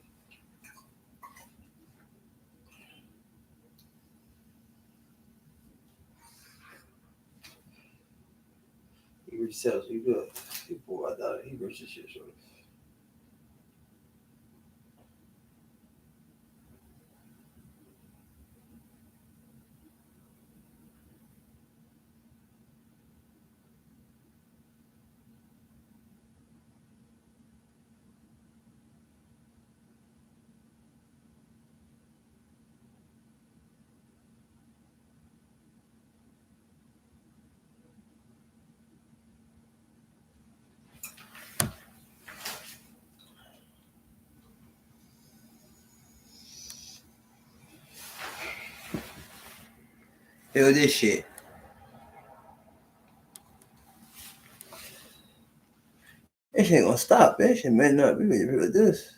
He resells. He good. He poor. I doubt it. He rich as shit, shorty. Hell, this shit. This shit ain't gonna stop. This shit man up. We ready to do this.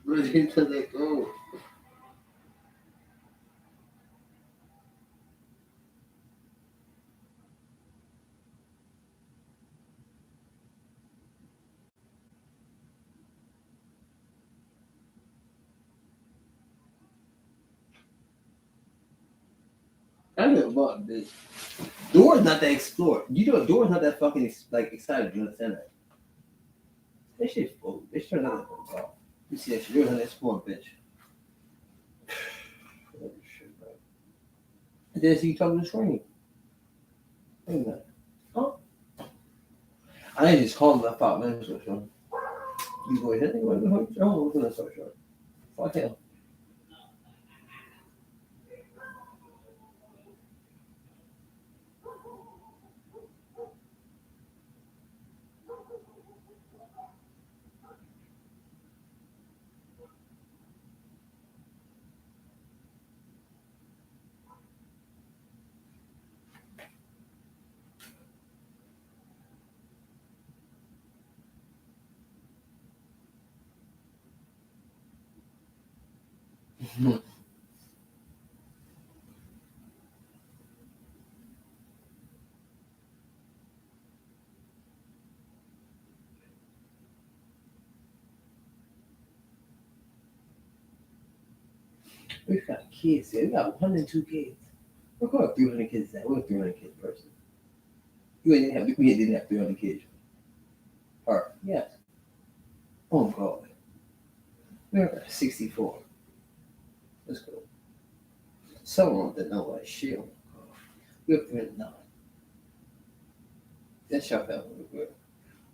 Ready to let go. I know about this. Door's not that explored. You know, Door's not that fucking like excited. You understand that? That shit's full. Bitch, turn that off. You see that shit? Door's not that explored, bitch. Shit, bro. I didn't see you talking to the screen. Wait a minute. Oh. I ain't just called about 5 minutes or so. You go ahead and go to your home. What's so short? Fuck him. We've got kids here. We got 102 kids. We're going 300 kids now. We're a 300 kids person. We didn't have 300 kids. Or, yes. Oh, God. We're at 64. Let's go. Someone that know what shit. We have 309. That's your family.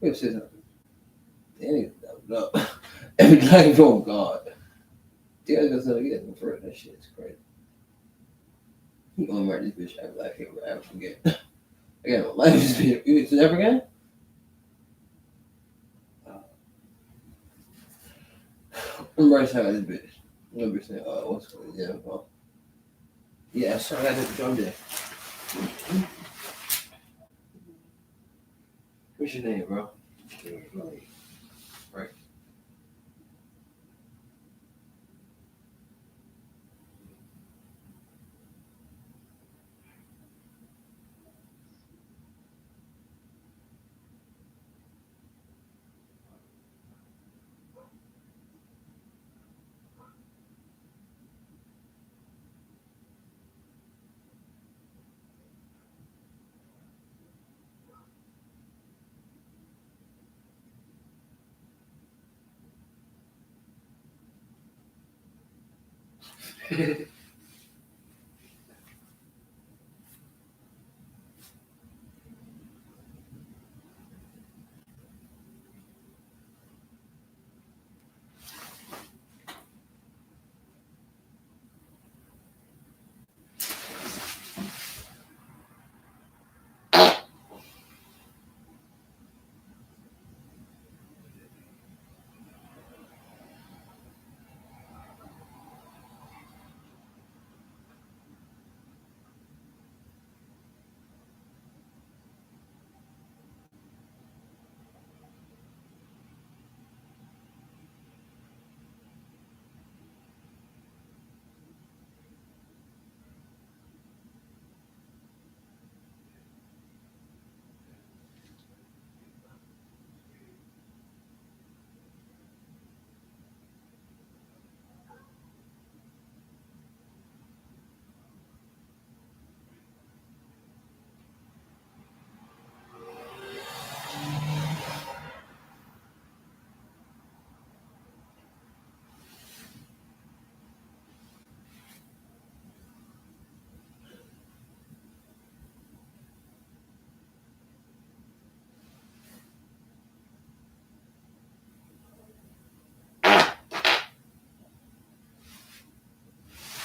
We have 600. Damn, no. Every time, oh, God. The other guy's gonna get for it. That shit's crazy. He gonna murder this bitch. I'm like, I forget. I got no life. This bitch. Is it ever again? I'm right side of this bitch. I'm gonna be saying, what's going on? Well, yeah, so I got to jump there. What's your name, bro? Right.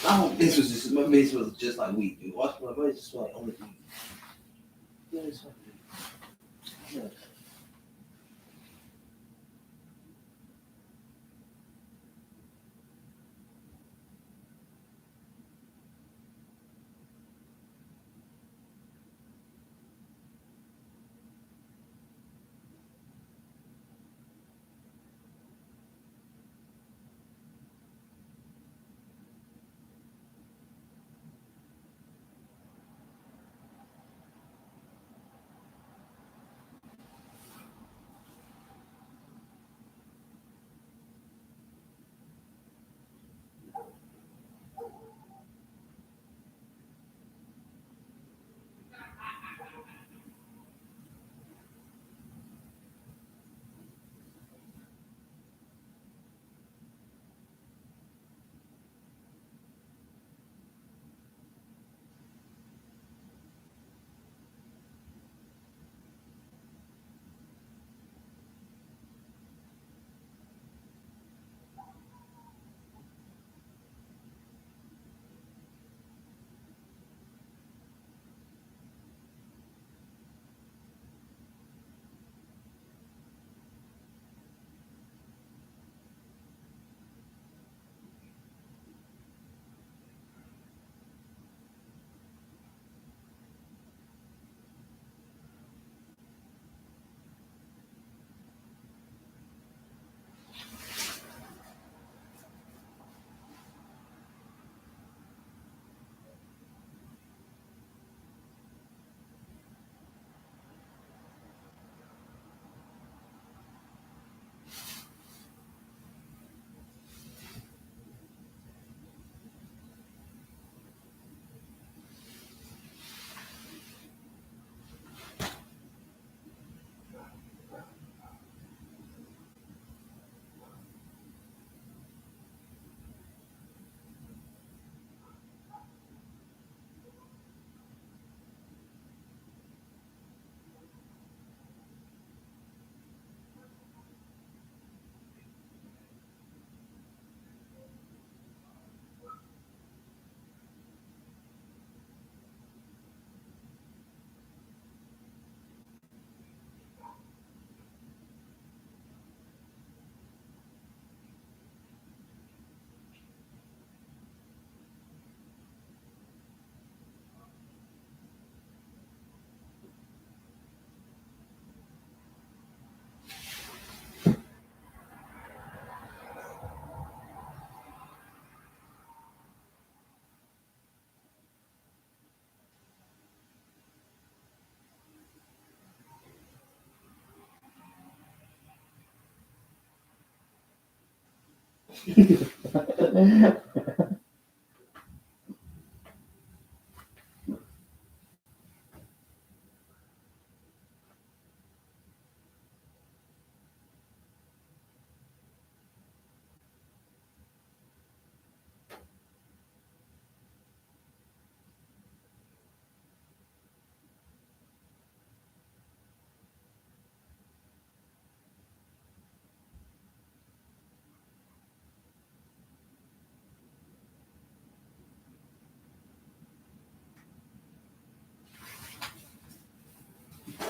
Oh, this was just my base was just like weed, dude. Watch my base just like only weed. Yeah, it's like weed. Yeah.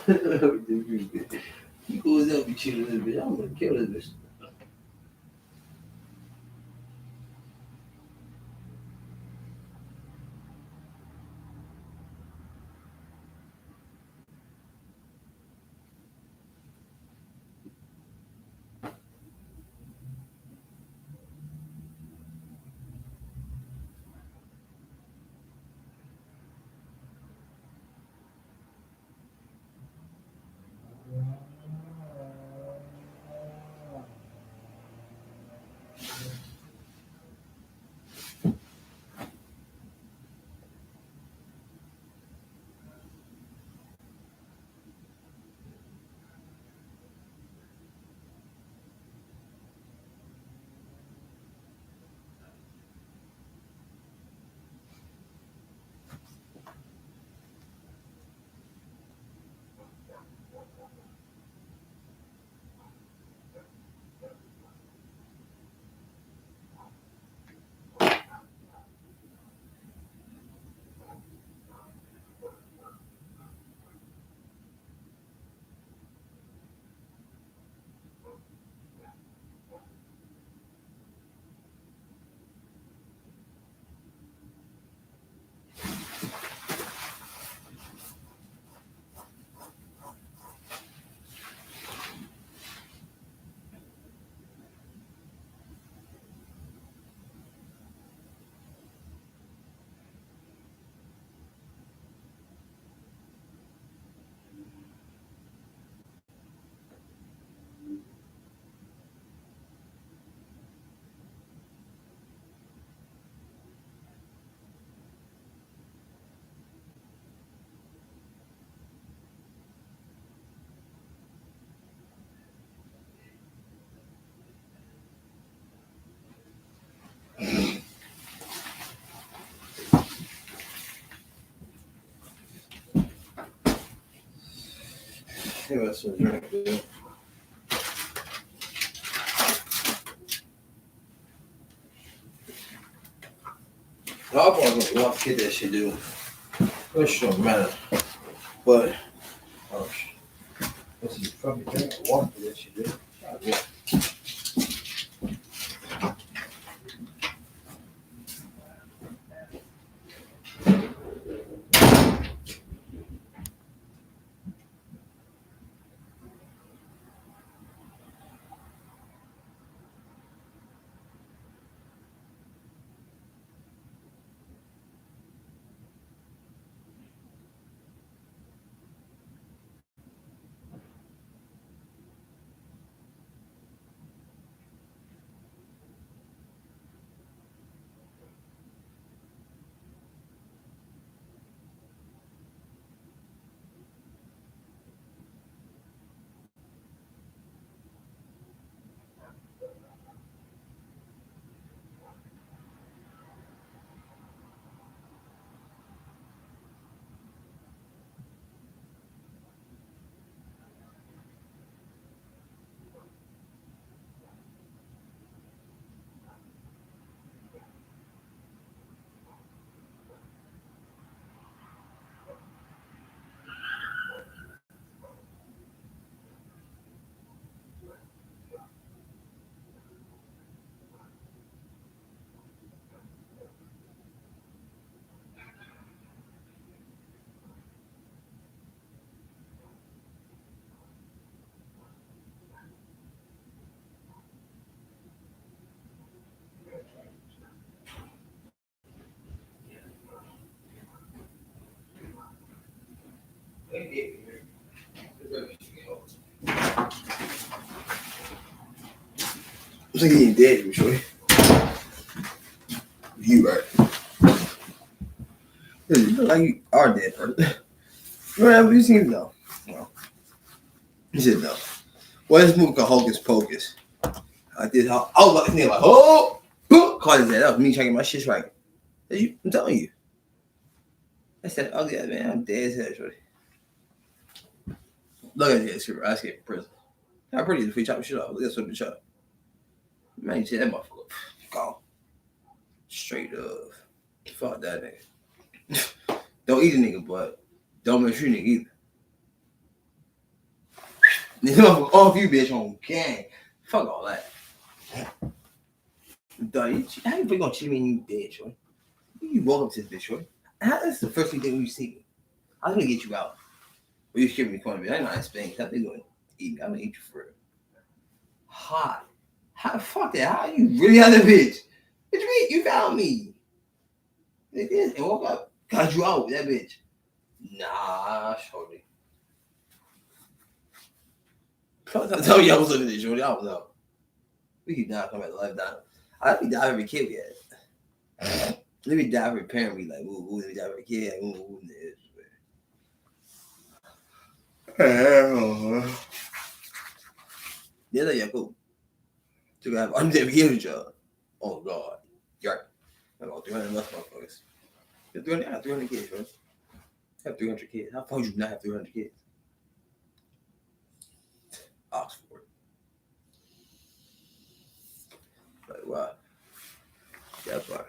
He goes up and cheating this bitch. I'm gonna kill this bitch. Hey, that's a drink, dude. No, I'm probably gonna go out and get that shit, dude. That shit don't matter. But, oh shit. This is fucking drink. I want to get that shit, dude. God, yeah. I think he's dead, Troy. You right. You look like you are dead, person. Remember, you seen it though? No. You said no. What is this movie called Hocus Pocus? I did how I was like, nigga, like, oh, boom, caught his head. That was me checking my shit right. I'm telling you. I said, oh yeah, man, I'm dead as hell, shorty. Look at this, I escaped from prison. How pretty is if we chop shit off? Look at some shot. Man, you see that motherfucker gone. Straight up. Fuck that nigga. Don't eat a nigga, but don't mistreat a nigga either. This motherfucker off you, bitch, on gang. Fuck all that. Dog, how you gonna cheat me and you dead, shorty? You walk up to this bitch, shorty. That's the first thing when you see me. I'm gonna get you out. Or you scared me in the corner, bitch. I ain't gonna explain. How they gonna eat me? I'm gonna eat you for real. Hot. How fuck that? How you really out that bitch? What you mean? You found me. They did and woke up. Got you out with that bitch. Nah, shorty. I tell you I was looking at this, shorty. I was out. We could die, come back to life, die. I'd be die for every kid we had. Let me die for a parent. We like, ooh, let me die for a kid. Like, ooh, this. Yeah, yeah, cool. To have undead kids job. Oh God, you're right. I got 300 less motherfuckers. I have 300 kids, bro. I have 300 kids. How far would you not have 300 kids? Oxford. Like, wow. That's right.